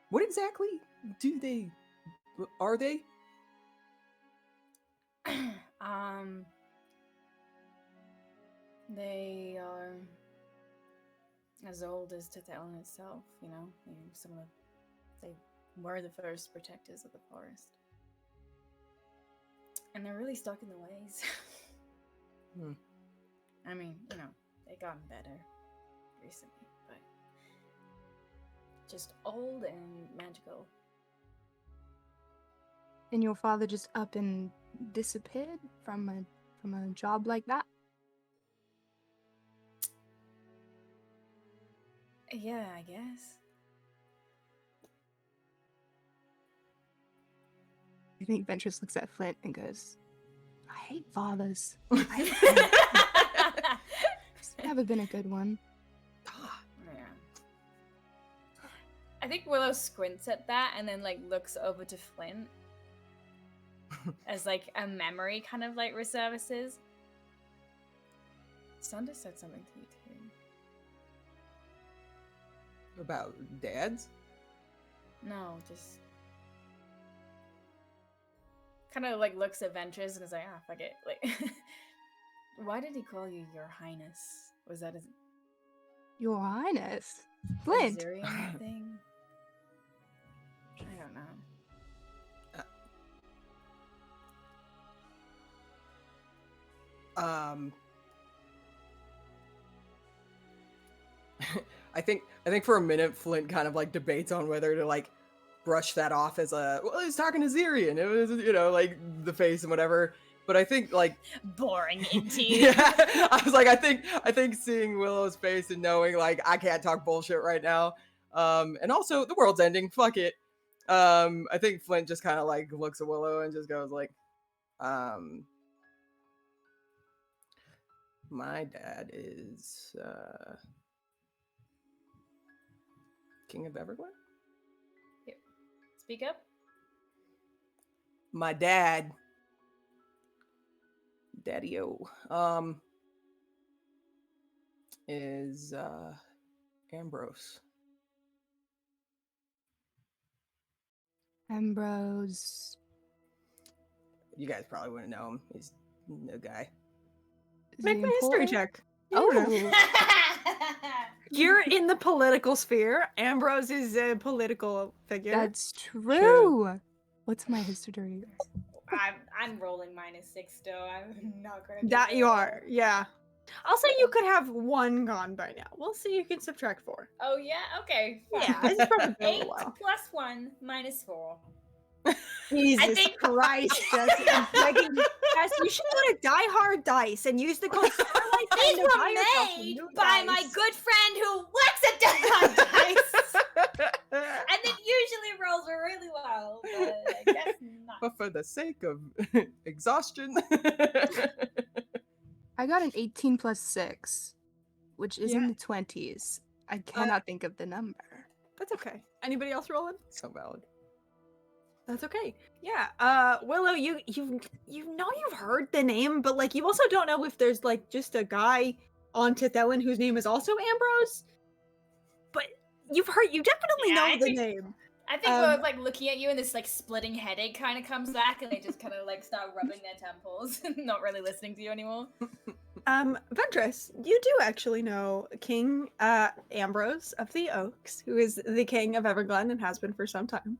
what exactly are they? They are as old as Tethelin itself, they were the first protectors of the forest. And they're really stuck in the ways. I mean, they've gotten better recently, but just old and magical. And your father just up and disappeared from a job like that? Yeah, I guess. I think Ventress looks at Flint and goes, I hate fathers. It's never been a good one. Yeah. I think Willow squints at that and then looks over to Flint as a memory kind of resurfaces. Sunda said something to you too. About dads? No, just kind of looks at Ventress and is like, fuck it. Why did he call you Your Highness? Was that Your Highness? Flint! Azurian thing? I don't know. I think for a minute Flint kind of debates on whether to brush that off as he's talking to Zirian. It was the face and whatever. But I think boring indeed. Yeah, I was I think seeing Willow's face and knowing I can't talk bullshit right now. And also the world's ending. Fuck it. I think Flint just kind of looks at Willow and just goes my dad is King of Everglen? Here. Speak up. My dad, Daddy-O, is Ambrose. Ambrose. You guys probably wouldn't know him. He's no guy. Make a history check. Oh. You're in the political sphere. Ambrose is a political figure. That's true. What's my history? I'm rolling -6 still. I'm not gonna. That you are, yeah. I'll say you could have 1 gone by now. We'll see. You can subtract 4. Oh yeah, okay. Fine. Yeah, it's probably 8 well. + 1 - 4. Jesus Christ, Jesse. Jess, you should go to Die Hard Dice and use the code Starlight. These were made by my good friend who works at Die Hard Dice, and it usually rolls really well, but I guess not. But for the sake of exhaustion. I got an 18 + 6, which is in the 20s. I cannot think of the number. That's okay. Anybody else rolling? So valid. That's okay. Yeah. Willow, you know you've heard the name, but you also don't know if there's just a guy on Tethelin whose name is also Ambrose. But you definitely know the name. I think we're looking at you and this splitting headache kind of comes back and they just kind of start rubbing their temples and not really listening to you anymore. Ventress, you do actually know King Ambrose of the Oaks, who is the king of Everglen and has been for some time.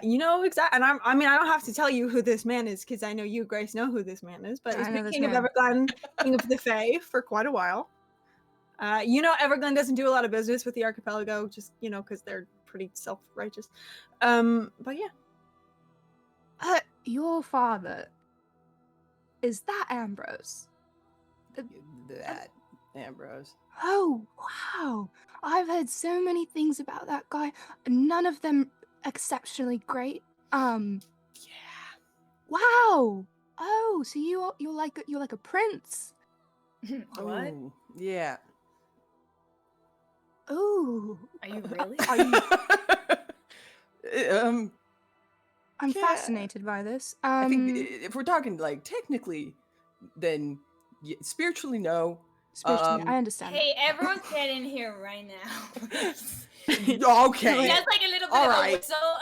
You know exactly, and I mean, I don't have to tell you who this man is because I know you, Grace, know who this man is. But he's I know been this king of man. Everglen, king of the Fae for quite a while. You know, Everglen doesn't do a lot of business with the archipelago, just because they're pretty self-righteous. But yeah, Your father, is that Ambrose? That Ambrose. Oh, wow. I've heard so many things about that guy, none of them exceptionally great. Yeah. Wow. Oh, so you're like a prince. What? Ooh, yeah. Oh. Are you really? Are you I'm Yeah. fascinated by this. I think if we're talking like technically, then spiritually no. Spiritually, I understand. Hey, everyone get in here right now. Okay. Just like a little bit All of right. a whistle.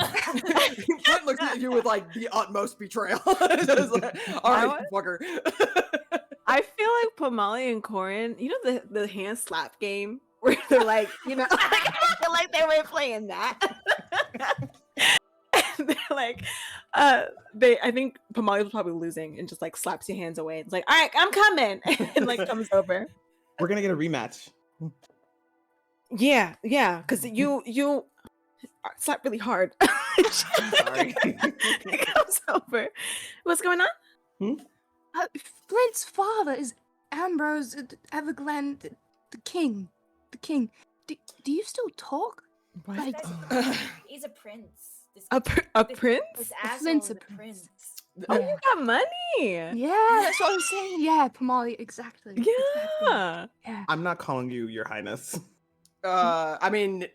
Flint looks at you with like the utmost betrayal. Just like, all right, fucker. I feel like Pomali and Corin, you know the hand slap game where they're like, I feel like they were playing that. They're like, I think Pomali was probably losing and just like slaps your hands away. It's like, all right, I'm coming, and like comes over. We're gonna get a rematch. Yeah, because you slap really hard. Sorry. It comes over. What's going on? Flint's father is Ambrose Everglen, the king. The king. Do you still talk? Right. He's a prince. A prince? This asshole Flint's is a a prince. Oh, Yeah. you got money. Yeah, that's what I'm saying. Yeah, Pomali, exactly. Yeah. Yeah. I'm not calling you Your Highness. I mean,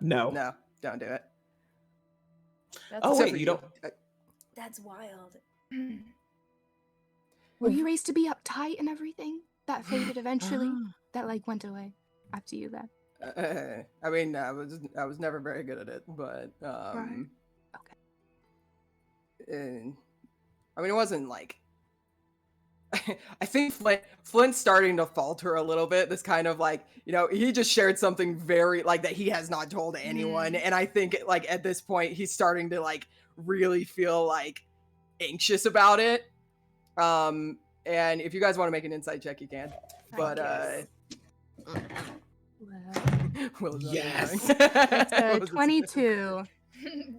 No. no, don't do it. That's Oh Except wait, for you don't. That's wild. Were you raised to be uptight and everything? That faded eventually. That like went away after you left. I mean, I was never very good at it, but Right. and, I mean, it wasn't like. I think Flint's starting to falter a little bit. This kind of like, he just shared something very like that he has not told anyone, and I think like at this point he's starting to like really feel like anxious about it. And if you guys want to make an insight check, you can. But Will's not Yes. allowing. It's 22.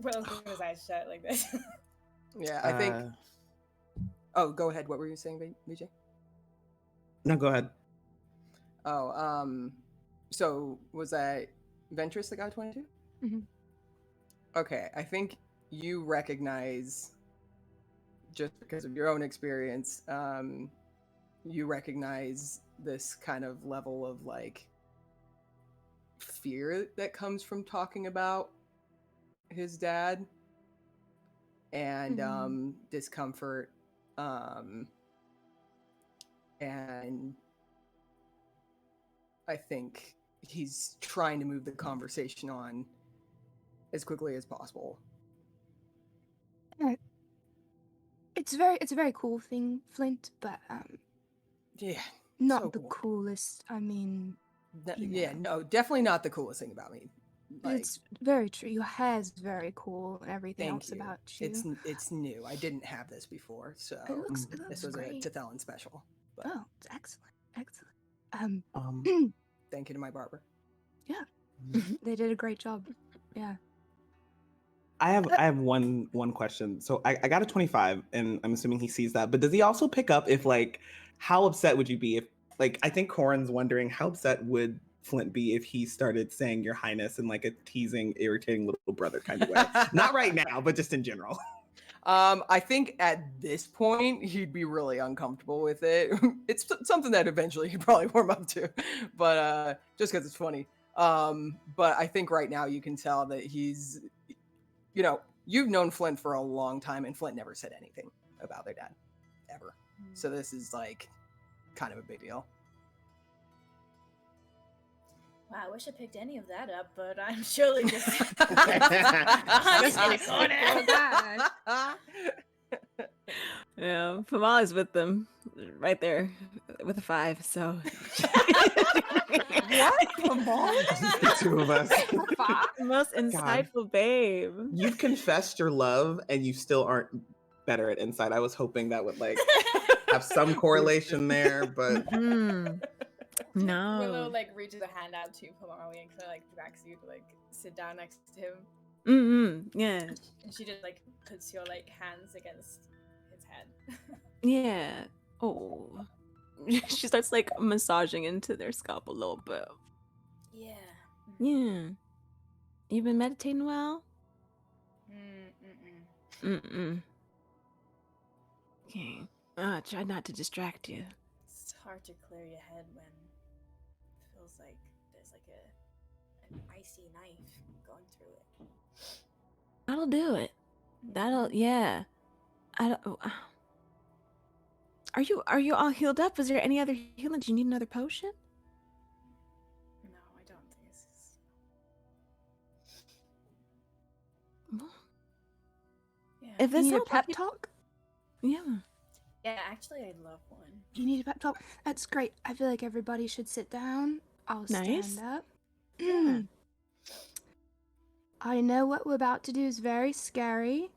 Will's got his eyes shut like this. Yeah, I think. Oh, go ahead. What were you saying, BJ? No, go ahead. Oh, so was that Ventress that got 22? Mhm. Okay, I think you recognize, just because of your own experience, you recognize this kind of level of like fear that comes from talking about his dad, and discomfort, and I think he's trying to move the conversation on as quickly as possible. It's a very cool thing, Flint, but Yeah, not so the cool. coolest. I mean, Yeah, no, definitely not the coolest thing about me. Like, it's very true. Your hair's very cool and everything thank else you. about you. It's new. I didn't have this before, so It looks this was great. a Tethellan special. But Oh, it's excellent. thank you to my barber. They did a great job. Yeah. I have one question. So I got a 25, and I'm assuming he sees that. But does he also pick up if like, how upset would you be if like, I think Corin's wondering how upset would Flint be if he started saying Your Highness in like a teasing, irritating little brother kind of way? Not right now, but just in general. I think at this point he'd be really uncomfortable with it. It's something that eventually he'd probably warm up to, but just because it's funny. But I think right now you can tell that he's, you've known Flint for a long time, and Flint never said anything about their dad, ever. So this is like kind of a big deal. Wow, I wish I picked any of that up, but I'm surely just. Yeah, Famali's with them, right there, with a 5, so. What? Come on. Just the two of us. Most insightful babe. You've confessed your love, and you still aren't better at insight. I was hoping that would like have some correlation there, but Mm. Willow No. like reaches a hand out to Pomali and kind of like drags you to like sit down next to him, Yeah. and she just like puts your like hands against his head. Yeah. Oh. She starts like massaging into their scalp a little bit. Yeah. Yeah. You been meditating well? Mm-mm. Okay. Try not to distract you. It's hard to clear your head when it feels like there's like an icy knife going through it. That'll do it. Yeah. I don't. Are you all healed up? Was there any other healing? Do you need another potion? No, I don't think this is. Yeah. If You this need a help, pep talk? Yeah. Yeah, actually, I'd love one. You need a pep talk? That's great. I feel like everybody should sit down. I'll Nice. stand up. Yeah. I know what we're about to do is very scary.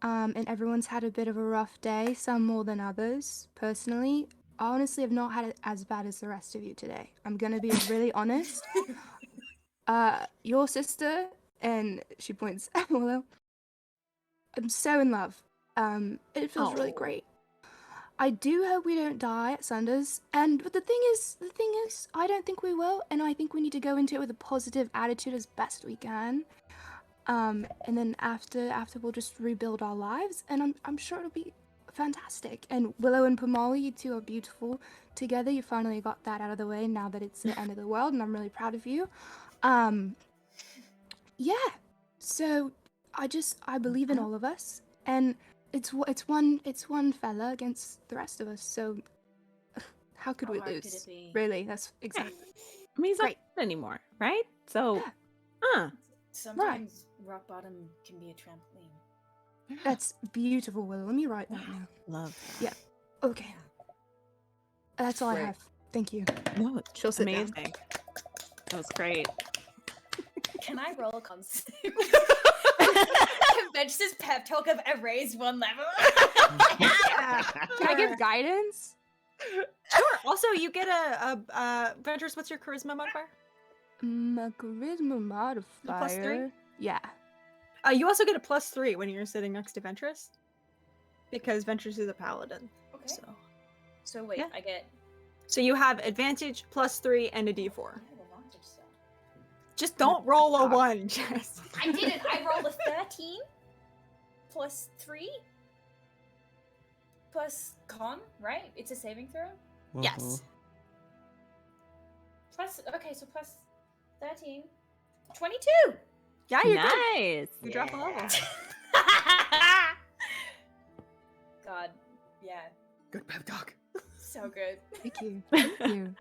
And everyone's had a bit of a rough day, some more than others. Personally, I honestly have not had it as bad as the rest of you today. I'm gonna be really honest. Your sister, and she points at Willow. I'm so in love. It feels really great. I do hope we don't die at Sunders. But the thing is, I don't think we will, and I think we need to go into it with a positive attitude as best we can. And then after we'll just rebuild our lives, and I'm sure it'll be fantastic. And Willow and Pomali, you two are beautiful together. You finally got that out of the way now that it's the end of the world, and I'm really proud of you. Yeah. So I believe in all of us, and it's one fella against the rest of us. So how could we hard could lose? it be? Really, that's exactly. I mean, he's not Great. good anymore, right? So, Yeah. Sometimes rock bottom can be a trampoline. That's beautiful, Willow. Let me write that now. love that. Yeah. Okay. That's all I Great. have. Thank you. No, She'll sit down. amazing. That was great. Can I roll concept? Vengeance's pep talk of erase one level. Can I give guidance? Sure. Also, you get a Ventress, what's your charisma modifier? My charisma modifier. +3? Yeah. You also get a +3 when you're sitting next to Ventress, because Ventress is a paladin. Okay. So, So wait, Yeah. I get. so you have advantage +3 and a D4. I have advantage, so. Just don't roll a 1, Jess. I didn't. I rolled a 13 plus 3 plus con, right? It's a saving throw. Yes. Plus, okay, so plus 13. 22! Yeah, you're good. Nice. You drop a level. God, yeah, Good pep talk. so good. Thank you. Thank you.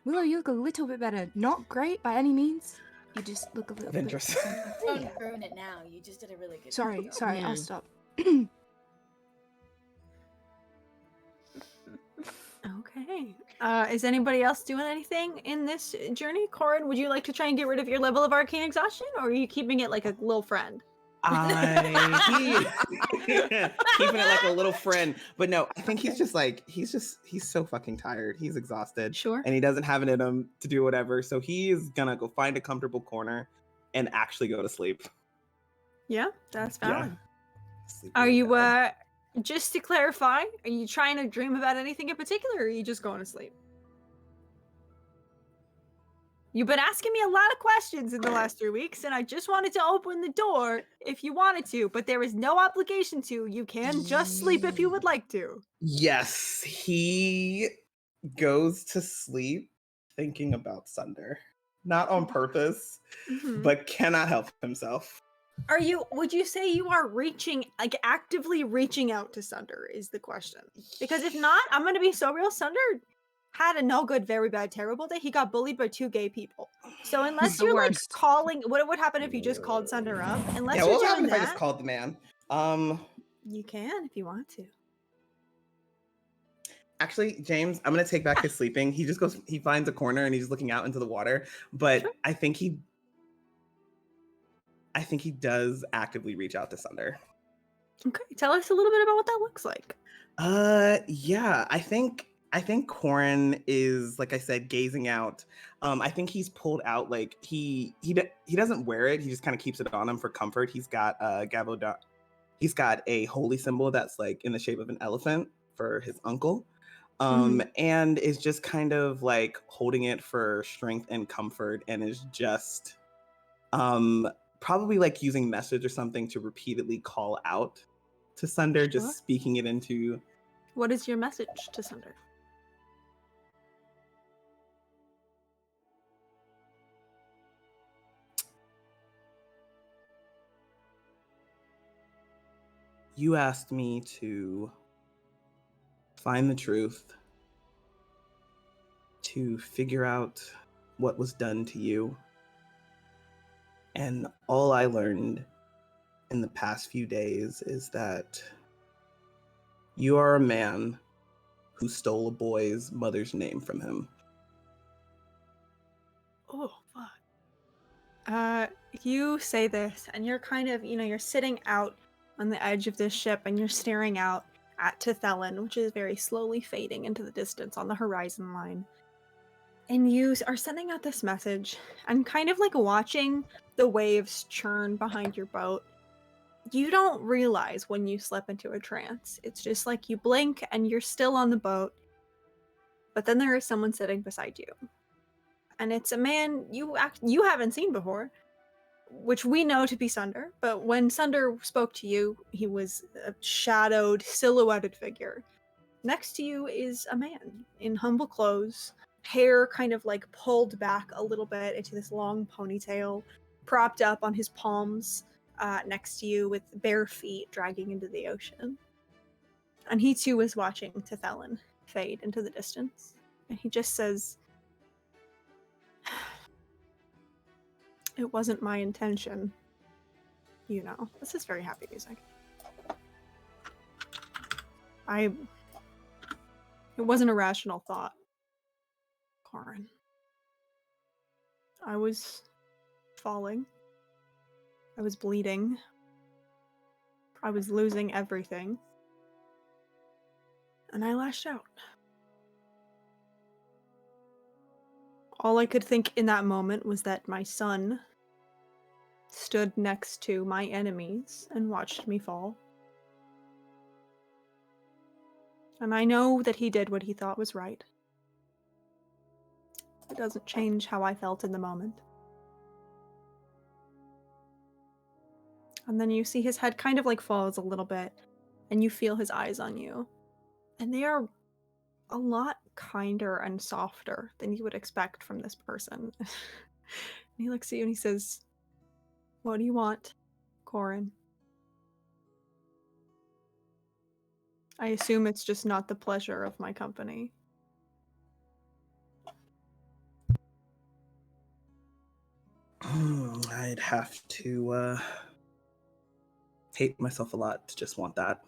Willow, you look a little bit better. Not great by any means. You just look a little Ventress. bit. Don't ruin it now. You just did a really good Sorry, job. sorry. Yeah. I'll stop. Okay. Is anybody else doing anything in this journey? Corin, would you like to try and get rid of your level of arcane exhaustion, or are you keeping it like a little friend? Keeping it like a little friend. But no, I think he's so fucking tired. He's exhausted. Sure. And he doesn't have it in him to do whatever. So he's gonna go find a comfortable corner and actually go to sleep. Yeah, that's valid. Sleep Are really you, bad. just to clarify, are you trying to dream about anything in particular, or are you just going to sleep? You've been asking me a lot of questions in the last 3 weeks, and I just wanted to open the door if you wanted to, but there is no obligation to. You can just sleep if you would like to. Yes, he goes to sleep thinking about Sunder. Not on purpose, Mhm. but cannot help himself. Would you say you are actively reaching out to Sunder is the question? Because if not, I'm going to be so real. Sunder had a no good, very bad, terrible day. He got bullied by 2 gay people. So unless The you're worst. calling, what would happen if you just called Sunder up? Unless Yeah, you're what would doing happen if I just that, called the man? you can if you want to. Actually, James, I'm gonna take back his sleeping. He just goes, he finds a corner and he's looking out into the water. But Sure. I think he does actively reach out to Sunder. Okay, tell us a little bit about what that looks like. Yeah, I think Corin is, like I said, gazing out. I think he's pulled out, like he doesn't wear it. He just kind of keeps it on him for comfort. He's got he's got a holy symbol that's like in the shape of an elephant for his uncle. And is just kind of like holding it for strength and comfort, and is just probably like using message or something to repeatedly call out to Sunder, Sure. just speaking it into. What is your message to Sunder? You asked me to find the truth, to figure out what was done to you. And all I learned in the past few days is that you are a man who stole a boy's mother's name from him. Oh, fuck. You say this, and you're kind of, you're sitting out on the edge of this ship, and you're staring out at Tethelin, which is very slowly fading into the distance on the horizon line. And you are sending out this message, and kind of like watching the waves churn behind your boat. You don't realize when you slip into a trance. It's just like you blink, and you're still on the boat, but then there is someone sitting beside you. And it's a man you haven't seen before, which we know to be Sunder. But when Sunder spoke to you, he was a shadowed, silhouetted figure. Next to you is a man in humble clothes, hair kind of like pulled back a little bit into this long ponytail, propped up on his palms next to you with bare feet dragging into the ocean. And he too is watching Tethelin fade into the distance. And he just says, "It wasn't my intention. This is very happy music. It wasn't a rational thought, Corin. I was falling. I was bleeding. I was losing everything. And I lashed out. All I could think in that moment was that my son stood next to my enemies and watched me fall. And I know that he did what he thought was right. It doesn't change how I felt in the moment." And then you see his head kind of like falls a little bit, and you feel his eyes on you. And they are a lot kinder and softer than you would expect from this person. And he looks at you and he says, "What do you want, Corin?" I assume it's just not the pleasure of my company. I'd have to hate myself a lot to just want that.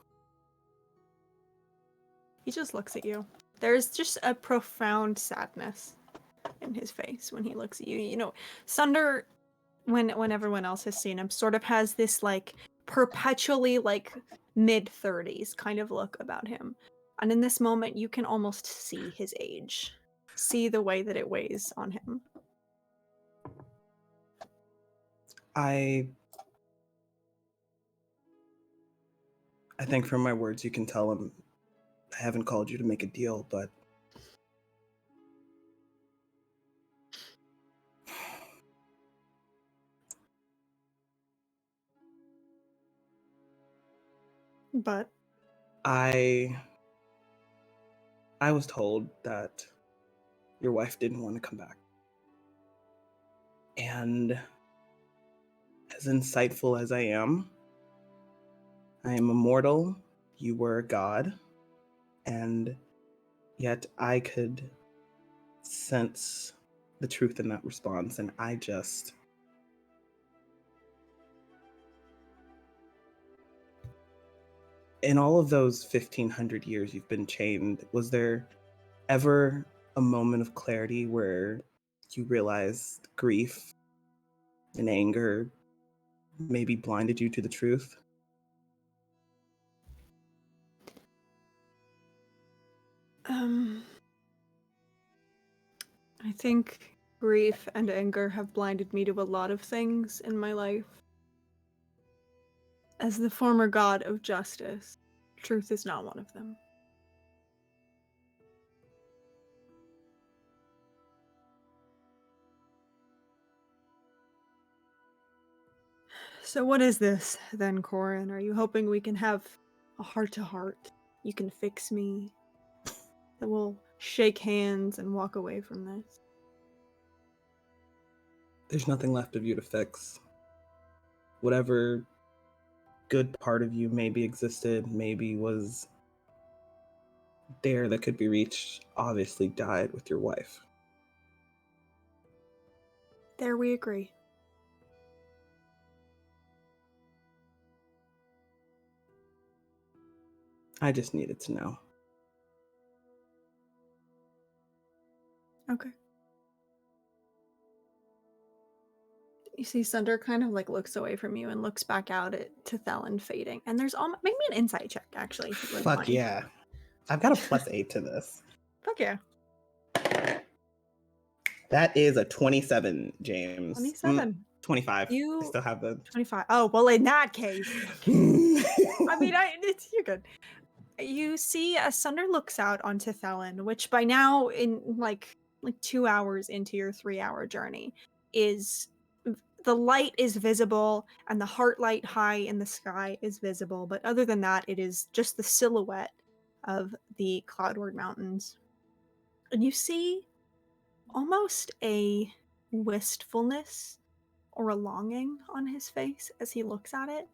He just looks at you. There's just a profound sadness in his face when he looks at you. Sunder, when everyone else has seen him, sort of has this like perpetually like mid-30s kind of look about him. And in this moment, you can almost see his age. See the way that it weighs on him. I think from my words you can tell him I haven't called you to make a deal, but I was told that your wife didn't want to come back. And as insightful as I am immortal, you were a god, and yet I could sense the truth in that response, and I in all of those 1,500 years you've been chained, was there ever a moment of clarity where you realized grief and anger maybe blinded you to the truth? I think grief and anger have blinded me to a lot of things in my life. As the former god of justice, truth is not one of them. So what is this, then, Corin? Are you hoping we can have a heart-to-heart? You can fix me? That we'll shake hands and walk away from this? There's nothing left of you to fix. Whatever good part of you maybe existed, maybe was there that could be reached, obviously died with your wife. There we agree. I just needed to know. Okay. You see Sunder kind of like looks away from you and looks back out at Thelin fading. And there's make me an insight check, actually. if you wouldn't Fuck mind. yeah. I've got a +8 to this. Fuck yeah. That is a 27, James. 27. 25. I You still have the 25. Oh, well, in that case. I mean, you're good. You see Sunder looks out onto Thelin, which by now, in like 2 hours into your 3-hour journey, is the light is visible and the heart light high in the sky is visible. But other than that, it is just the silhouette of the Cloudward Mountains. And you see almost a wistfulness or a longing on his face as he looks at it.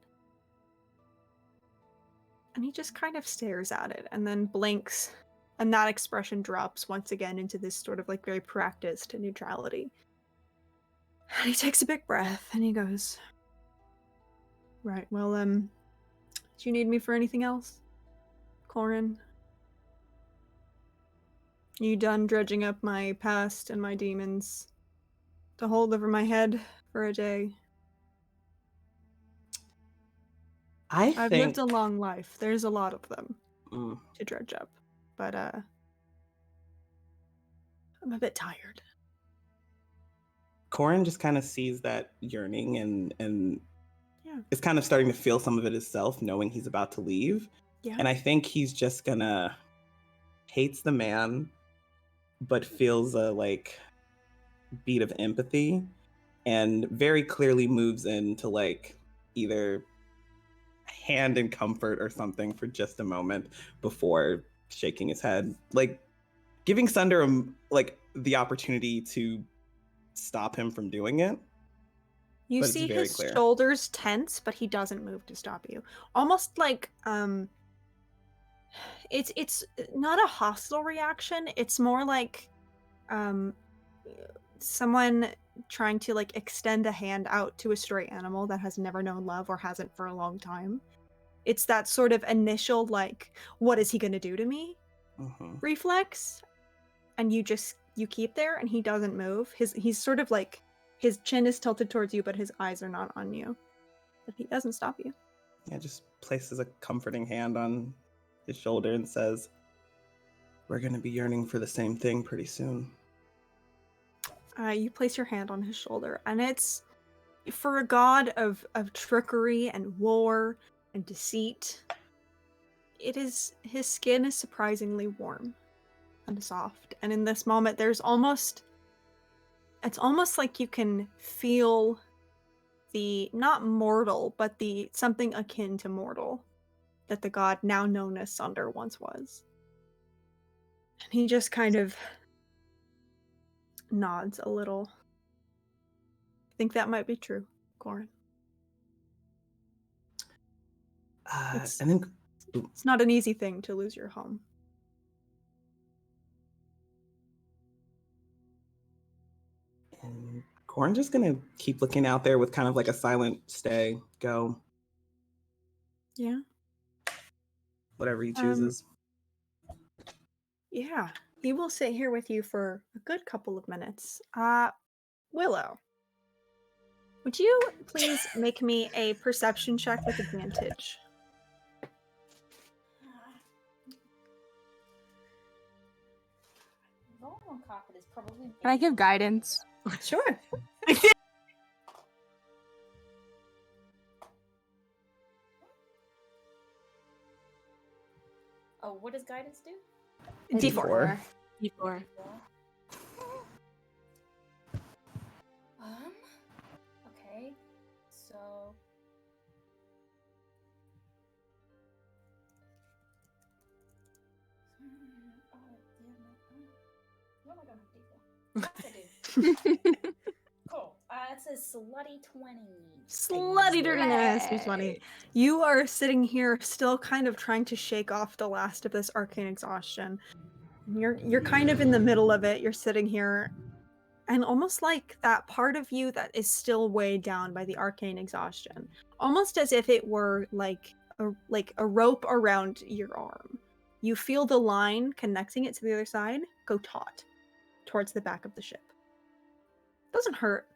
And he just kind of stares at it and then blinks, and that expression drops once again into this sort of like very practiced neutrality. And he takes a big breath and he goes, right, well, do you need me for anything else, Corin? You done dredging up my past and my demons to hold over my head for a day? I've lived a long life. There's a lot of them to dredge up. But I'm a bit tired. Corin just kind of sees that yearning and Yeah. is kind of starting to feel some of it himself, knowing he's about to leave. Yeah. And I think he's just gonna hates the man, but feels a like beat of empathy and very clearly moves into like either hand in comfort or something for just a moment before shaking his head, like giving Sunder like the opportunity to stop him from doing it. You But it's see very his clear. shoulders tense, but he doesn't move to stop you. Almost like it's not a hostile reaction. It's more like someone trying to like extend a hand out to a stray animal that has never known love or hasn't for a long time. It's that sort of initial like, what is he gonna do to me? Reflex, and you keep there, and he doesn't move. He's sort of like, his chin is tilted towards you, but his eyes are not on you. But he doesn't stop you. Yeah, just places a comforting hand on his shoulder and says, "We're gonna be yearning for the same thing pretty soon." You place your hand on his shoulder, and it's, for a god of trickery and war and deceit, his skin is surprisingly warm and soft. And in this moment, it's almost like you can feel the, not mortal, but the something akin to mortal that the god now known as Sunder once was. And he just kind of nods a little. I think that might be true, Corin. And then It's not an easy thing to lose your home. And Corin's just gonna keep looking out there with kind of like a silent stay, go. Yeah. whatever he chooses. Yeah, he will sit here with you for a good couple of minutes. Willow, would you please make me a perception check with advantage? Rolling on carpet is probably. Can I give guidance? Sure. Oh, what does guidance do? D4. D4. Okay, so. No, I don't have D4. Yes, I do. Cool. It says slutty 20. Slutty dirty nasty 20. You are sitting here still kind of trying to shake off the last of this arcane exhaustion. You're kind of in the middle of it. You're sitting here and almost like that part of you that is still weighed down by the arcane exhaustion. Almost as if it were like a rope around your arm. You feel the line connecting it to the other side go taut towards the back of the ship. Doesn't hurt,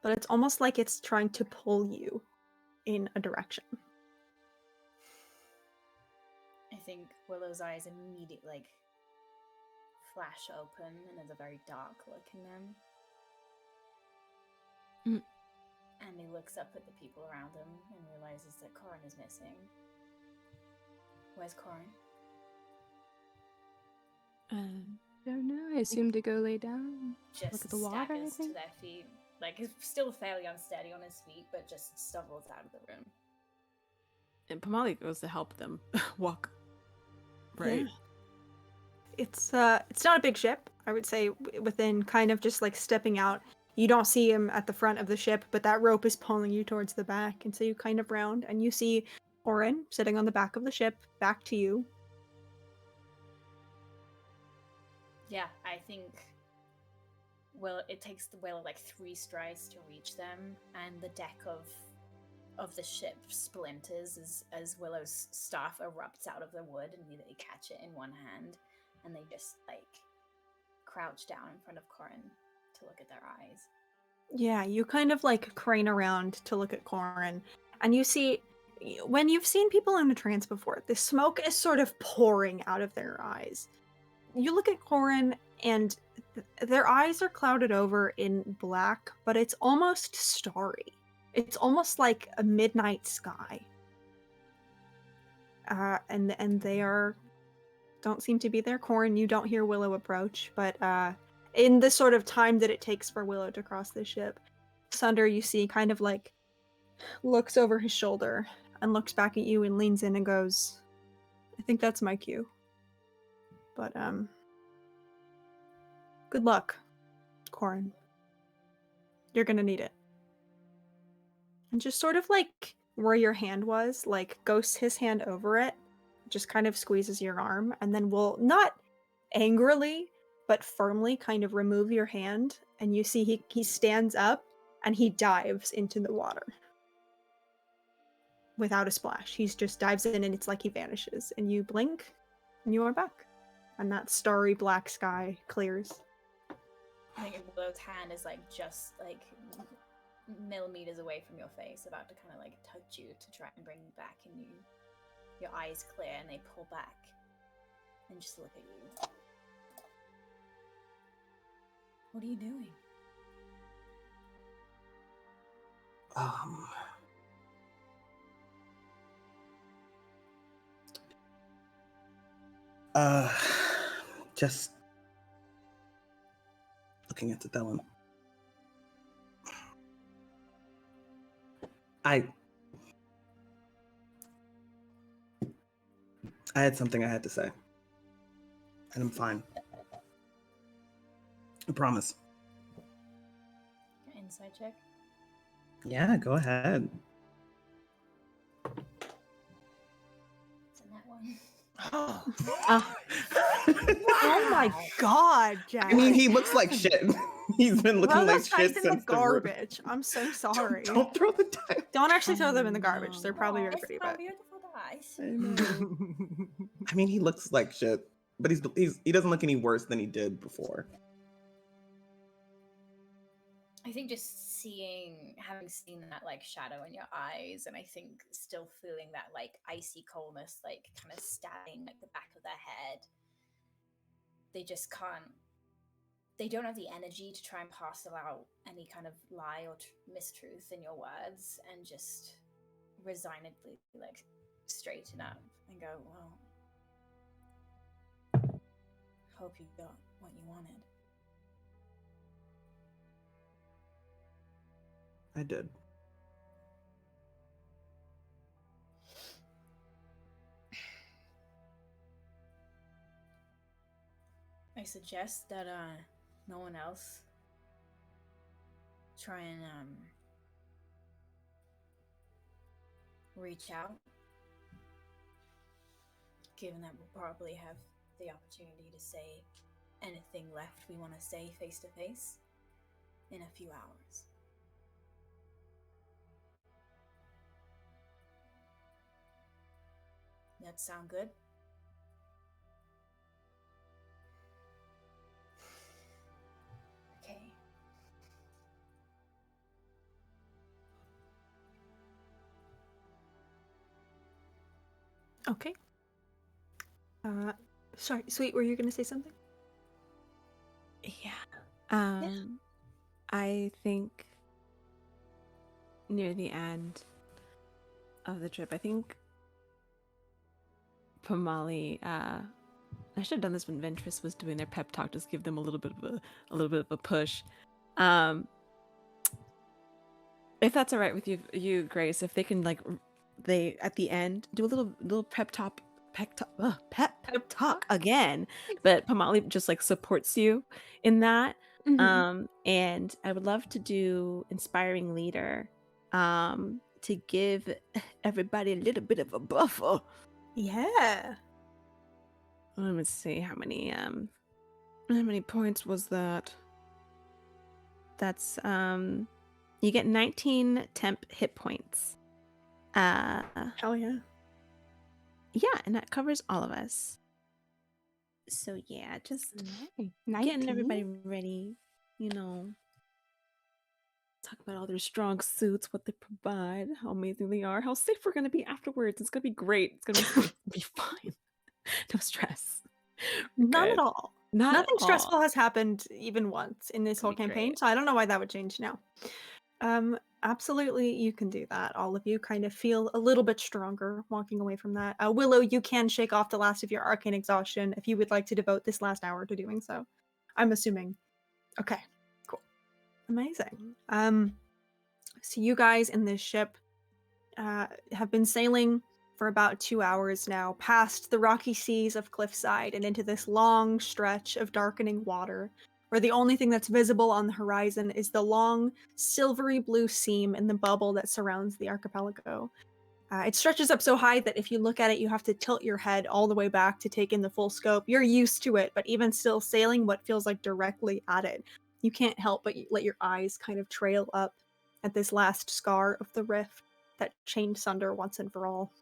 but it's almost like it's trying to pull you in a direction. I think Willow's eyes immediately flash open, and there's a very dark look in them. And he looks up at the people around him and realizes that Corin is missing. Where's Corin? Don't know. I assume to go lay down. Just Look at the water, I staggers to think. their feet. He's still fairly unsteady on his feet, but just stumbles out of the room. And Pamali goes to help them walk. Right. Yeah. It's not a big ship. I would say within kind of just like stepping out, you don't see him at the front of the ship, but that rope is pulling you towards the back, and so you kind of round and you see Orin sitting on the back of the ship, back to you. Yeah, I think it takes the Willow 3 strides to reach them, and the deck of the ship splinters as Willow's staff erupts out of the wood, and they catch it in one hand, and they just crouch down in front of Corin to look at their eyes. Yeah, you kind of crane around to look at Corin, and you see, when you've seen people in a trance before, the smoke is sort of pouring out of their eyes. You look at Corin, and their eyes are clouded over in black, but it's almost starry. It's almost like a midnight sky. And they don't seem to be there. Corin, you don't hear Willow approach, but in the sort of time that it takes for Willow to cross the ship, Sunder, you see, kind of looks over his shoulder and looks back at you and leans in and goes, I think that's my cue. But, good luck, Corin. You're gonna need it. And just sort of where your hand was, ghosts his hand over it, just kind of squeezes your arm, and then will not angrily, but firmly kind of remove your hand, and you see he stands up and he dives into the water. Without a splash. He just dives in and it's like he vanishes. And you blink and you are back. And that starry black sky clears. I think Willow's hand is just millimeters away from your face, about to kind of touch you to try and bring you back, and your eyes clear and they pull back and just look at you. What are you doing? Just looking at the Thelen. I had something I had to say. And I'm fine. I promise. Inside check. Yeah, go ahead. It's in that one. Oh my god, Jack. I mean, he looks like shit. He's been looking like shit in since the garbage. I'm so sorry. Don't throw the dice. Don't actually throw them in the garbage. They're probably very pretty, It's my but beautiful guys. I know. I mean, he looks like shit, but he doesn't look any worse than he did before. I think just having seen that like shadow in your eyes, and I think still feeling that like icy coldness, like kind of stabbing like the back of their head. They just can't. They don't have the energy to try and parcel out any kind of lie or mistruth in your words, and just resignedly like straighten up and go, well, hope you got what you wanted. I did. I suggest that no one else try and reach out, given that we'll probably have the opportunity to say anything left we want to say face to face in a few hours. That sound good? Okay. Okay. Sorry, Sweet, were you going to say something? Yeah. I think near the end of the trip, I think Pamali, I should have done this when Ventress was doing their pep talk, just give them a little bit of a push. If that's all right with you, Grace, if they can they at the end do a little pep talk again, but Pamali just like supports you in that. And I would love to do inspiring leader, to give everybody a little bit of a buffer. Yeah. Let me see how many points was that? That's you get 19 temp hit points. Hell yeah. Yeah, and that covers all of us. So yeah, just getting everybody ready, talk about all their strong suits, what they provide, how amazing they are, how safe we're gonna be afterwards. It's gonna be great. It's gonna be fine. No stress. None Good. at all. Not Nothing at all. stressful has happened even once in this whole It'll be campaign, great. so I don't know why that would change now. Absolutely, you can do that. All of you kind of feel a little bit stronger walking away from that. Willow, you can shake off the last of your arcane exhaustion if you would like to devote this last hour to doing so. I'm assuming. Okay, cool. Amazing. So you guys in this ship have been sailing for about 2 hours now, past the rocky seas of Cliffside and into this long stretch of darkening water, where the only thing that's visible on the horizon is the long, silvery blue seam in the bubble that surrounds the archipelago. It stretches up so high that if you look at it, you have to tilt your head all the way back to take in the full scope. You're used to it, but even still sailing what feels like directly at it, you can't help but let your eyes kind of trail up at this last scar of the rift that chained sunder once and for all.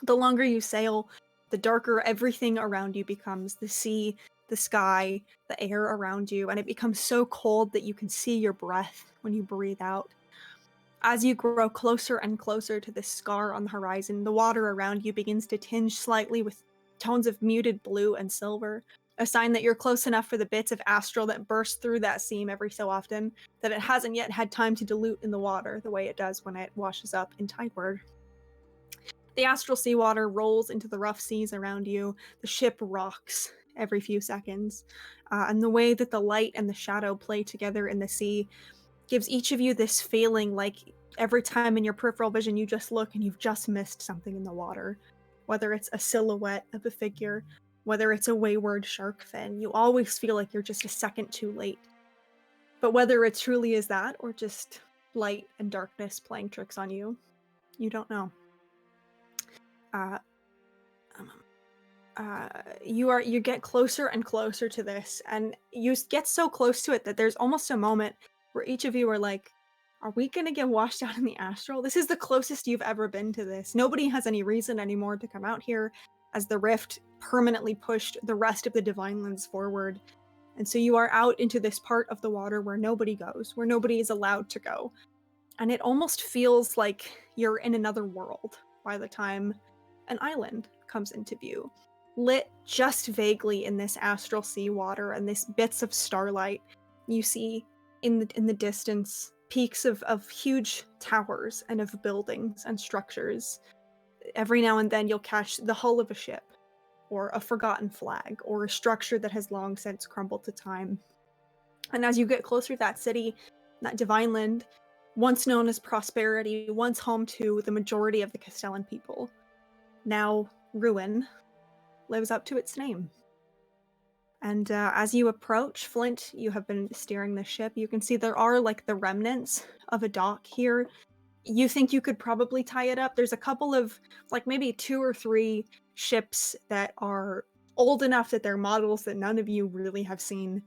The longer you sail, the darker everything around you becomes. The sea, the sky, the air around you, and it becomes so cold that you can see your breath when you breathe out. As you grow closer and closer to this scar on the horizon, the water around you begins to tinge slightly with tones of muted blue and silver, a sign that you're close enough for the bits of astral that burst through that seam every so often that it hasn't yet had time to dilute in the water the way it does when it washes up in tideward. The astral seawater rolls into the rough seas around you. The ship rocks every few seconds. And the way that the light and the shadow play together in the sea gives each of you this feeling like every time in your peripheral vision you just look and you've just missed something in the water. Whether it's a silhouette of a figure, whether it's a wayward shark fin, you always feel like you're just a second too late. But whether it truly is that or just light and darkness playing tricks on you, you don't know. You get closer and closer to this, and you get so close to it that there's almost a moment where each of you are like, Are we gonna get washed out in the astral? This is the closest you've ever been to this. Nobody has any reason anymore to come out here, as the rift permanently pushed the rest of the Divine Lands forward. And so you are out into this part of the water where nobody goes, where nobody is allowed to go. And it almost feels like you're in another world by the time an island comes into view. Lit just vaguely in this astral sea water and this bits of starlight. You see in the distance peaks of huge towers and of buildings and structures. Every now and then you'll catch the hull of a ship, or a forgotten flag, or a structure that has long since crumbled to time. And as you get closer to that city, that Divine Land, once known as prosperity, once home to the majority of the Castellan people, now ruin, lives up to its name. And as you approach Flint, you have been steering the ship. You can see there are like the remnants of a dock here. You think you could probably tie it up. There's a couple of, like maybe 2 or 3 ships that are old enough that they're models that none of you really have seen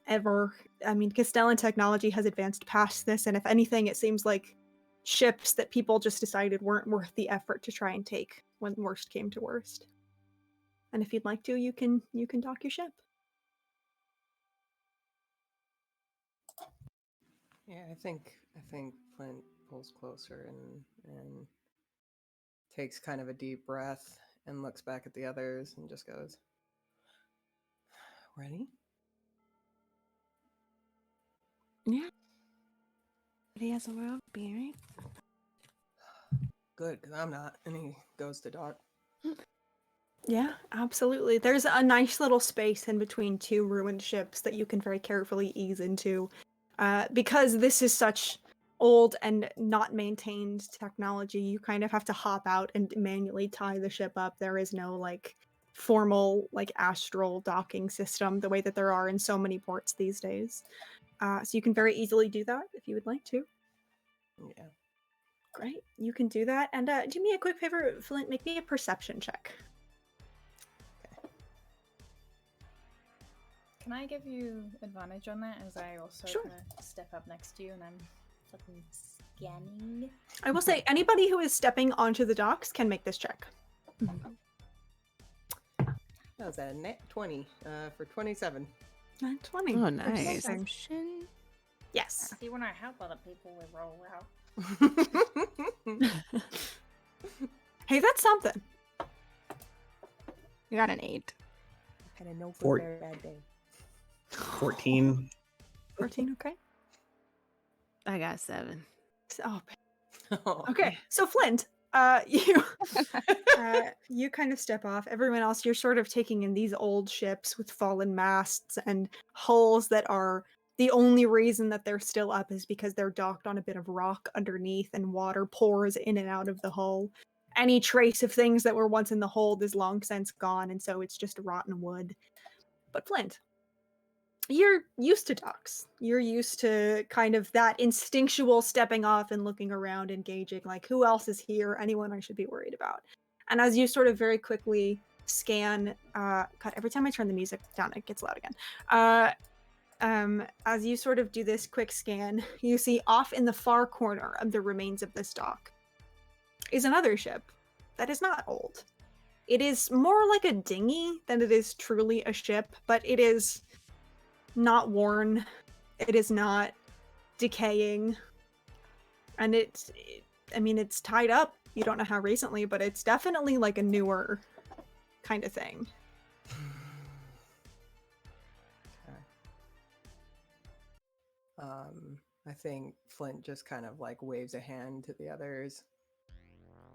ever. I mean, Castellan technology has advanced past this, and if anything, it seems like ships that people just decided weren't worth the effort to try and take when worst came to worst. And if you'd like to, you can dock your ship. Yeah, I think Flint pulls closer and takes kind of a deep breath and looks back at the others and just goes, "Ready?" Yeah. Ready as a world be, right? Good, because I'm not. And he goes to dock. Yeah, absolutely. There's a nice little space in between 2 ruined ships that you can very carefully ease into. Because this is such old and not maintained technology, you kind of have to hop out and manually tie the ship up. There is no like formal like astral docking system the way that there are in so many ports these days. So you can very easily do that if you would like to. Yeah. Great, you can do that. And do me a quick favor, Flint, make me a perception check. Can I give you advantage on that as I also Sure. kinda step up next to you and I'm fucking scanning? I will say anybody who is stepping onto the docks can make this check. That was a net 20 for 27. 20. Oh, nice. Perception. Yes. See, when I help other people, we roll out. Hey, that's something. You got an 8. Had a no Four- for very bad day. 14. 14, okay. I got 7. Oh, Oh. okay. So Flint, you kind of step off. Everyone else, you're sort of taking in these old ships with fallen masts and hulls that are the only reason that they're still up is because they're docked on a bit of rock underneath and water pours in and out of the hull. Any trace of things that were once in the hold is long since gone, and so it's just rotten wood. But Flint, you're used to docks. You're used to kind of that instinctual stepping off and looking around, engaging, like, who else is here? Anyone I should be worried about? And as you sort of very quickly scan, God, every time I turn the music down, it gets loud again. As you sort of do this quick scan, you see off in the far corner of the remains of this dock is another ship that is not old. It is more like a dinghy than it is truly a ship, but it is not worn. It is not decaying. And it's tied up. You don't know how recently, but it's definitely like a newer kind of thing. I think Flint just kind of like waves a hand to the others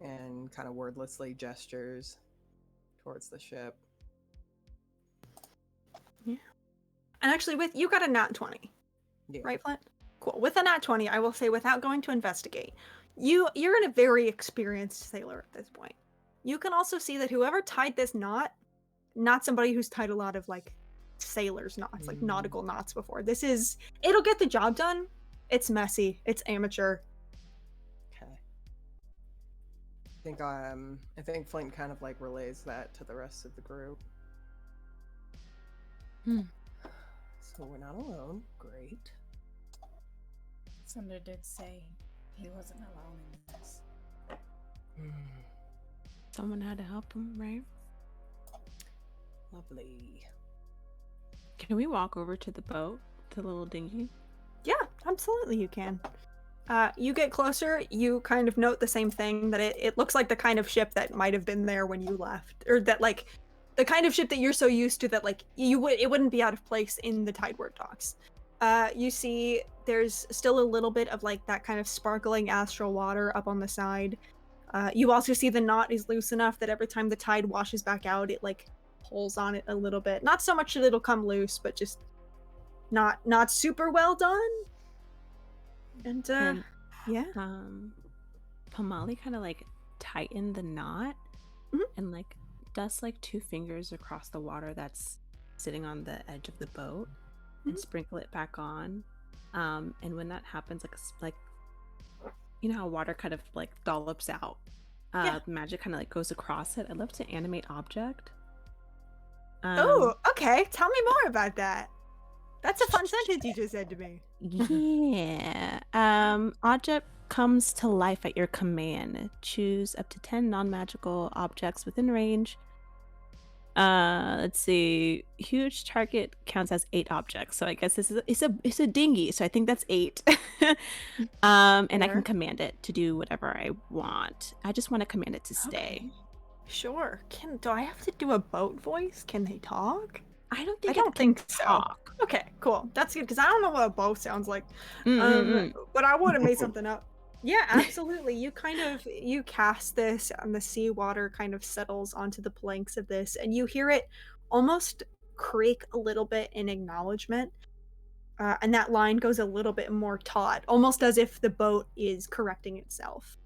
and kind of wordlessly gestures towards the ship. Yeah. And actually, with you got a nat 20, Yeah. right, Flint? Cool. With a nat 20, I will say, without going to investigate, you're a very experienced sailor at this point. You can also see that whoever tied this knot, not somebody who's tied a lot of like sailors knots, like nautical knots before. It'll get the job done. It's messy. It's amateur. Okay. I think Flint kind of like relays that to the rest of the group. So we're not alone. Great. Sunder did say he wasn't alone in this. Someone had to help him, right? Lovely. Can we walk over to the boat, to the little dinghy? Yeah, absolutely you can. You get closer, you kind of note the same thing, that it looks like the kind of ship that might have been there when you left. Or that, like, the kind of ship that you're so used to that, like, it wouldn't be out of place in the Tideward docks. You see there's still a little bit of, like, that kind of sparkling astral water up on the side. You also see the knot is loose enough that every time the tide washes back out, it, like, pulls on it a little bit. Not so much that it'll come loose, but just not super well done. And yeah. Pamali kind of like tightened the knot and like dusts like 2 fingers across the water that's sitting on the edge of the boat and sprinkle it back on. And when that happens, like you know how water kind of like dollops out, magic kind of like goes across it. I'd love to animate object. Oh, okay. Tell me more about that. That's a fun sentence you just said to me. Yeah. Object comes to life at your command. Choose up to 10 non-magical objects within range. Let's see. Huge target counts as 8 objects. So I guess this is it's a dinghy. So I think that's 8. And I can command it to do whatever I want. I just want to command it to stay. Okay. Sure. Do I have to do a boat voice? Can they talk? I don't think I don't think so. talk. Okay, cool. That's good because I don't know what a boat sounds like. But I would have made something up. Yeah, absolutely. You cast this and the seawater kind of settles onto the planks of this and you hear it almost creak a little bit in acknowledgement. And that line goes a little bit more taut, almost as if the boat is correcting itself.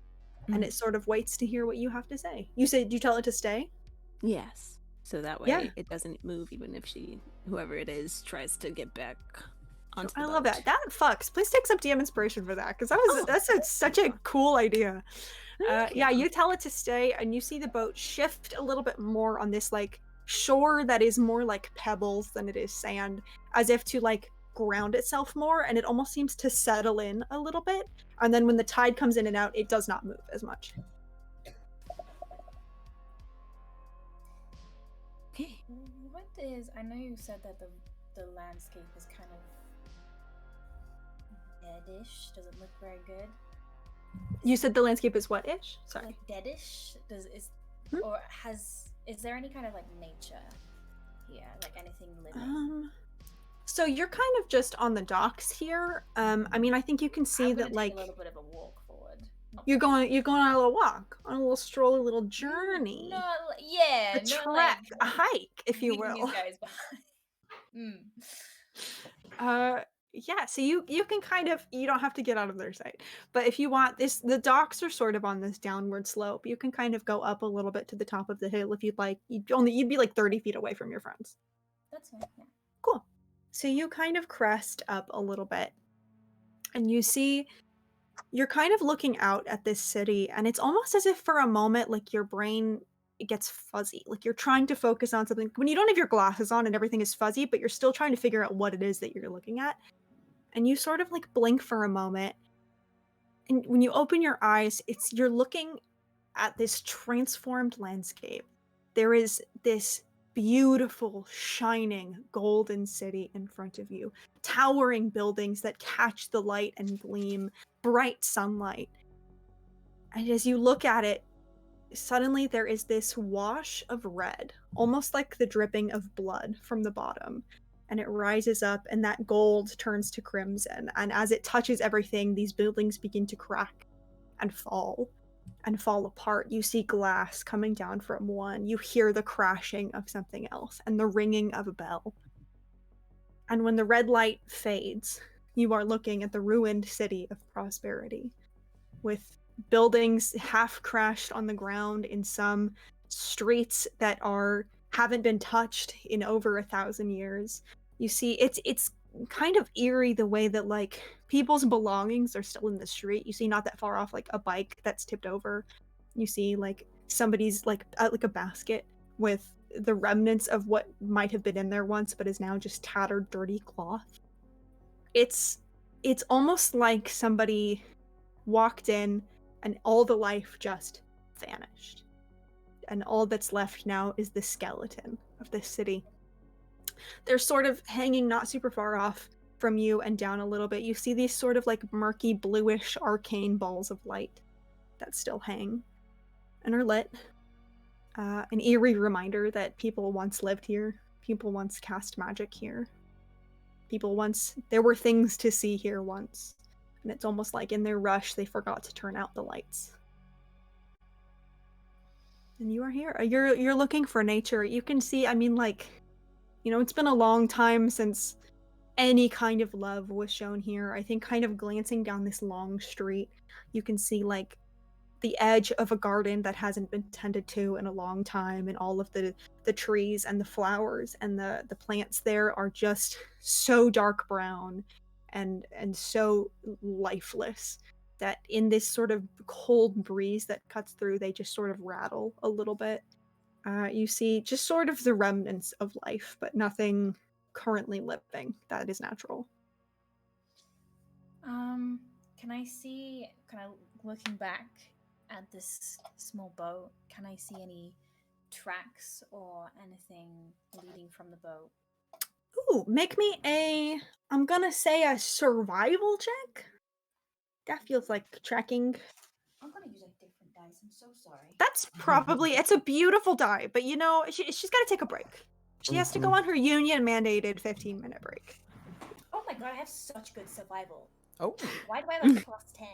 And it sort of waits to hear what you have to say. You tell it to stay? Yes. So that way it doesn't move even if whoever it is, tries to get back onto the boat. Love that. That fucks. Please take some DM inspiration for that, because that's such a cool idea. Yeah, you tell it to stay, and you see the boat shift a little bit more on this, like, shore that is more like pebbles than it is sand, as if to, like, ground itself more, and it almost seems to settle in a little bit. And then when the tide comes in and out, it does not move as much. Okay. What is? I know you said that the landscape is kind of deadish. Does it look very good? You said the landscape is what-ish? Sorry. Like deadish? Is there any kind of like nature here? Like anything living? So you're kind of just on the docks here. I mean, I think you can see that, like, take a little bit of a walk forward. You're going on a little walk, on a little stroll, a little journey. No, yeah, a trek, a hike, if you will. These guys Yeah. So you can kind of, you don't have to get out of their sight, but if you want this, the docks are sort of on this downward slope. You can kind of go up a little bit to the top of the hill if you'd like. You'd be like 30 feet away from your friends. That's fine. Yeah. Cool. So you kind of crest up a little bit, and you see. You're kind of looking out at this city, and it's almost as if for a moment, like, your brain gets fuzzy. Like, you're trying to focus on something when you don't have your glasses on and everything is fuzzy, but you're still trying to figure out what it is that you're looking at. And you sort of like blink for a moment. And when you open your eyes, you're looking at this transformed landscape. There is this beautiful, shining, golden city in front of you. Towering buildings that catch the light and gleam, bright sunlight. And as you look at it, suddenly there is this wash of red, almost like the dripping of blood from the bottom. And it rises up, and that gold turns to crimson. And as it touches everything, these buildings begin to crack and fall apart. You see glass coming down from one. You hear the crashing of something else and the ringing of a bell. And when the red light fades, you are looking at the ruined city of Prosperity, with buildings half crashed on the ground in some streets that haven't been touched in over 1,000 years. You see, it's kind of eerie the way that, like, people's belongings are still in the street. You see not that far off, like, a bike that's tipped over. You see, like, somebody's like a basket with the remnants of what might have been in there once but is now just tattered, dirty cloth. It's it's almost like somebody walked in and all the life just vanished. And all that's left now is the skeleton of this city. They're sort of hanging not super far off from you and down a little bit. You see these sort of like murky, bluish, arcane balls of light that still hang and are lit. An eerie reminder that people once lived here. People once cast magic here. There were things to see here once. And it's almost like in their rush, they forgot to turn out the lights. And you are here. You're looking for nature. You can see, I mean, like, you know, it's been a long time since any kind of love was shown here. I think kind of glancing down this long street, you can see, like, the edge of a garden that hasn't been tended to in a long time, and all of the trees and the flowers and the plants there are just so dark brown and so lifeless that in this sort of cold breeze that cuts through, they just sort of rattle a little bit. You see just sort of the remnants of life, but nothing currently living that is natural. Can I see, kind of looking back at this small boat, can I see any tracks or anything leading from the boat? Ooh, make me I'm gonna say a survival check. That feels like tracking. I'm gonna use a different dice, I'm so sorry. That's probably, it's a beautiful die, but you know, she's gotta take a break. She has to go on her union-mandated 15-minute break. Oh my god, I have such good survival. Oh. Why do I have a plus 10?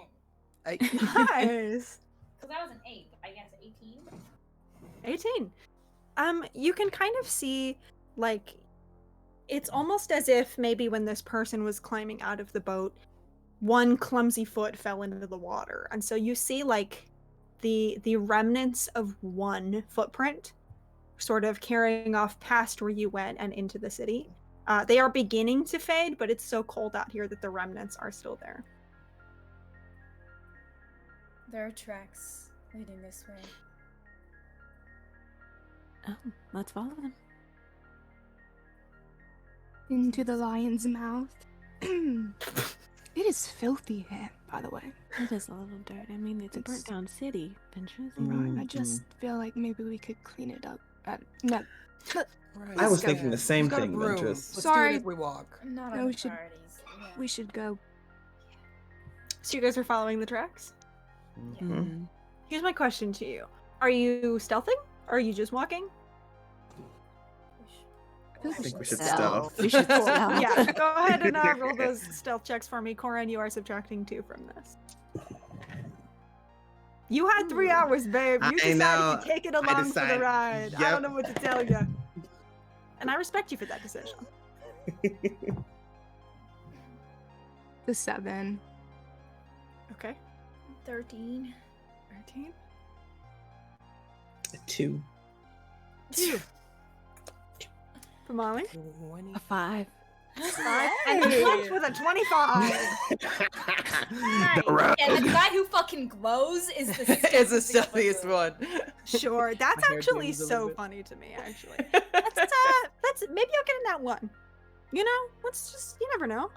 Nice. Because that was an 8, I guess 18? 18. You can kind of see, like, it's almost as if maybe when this person was climbing out of the boat, one clumsy foot fell into the water. And so you see, like, the remnants of one footprint sort of carrying off past where you went and into the city. They are beginning to fade, but it's so cold out here that the remnants are still there. There are tracks leading this way. Oh, let's follow them. Into the lion's mouth. It is filthy here, by the way. It is a little dirt. I mean, it's a burnt down city, Pinterest. Right, I just feel like maybe we could clean it up. No. Right. I was thinking the same We've got a thing, broom. Ventress. Let's Sorry. do it as we walk. Not No, on we the should- priorities. Yeah. We should go. So you guys are following the tracks? Mhm. Here's my question to you. Are you stealthing? Or are you just walking? I think we should stealth. stealth. We should stealth. Yeah, go ahead and roll those stealth checks for me. Corin, you are subtracting 2 from this. You had 3 hours, babe. You I decided know. to take it I along for the decided. ride. I Yep. don't know what to tell you. And I respect you for that decision. The 7. Okay. 13. 13. 2. 2. For Molly. 20. A 5. 5. And you left with a 25. The road. Yeah, the guy who fucking glows is the It's the stealthiest stealthiest one. Sure, that's My hair actually dings a so little bit. funny to me, actually. Let's maybe I'll get a nat 1. You know, let's just, you never know.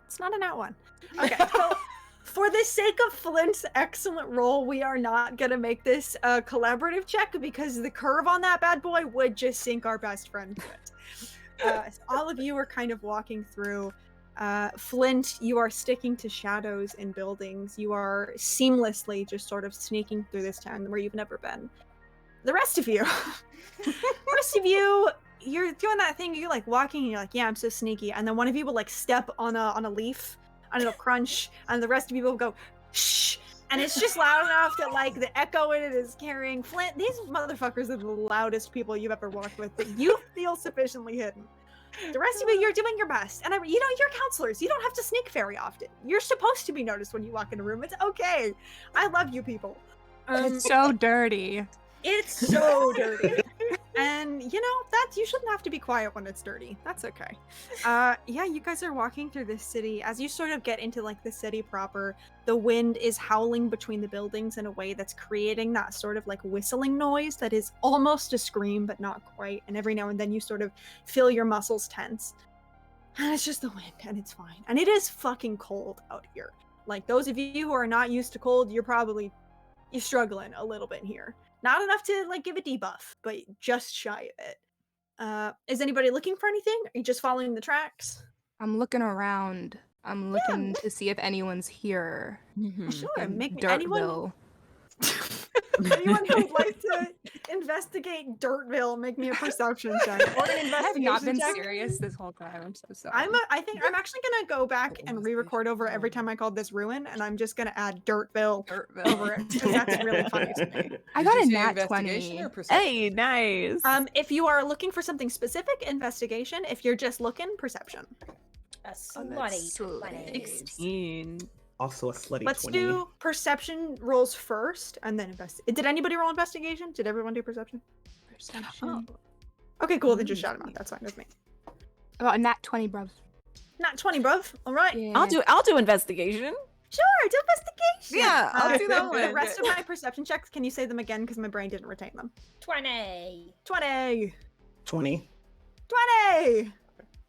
It's not a nat 1. Okay, so for the sake of Flint's excellent roll, we are not gonna make this a collaborative check because the curve on that bad boy would just sink our best friend to it. So all of you are kind of walking through. Flint, you are sticking to shadows in buildings. You are seamlessly just sort of sneaking through this town where you've never been. The rest of you, you're doing that thing. You're like walking, and you're like, "Yeah, I'm so sneaky." And then one of you will like step on a leaf, and it'll crunch, and the rest of you will go, "Shh!" And it's just loud enough that like the echo in it is carrying. Flint, these motherfuckers are the loudest people you've ever walked with, but you feel sufficiently hidden. The rest of you, you're doing your best. And you know, you're counselors. You don't have to sneak very often. You're supposed to be noticed when you walk in a room. It's okay. I love you people. It's so dirty. It's so dirty. And you know, you shouldn't have to be quiet when it's dirty. That's okay. Yeah, you guys are walking through this city. As you sort of get into like the city proper, the wind is howling between the buildings in a way that's creating that sort of like whistling noise that is almost a scream, but not quite. And every now and then you sort of feel your muscles tense. And it's just the wind, and it's fine. And it is fucking cold out here. Like, those of you who are not used to cold, you're struggling a little bit here. Not enough to, like, give a debuff, but just shy of it. Is anybody looking for anything? Are you just following the tracks? I'm looking around. I'm looking to see if anyone's here. Sure, in make me Dirtville. anyone who would like to investigate Dirtville, make me a perception check or an I have investigation not been check. serious this whole time. I'm so sorry. I think I'm actually gonna go back and re-record over every time I called this ruin, and I'm just gonna add Dirtville over it because that's really funny to me. I got Did a you say nat investigation 20. or perception? Hey, nice. If you are looking for something specific, investigation. If you're just looking, perception. A Oh, that's slutty 20. 16. Also a slutty Let's 20. do perception rolls first, and then investigate. Did anybody roll investigation? Did everyone do perception? Perception. Okay, cool. Then just shout them out. That's fine with me. Oh, a nat 20, bruv. Not 20, bruv. All right. Yeah. I'll do investigation. Sure, do investigation. Yeah, I'll do that The one. rest of my perception checks, can you say them again? Because my brain didn't retain them. 20. 20. 20. 20.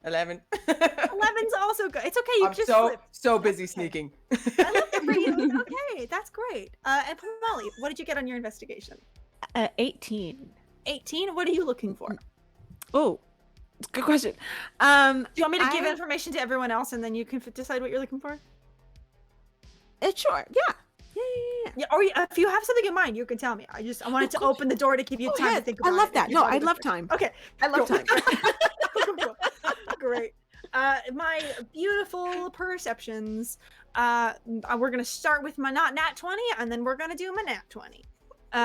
11. 11's also good. It's okay. You I'm just so flipped. busy okay. sneaking. I love it for you. Okay, that's great. And Molly, what did you get on your investigation? 18. 18. What are you looking for? Oh, good question. Do you want me to give I- information to everyone else, and then you can decide what you're looking for? Sure. Yeah. Yeah. Or if you have something in mind, you can tell me. I wanted to open the door to give you Go time ahead. to think I about it. love if that. you No, thought I of it love first. time. Okay. I love Cool. time. Cool. Great. My beautiful perceptions. We're gonna start with my not nat 20, and then we're gonna do my nat 20.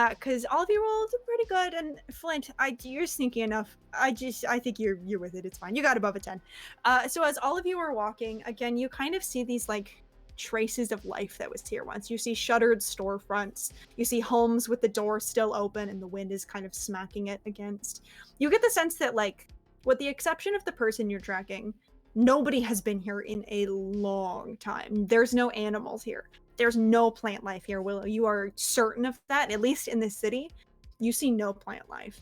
Because all of you rolled pretty good, and Flint, you're sneaky enough. I think you're with it. It's fine. You got above a 10. So as all of you are walking, again, you kind of see these like traces of life that was here once. You see shuttered storefronts. You see homes with the door still open, and the wind is kind of smacking it against. You get the sense that, like, with the exception of the person you're tracking, nobody has been here in a long time. There's no animals here. There's no plant life here, Willow. You are certain of that, at least in this city. You see no plant life.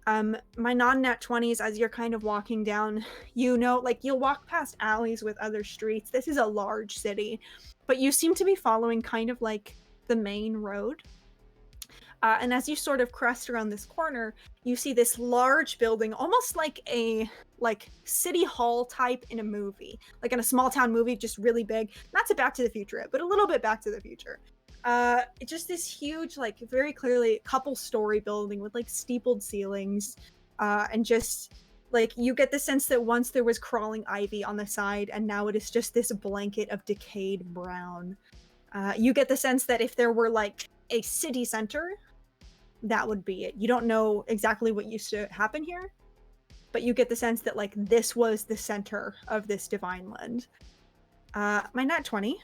My non-nat 20s, as you're kind of walking down, you know, like, you'll walk past alleys with other streets. This is a large city, but you seem to be following kind of like the main road. And as you sort of crest around this corner, you see this large building, almost like a city hall type in a movie, like in a small town movie, just really big. Not to Back to the Future, but a little bit Back to the Future. It's just this huge, like, very clearly couple-story building with like steepled ceilings, and just like, you get the sense that once there was crawling ivy on the side, and now it is just this blanket of decayed brown. You get the sense that if there were like a city center, that would be it. You don't know exactly what used to happen here, but you get the sense that, like, this was the center of this divine land. My nat 20.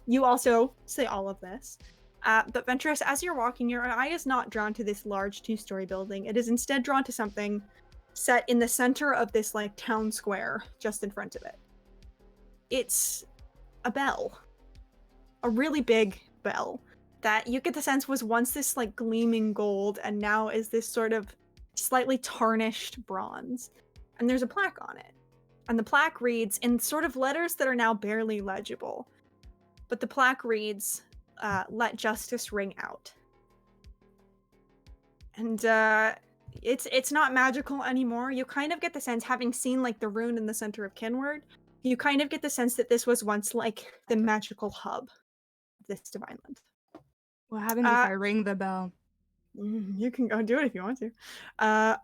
You also say all of this. But Venturous, as you're walking, your eye is not drawn to this large 2-story building. It is instead drawn to something set in the center of this, like, town square just in front of it. It's a bell. A really big bell that you get the sense was once this, like, gleaming gold, and now is this sort of slightly tarnished bronze. And there's a plaque on it. And the plaque reads in sort of letters that are now barely legible. But the plaque reads, "Let justice ring out." And it's not magical anymore. You kind of get the sense, having seen like the rune in the center of Kinward, you kind of get the sense that this was once like the magical hub of this divine land. What happens if I ring the bell? You can go do it if you want to.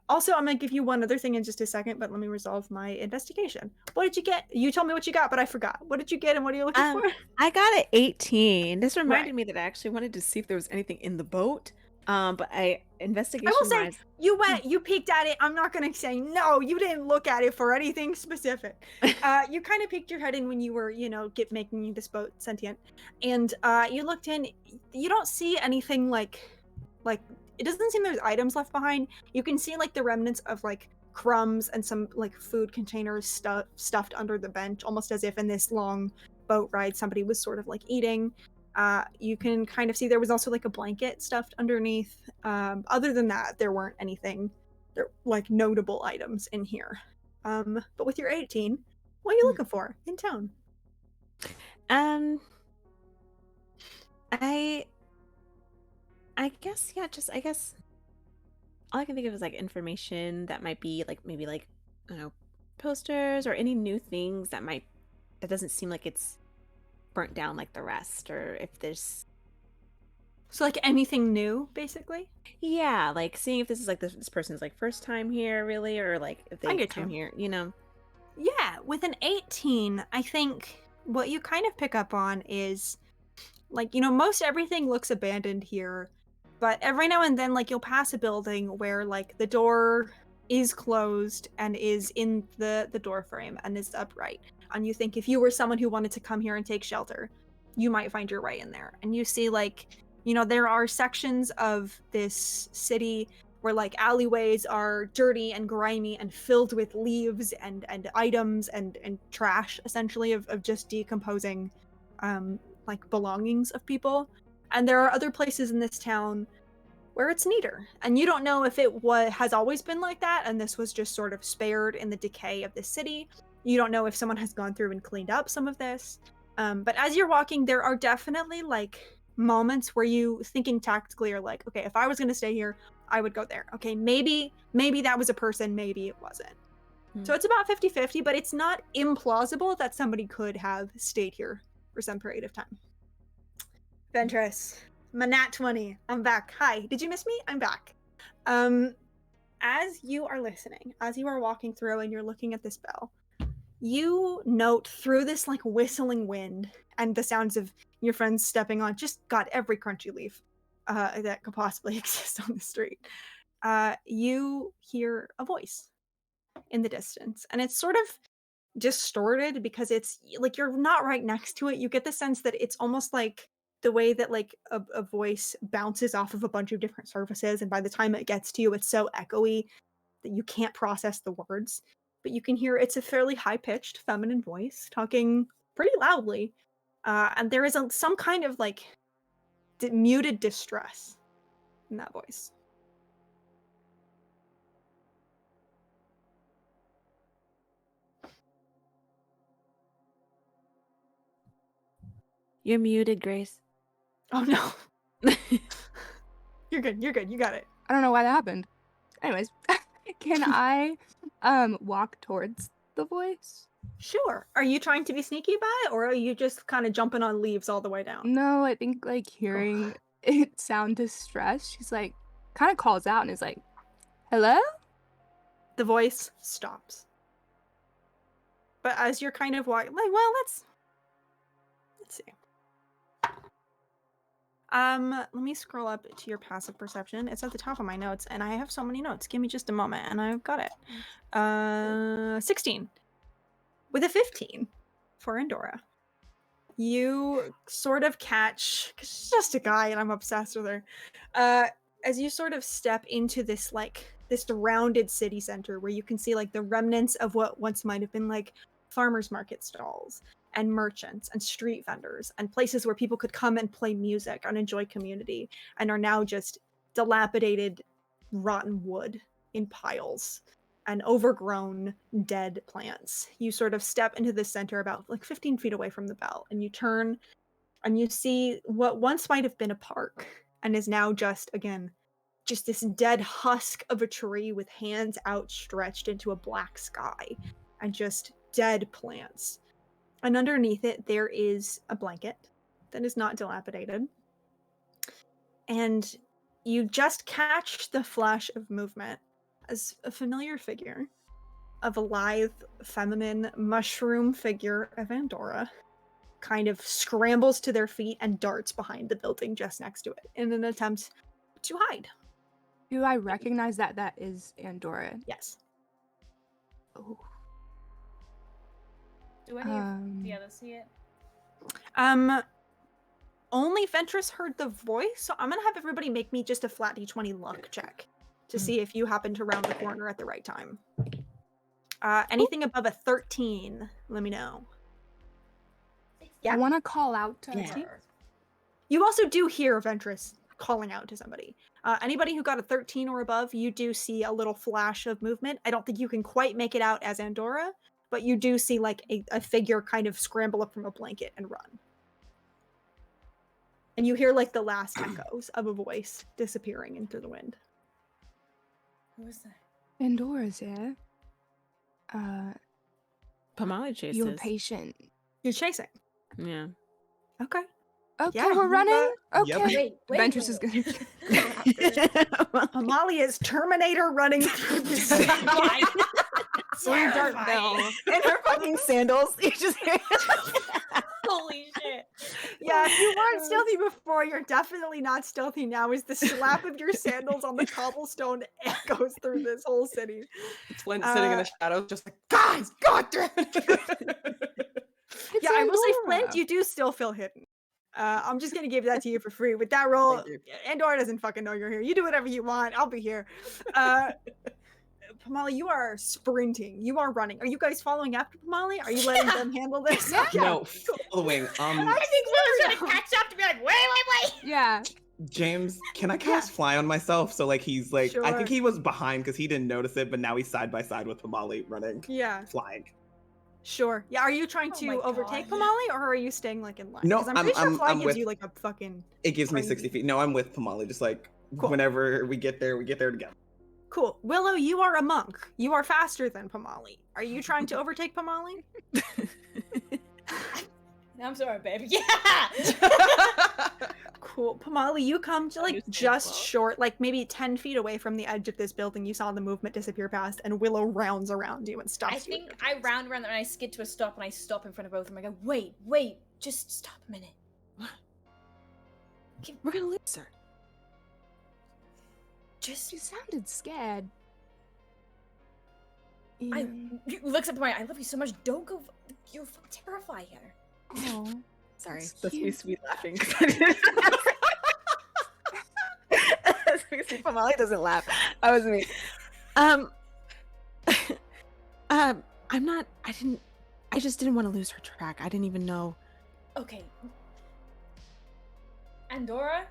Also, I'm gonna give you one other thing in just a second, but let me resolve my investigation. What did you get? You told me what you got, but I forgot. What did you get, and what are you looking for? I got an 18. This reminded Right. me that I actually wanted to see if there was anything in the boat. But investigation I will say, wise, you peeked at it. I'm not gonna say no. You didn't look at it for anything specific. You kind of peeked your head in when you were, making this boat sentient, and you looked in. You don't see anything like it doesn't seem there's items left behind. You can see like the remnants of like crumbs and some like food containers stuffed under the bench, almost as if in this long boat ride somebody was sort of like eating. You can kind of see there was also like a blanket stuffed underneath. Other than that, there weren't anything like notable items in here. But with your 18, What are you looking for in town? I guess, yeah, just I guess all I can think of is like information that might be like maybe like, I don't know, posters or any new things that doesn't seem like it's burnt down like the rest, or if there's So like anything new, basically? yeah, like seeing if this is like this person's like first time here really, or like if I they get come you. here, you know. Yeah, with an 18, I think what you kind of pick up on is like, most everything looks abandoned here, but every now and then like you'll pass a building where like the door is closed and is in the door frame and is upright. And you think if you were someone who wanted to come here and take shelter, you might find your way in there. And you see like, there are sections of this city where like alleyways are dirty and grimy and filled with leaves and items and trash essentially of just decomposing like belongings of people. And there are other places in this town where it's neater, and you don't know if it has always been like that and this was just sort of spared in the decay of the city. You don't know if someone has gone through and cleaned up some of this, but as you're walking, there are definitely like moments where you thinking tactically are like, okay, if I was going to stay here, I would go there. Okay, maybe that was a person, maybe it wasn't. So it's about 50-50, but it's not implausible that somebody could have stayed here for some period of time. Ventress, my nat 20. I'm back. Hi, did you miss me? I'm back. As you are listening, as you are walking through and you're looking at this bell, you note through this like whistling wind and the sounds of your friends stepping on just got every crunchy leaf that could possibly exist on the street. You hear a voice in the distance, and it's sort of distorted because it's like you're not right next to it. You get the sense that it's almost like the way that like a voice bounces off of a bunch of different surfaces, and by the time it gets to you, it's so echoey that you can't process the words. But you can hear it's a fairly high-pitched feminine voice talking pretty loudly, and there is some kind of like muted distress in that voice. You're muted, Grace. Oh no. You're good. You got it. I don't know why that happened. Anyways, can I walk towards the voice? Sure. Are you trying to be sneaky about it, or are you just kind of jumping on leaves all the way down? No, I think like hearing it sound distressed, she's like kind of calls out and is like, "Hello?" The voice stops. But as you're kind of walking, like, well, let's see. Let me scroll up to your passive perception. It's at the top of my notes, and I have so many notes. Give me just a moment, and I've got it. 16. With a 15 for Andorra. You sort of catch, because she's just a guy, and I'm obsessed with her. As you sort of step into this, like, this rounded city center where you can see, like, the remnants of what once might have been, like, farmers market stalls and merchants and street vendors and places where people could come and play music and enjoy community, and are now just dilapidated rotten wood in piles and overgrown dead plants. You sort of step into the center about like 15 feet away from the bell, and you turn and you see what once might have been a park and is now just this dead husk of a tree with hands outstretched into a black sky and just dead plants. And underneath it, there is a blanket that is not dilapidated. And you just catch the flash of movement as a familiar figure of a lithe, feminine, mushroom figure of Andorra kind of scrambles to their feet and darts behind the building just next to it in an attempt to hide. Do I recognize that is Andorra? Yes. Oh. Do any of the others see it? Only Ventress heard the voice, so I'm gonna have everybody make me just a flat d20 luck check to see if you happen to round the corner at the right time. Anything above a 13, let me know. Yeah. I want to call out to her. You also do hear Ventress calling out to somebody. Anybody who got a 13 or above, you do see a little flash of movement. I don't think you can quite make it out as Andorra, but you do see like a figure kind of scramble up from a blanket and run. And you hear like the last echoes of a voice disappearing into the wind. Who is that? Pandora's here. Pomali chases. You're patient. You're chasing. Yeah. Okay. Okay, Yeah, we're you running. Yep. Okay. Wait, Ventress is wait. gonna. Amalia is Terminator running through the Blue Dart Bell and her fucking sandals. You just hear Holy shit. Yeah, if you weren't stealthy before, you're definitely not stealthy now, as the slap of your sandals on the cobblestone echoes through this whole city. Flint sitting in the shadows, just like, guys, god damn it. It's Yeah, I will say, Andorra. Flint, you do still feel hidden. I'm just gonna give that to you for free. With that roll, Thank you. Andorra doesn't fucking know you're here. You do whatever you want. I'll be here. Pomali, you are sprinting. You are running. Are you guys following after Pomali? Are you letting them handle this? Yeah. Okay. No, following. I think Willow's gonna catch up to be like, wait. Yeah. James, can I cast fly on myself? So like he's like, I Sure. think he was behind because he didn't notice it, but now he's side by side with Pomali running, Yeah, flying. sure. Yeah, are you trying Oh my to overtake God. Pomali, or are you staying like in line? No, 'Cause I'm pretty sure fly I'm gives with- you like a fucking It gives me Crazy. 60 feet. No, I'm with Pomali. Just like Cool. whenever we get there together. cool. Willow, you are a monk. You are faster than Pomali. Are you trying to overtake Pomali? I'm sorry, baby. Yeah. Cool. Pomali, you come to like Understand just well. short, like maybe 10 feet away from the edge of this building. You saw the movement disappear past, and Willow rounds around you and stops I you. think I round around and I skid to a stop and I stop in front of both of them. I go, wait, just stop a minute. We're gonna lose her. Just You sounded scared. I looks up my I love you so much. Don't go. You'll terrify her. Oh. Sorry, That's that's me cute. sweet laughing. Pomali doesn't laugh. That was me. I'm not. I just didn't want to lose her track. I didn't even know. Okay. Andorra?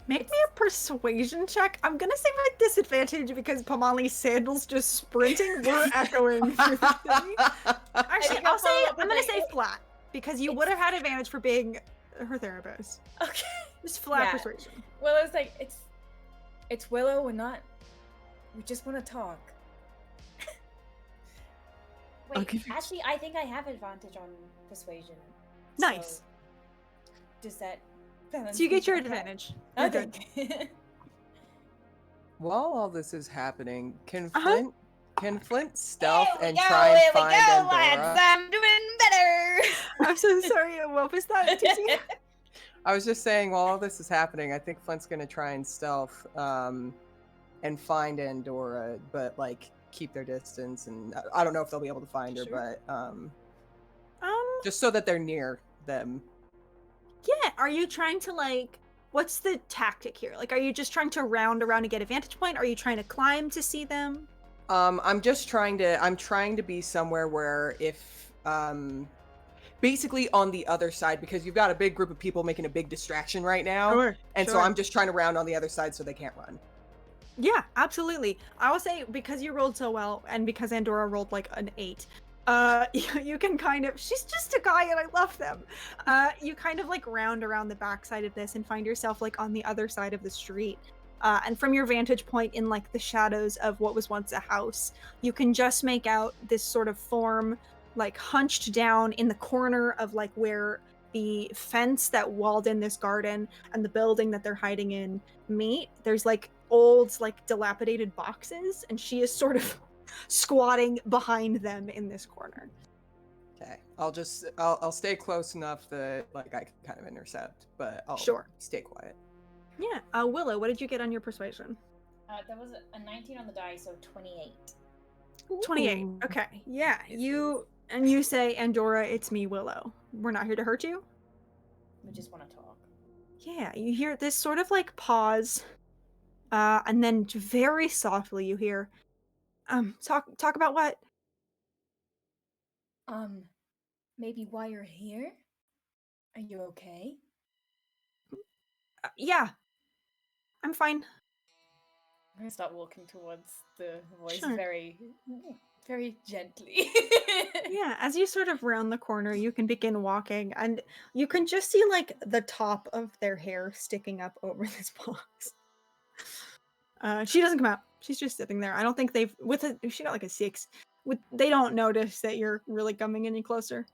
Make me a persuasion check. I'm gonna say with disadvantage because Pomali's sandals just sprinting were echoing through the city. Actually, think I'll I'll say follow up I'm with gonna say a- flat because you would have had advantage for being her therapist. Okay. Just flat Yeah. persuasion. Willow's like, it's Willow, we just want to talk. Wait, Okay. actually, I think I have advantage on persuasion. Nice. So, does that... So you get your Okay. advantage. You're good. Okay. While all this is happening, can Uh-huh. Flint stealth Here we and go, try and here we find go, Andorra? lads. I'm doing better. I'm so sorry. What was that, Tizzy? I was just saying, while all this is happening, I think Flint's gonna try and stealth and find Andorra, but like keep their distance. And I don't know if they'll be able to find her, Sure. but just so that they're near them. Yeah. Are you trying to like? What's the tactic here? Like, are you just trying to round around and get a vantage point? Are you trying to climb to see them? I'm trying to be somewhere where if basically on the other side, because you've got a big group of people making a big distraction right now. And so sure. I'm just trying to round on the other side so they can't run. Yeah, absolutely. I will say because you rolled so well, and because Andorra rolled like an 8, you can kind of. She's just a guy, and I love them. You kind of like round around the backside of this and find yourself like on the other side of the street. And from your vantage point in like the shadows of what was once a house, you can just make out this sort of form like hunched down in the corner of like where the fence that walled in this garden and the building that they're hiding in meet. There's like old like dilapidated boxes, and she is sort of squatting behind them in this corner. Okay. I'll stay close enough that like I can kind of intercept, but I'll Sure. stay quiet. Yeah. Willow, what did you get on your persuasion? There was a 19 on the die, so 28. 28. Ooh. Okay. Yeah. Yes, You say, Andorra, it's me, Willow. We're not here to hurt you. We just want to talk. Yeah, you hear this sort of like pause, and then very softly you hear, talk about what? Maybe why you're here? Are you okay? Yeah, I'm fine. I'm gonna start walking towards the voice Sure. very very gently. Yeah, as you sort of round the corner, you can begin walking, and you can just see like the top of their hair sticking up over this box. She doesn't come out. She's just sitting there. I don't think they've she got like a 6. They don't notice that you're really coming any closer.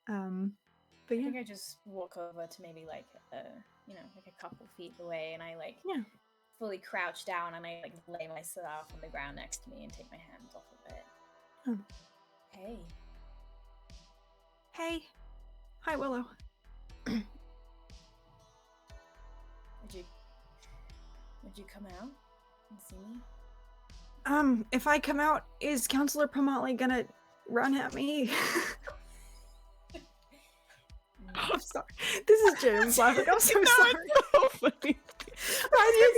But I yeah, think I just walk over to maybe like like a couple feet away, and I like yeah. fully crouch down, and I like lay myself on the ground next to me and take my hands off of it. Oh. Hey. Hey, hi Willow. Would you come out and see me? If I come out, is Counselor Pomali gonna run at me? I'm sorry. This is James laughing. I'm so sorry. It's so funny. I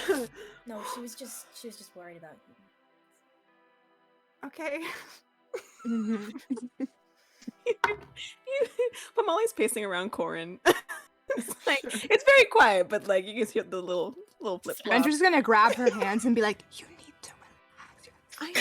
did No, she was just worried about you. Okay. Pomali's pacing around Corin. It's very quiet, but like you can hear the little flip flop. Andrew's gonna grab her hands and be like, "You need to relax. I'm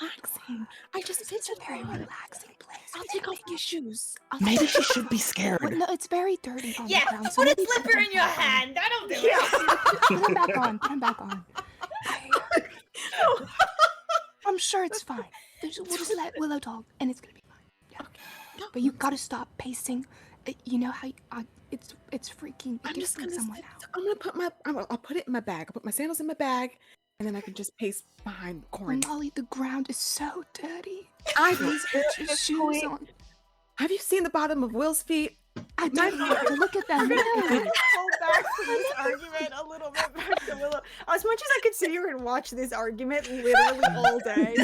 relaxing. It's a very relaxing place. I'll take off your shoes. Maybe she should be scared. Well, no, it's very dirty on the ground. So put a maybe slipper in your hand. That'll do it. Put them back on. Put them back on. I'm sure it's fine. We'll just let Willow talk, and it's gonna be fine. Yeah. Okay. But you gotta stop pacing. You know how it's freaking. I'm just gonna someone out. I'm gonna I'll put it in my bag. I'll put my sandals in my bag, and then I can just pace behind Corin. Molly, the ground is so dirty. I've Put your shoes on. Have you seen the bottom of Will's feet? I don't have to look at them. Pull back to this argument a little bit back to Willow. As much as I could sit here and watch this argument literally all day,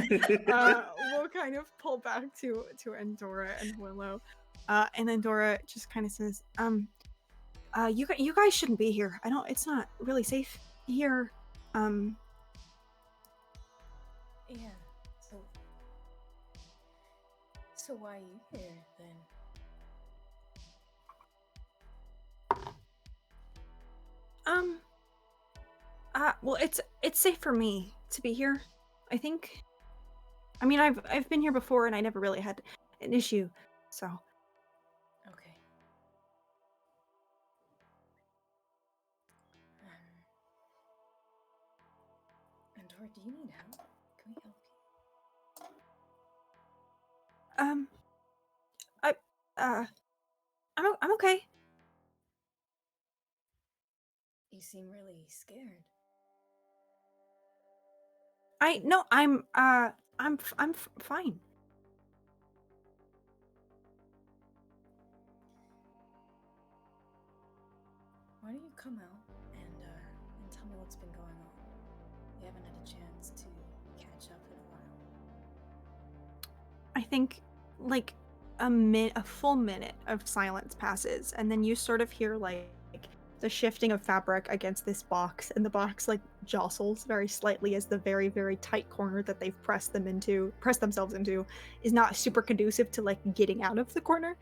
we'll kind of pull back to Endora and Willow. And Endora just kind of says, you guys shouldn't be here. It's not really safe here. Yeah. So why are you here then? Well, it's safe for me to be here, I think. I mean, I've been here before and I never really had an issue, so. Okay. Endora, do you need help? Can we help you? I'm okay. You seem really scared. No, I'm fine. Why don't you come out and tell me what's been going on? We haven't had a chance to catch up in a while. I think like a full minute of silence passes, and then you sort of hear like the shifting of fabric against this box, and the box like jostles very slightly as the very, very tight corner that they've pressed themselves into is not super conducive to like getting out of the corner.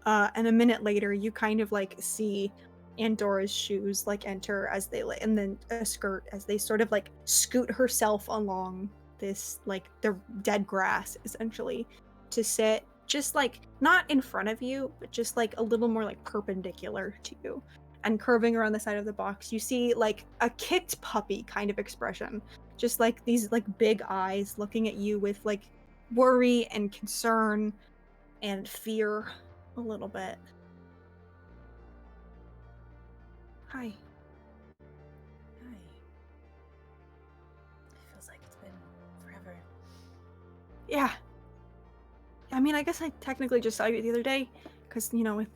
And a minute later, you kind of like see Andora's shoes like enter as they and then a skirt as they sort of like scoot herself along this like the dead grass essentially to sit just like not in front of you, but just like a little more like perpendicular to you. And curving around the side of the box, you see like a kicked puppy kind of expression. Just like these like big eyes looking at you with like worry and concern and fear a little bit. Hi. Hi. It feels like it's been forever. Yeah. I mean, I guess I technically just saw you the other day, because, with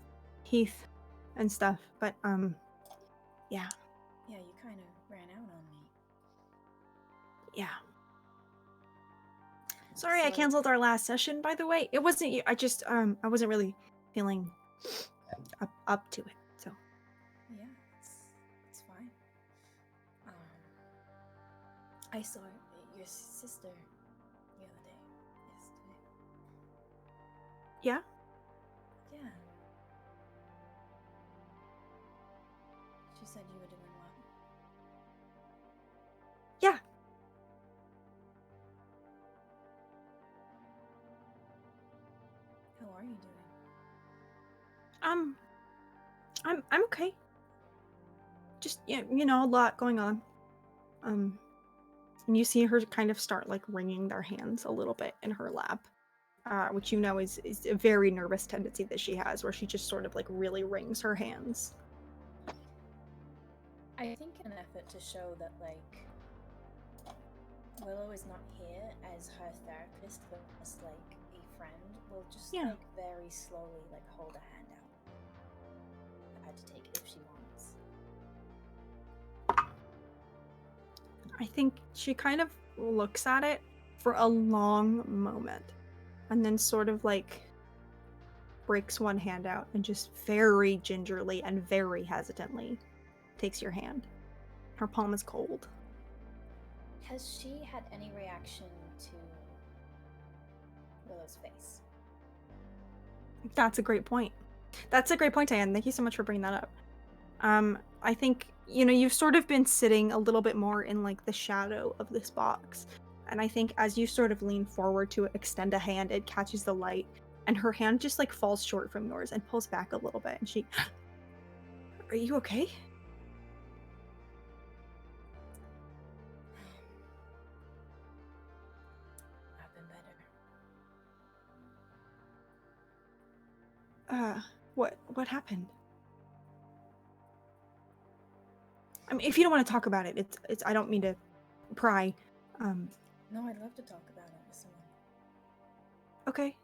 Heath and stuff, but, yeah. Yeah, you kind of ran out on me. Yeah. Sorry I canceled our last session, by the way. It wasn't you. I just, I wasn't really feeling up to it, so. Yeah, it's fine. I saw your sister the other day. Yesterday. Yeah? Yeah. She said you were doing well. are you doing? I'm okay. Just you know, a lot going on. And you see her kind of start like wringing their hands a little bit in her lap, which you know is a very nervous tendency that she has, where she just sort of like really wrings her hands. I think in an effort to show that, like, Willow is not here as her therapist, but as, like, a friend, we'll just, Yeah. like, very slowly, like, hold a hand out for her to take it if she wants. I think she kind of looks at it for a long moment, and then sort of like breaks one hand out and just very gingerly and very hesitantly takes your hand. Her palm is cold. Has she had any reaction to Willow's face? That's a great point. That's a great point, Diane. Thank you so much for bringing that up. I think, you know, you've sort of been sitting a little bit more in like the shadow of this box. And I think as you sort of lean forward to extend a hand, it catches the light and her hand just like falls short from yours and pulls back a little bit. And she, are you okay? I've been better. What happened? I mean, if you don't want to talk about it, it's I don't mean to pry. No, I'd love to talk about it with someone. Okay.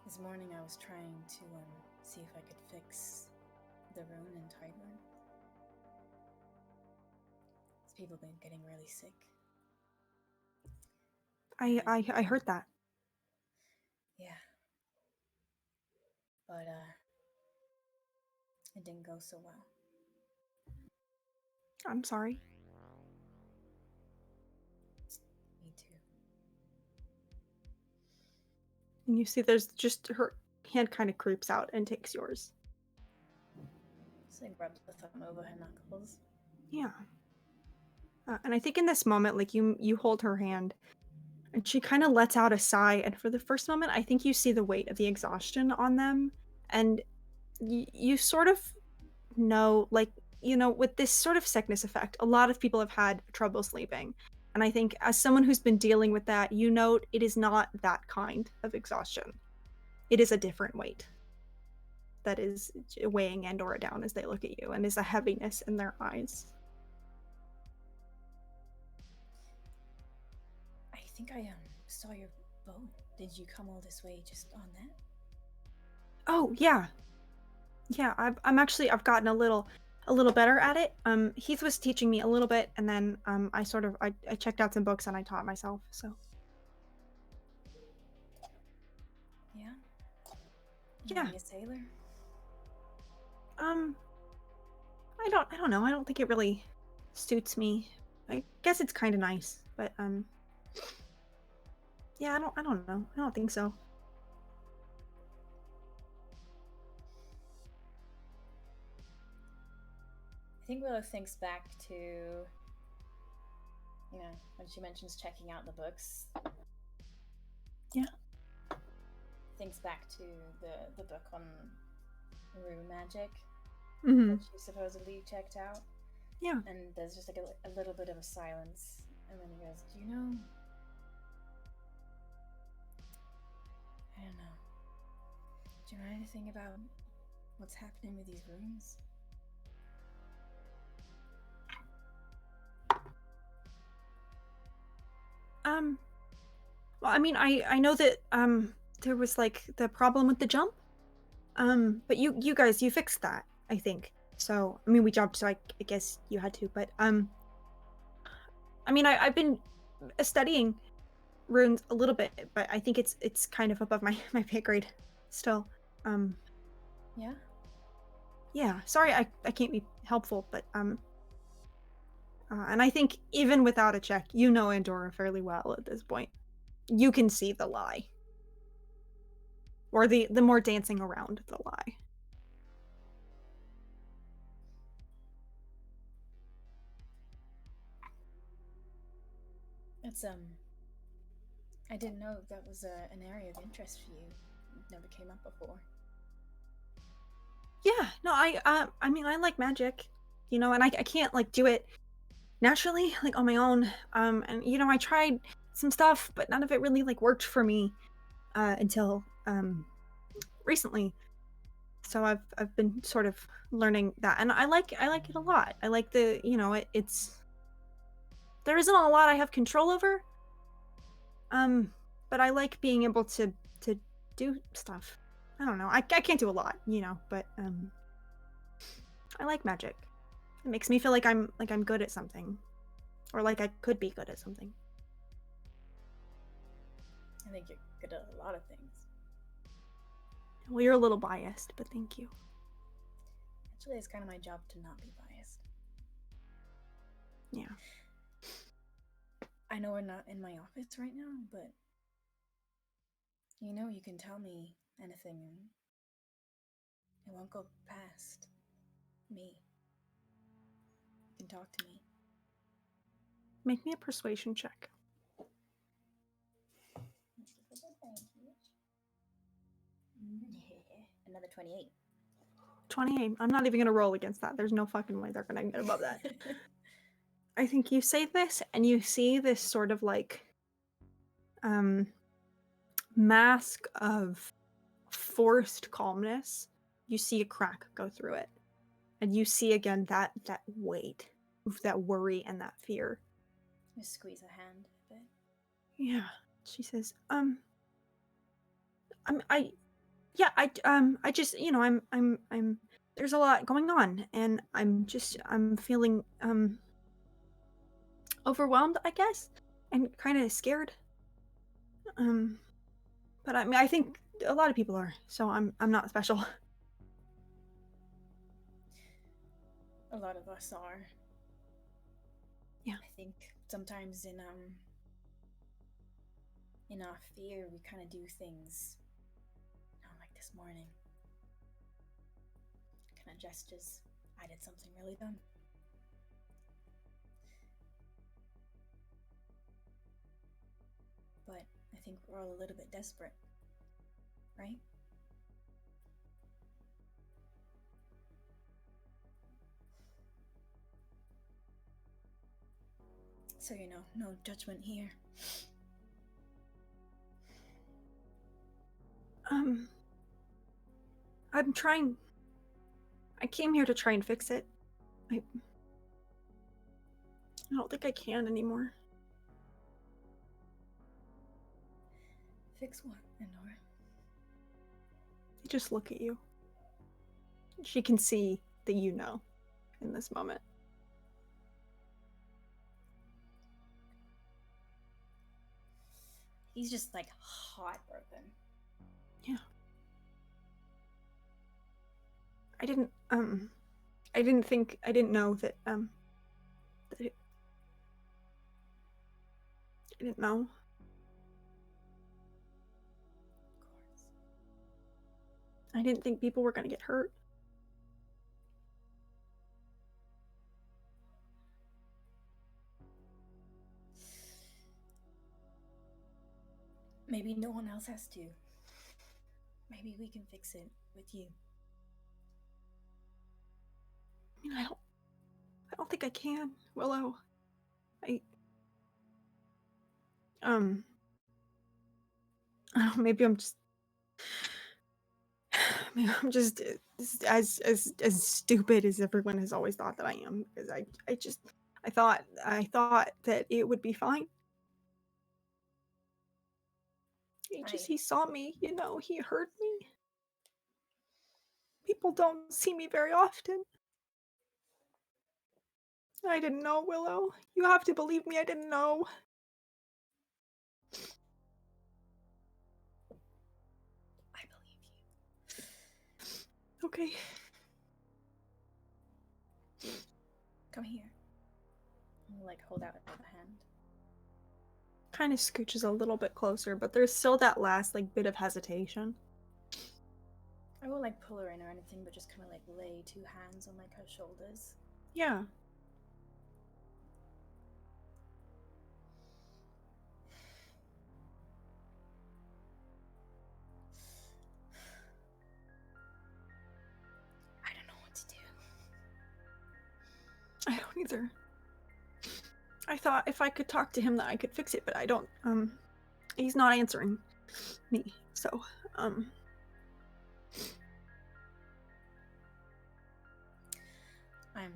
This morning I was trying to see if I could fix the rune in Tyburn. These people have been getting really sick. I heard that. Yeah. But it didn't go so well. I'm sorry. Me too. And you see there's just her hand kind of creeps out and takes yours. Just like rubs the thumb over her knuckles. Yeah. And I think in this moment, like you hold her hand and she kind of lets out a sigh. And for the first moment, I think you see the weight of the exhaustion on them. And you sort of know, like, you know, with this sort of sickness effect, a lot of people have had trouble sleeping. And I think as someone who's been dealing with that, you note it is not that kind of exhaustion. It is a different weight that is weighing Andorra down as they look at you, and is a heaviness in their eyes. I think I saw your bow. Did you come all this way just on that? Oh yeah, I've gotten a little better at it. Heath was teaching me a little bit, and then I checked out some books and I taught myself. So Yeah. Yeah. Being a sailor. I don't know. I don't think it really suits me. I guess it's kind of nice, but yeah, I don't know. I don't think so. I think Willow thinks back to, you know, when she mentions checking out the books. Yeah. Thinks back to the book on rune magic Mm-hmm. that she supposedly checked out. Yeah. And there's just like a little bit of a silence, and then he goes, "Do you know? I don't know. Do you know anything about what's happening with these runes?" Well, I mean, I know that there was like the problem with the jump. But you guys, you fixed that, I think. So, I mean, we jumped, so I guess you had to, but I mean, I've been studying runes a little bit, but I think it's kind of above my pay grade still. Yeah. Yeah, sorry I can't be helpful, but and I think even without a check, you know Andorra fairly well at this point. You can see the lie. Or the more dancing around the lie. It's I didn't know that was an area of interest for you. It never came up before. Yeah, no, I mean, I like magic, you know, and I can't like do it naturally, like on my own. And you know, I tried some stuff, but none of it really like worked for me until recently. So I've been sort of learning that, and I like it a lot. I like the, you know, it's there isn't a lot I have control over. But I like being able to do stuff. I don't know. I can't do a lot, you know, but I like magic. It makes me feel like I'm good at something, or like I could be good at something. I think you're good at a lot of things. Well, you're a little biased, but thank you. Actually, it's kind of my job to not be biased. Yeah. I know we're not in my office right now, but you know, you can tell me anything and it won't go past me. You can talk to me. Make me a persuasion check. Another 28. 28. I'm not even gonna roll against that. There's no fucking way they're gonna get above that. I think you say this and you see this sort of like mask of forced calmness. You see a crack go through it. And you see again that weight, that worry and that fear. Just squeeze a hand a bit. Yeah. She says, I just, you know, I'm there's a lot going on and I'm feeling overwhelmed, I guess, and kind of scared. But I mean, I think a lot of people are, so I'm not special. A lot of us are. Yeah. I think sometimes in our fear, we kind of do things, you know, like this morning. Kind of gestures. I did something really dumb. But I think we're all a little bit desperate, right? So, you know, no judgment here. I'm trying. I came here to try and fix it. I don't think I can anymore. Fix what, Endor? They just look at you. She can see that you know in this moment. He's just like heartbroken. Yeah. I didn't know that I didn't know. Of course. I didn't think people were gonna get hurt. Maybe no one else has to. Maybe we can fix it with you. I mean, I don't think I can, Willow. I don't know, maybe I'm just as stupid as everyone has always thought that I am, because I thought that it would be fine. He saw me, you know, he heard me. People don't see me very often. I didn't know, Willow. You have to believe me, I didn't know. I believe you. Okay. Come here. I'll, like, hold out another hand. Kind of scooches a little bit closer, but there's still that last, like, bit of hesitation. I won't, like, pull her in or anything, but just kind of, like, lay two hands on, like, her shoulders. Yeah. I don't either. I thought if I could talk to him that I could fix it, but I don't. He's not answering me. So, I'm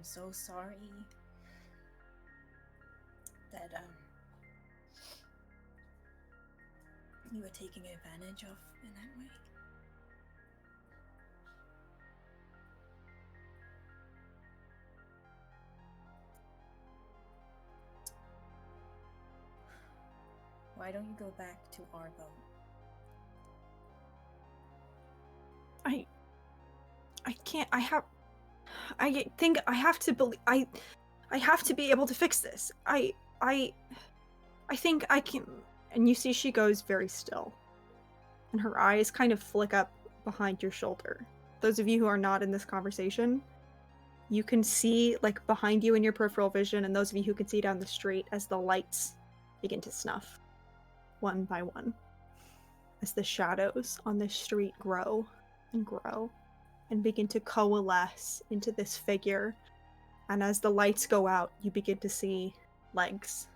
so sorry that you were taking advantage of in that way. Why don't you go back to our boat? I can't. I think I have to believe. I have to be able to fix this. I think I can. And you see, she goes very still, and her eyes kind of flick up behind your shoulder. Those of you who are not in this conversation, you can see like behind you in your peripheral vision, and those of you who can see down the street as the lights begin to snuff, one by one, as the shadows on the street grow and grow and begin to coalesce into this figure. And as the lights go out, you begin to see legs,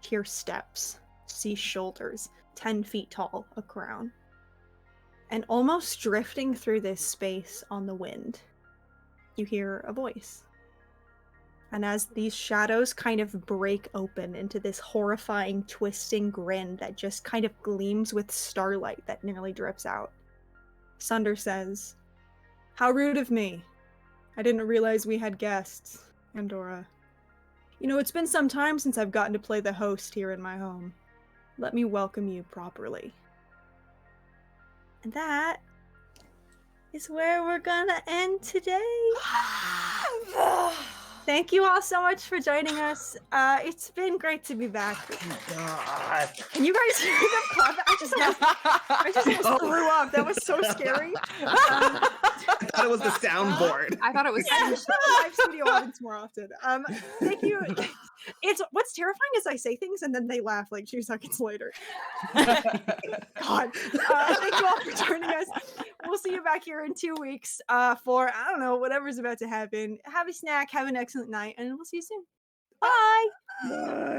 hear steps, see shoulders, 10 feet tall, a crown. And almost drifting through this space on the wind, you hear a voice. And as these shadows kind of break open into this horrifying, twisting grin that just kind of gleams with starlight that nearly drips out, Sunder says, "How rude of me. I didn't realize we had guests, Andorra. You know, it's been some time since I've gotten to play the host here in my home. Let me welcome you properly." And that is where we're gonna end today. Thank you all so much for joining us. It's been great to be back. God. Can you guys hear the clap? I just almost threw up. That was so scary. I thought it was the soundboard. I thought it was. I should have live studio audience more often. Thank you. It's what's terrifying is I say things and then they laugh like 2 seconds later. God. Thank you all for joining us. We'll see you back here in 2 weeks for, I don't know, whatever's about to happen. Have a snack, have an excellent night, and we'll see you soon. Bye. Bye.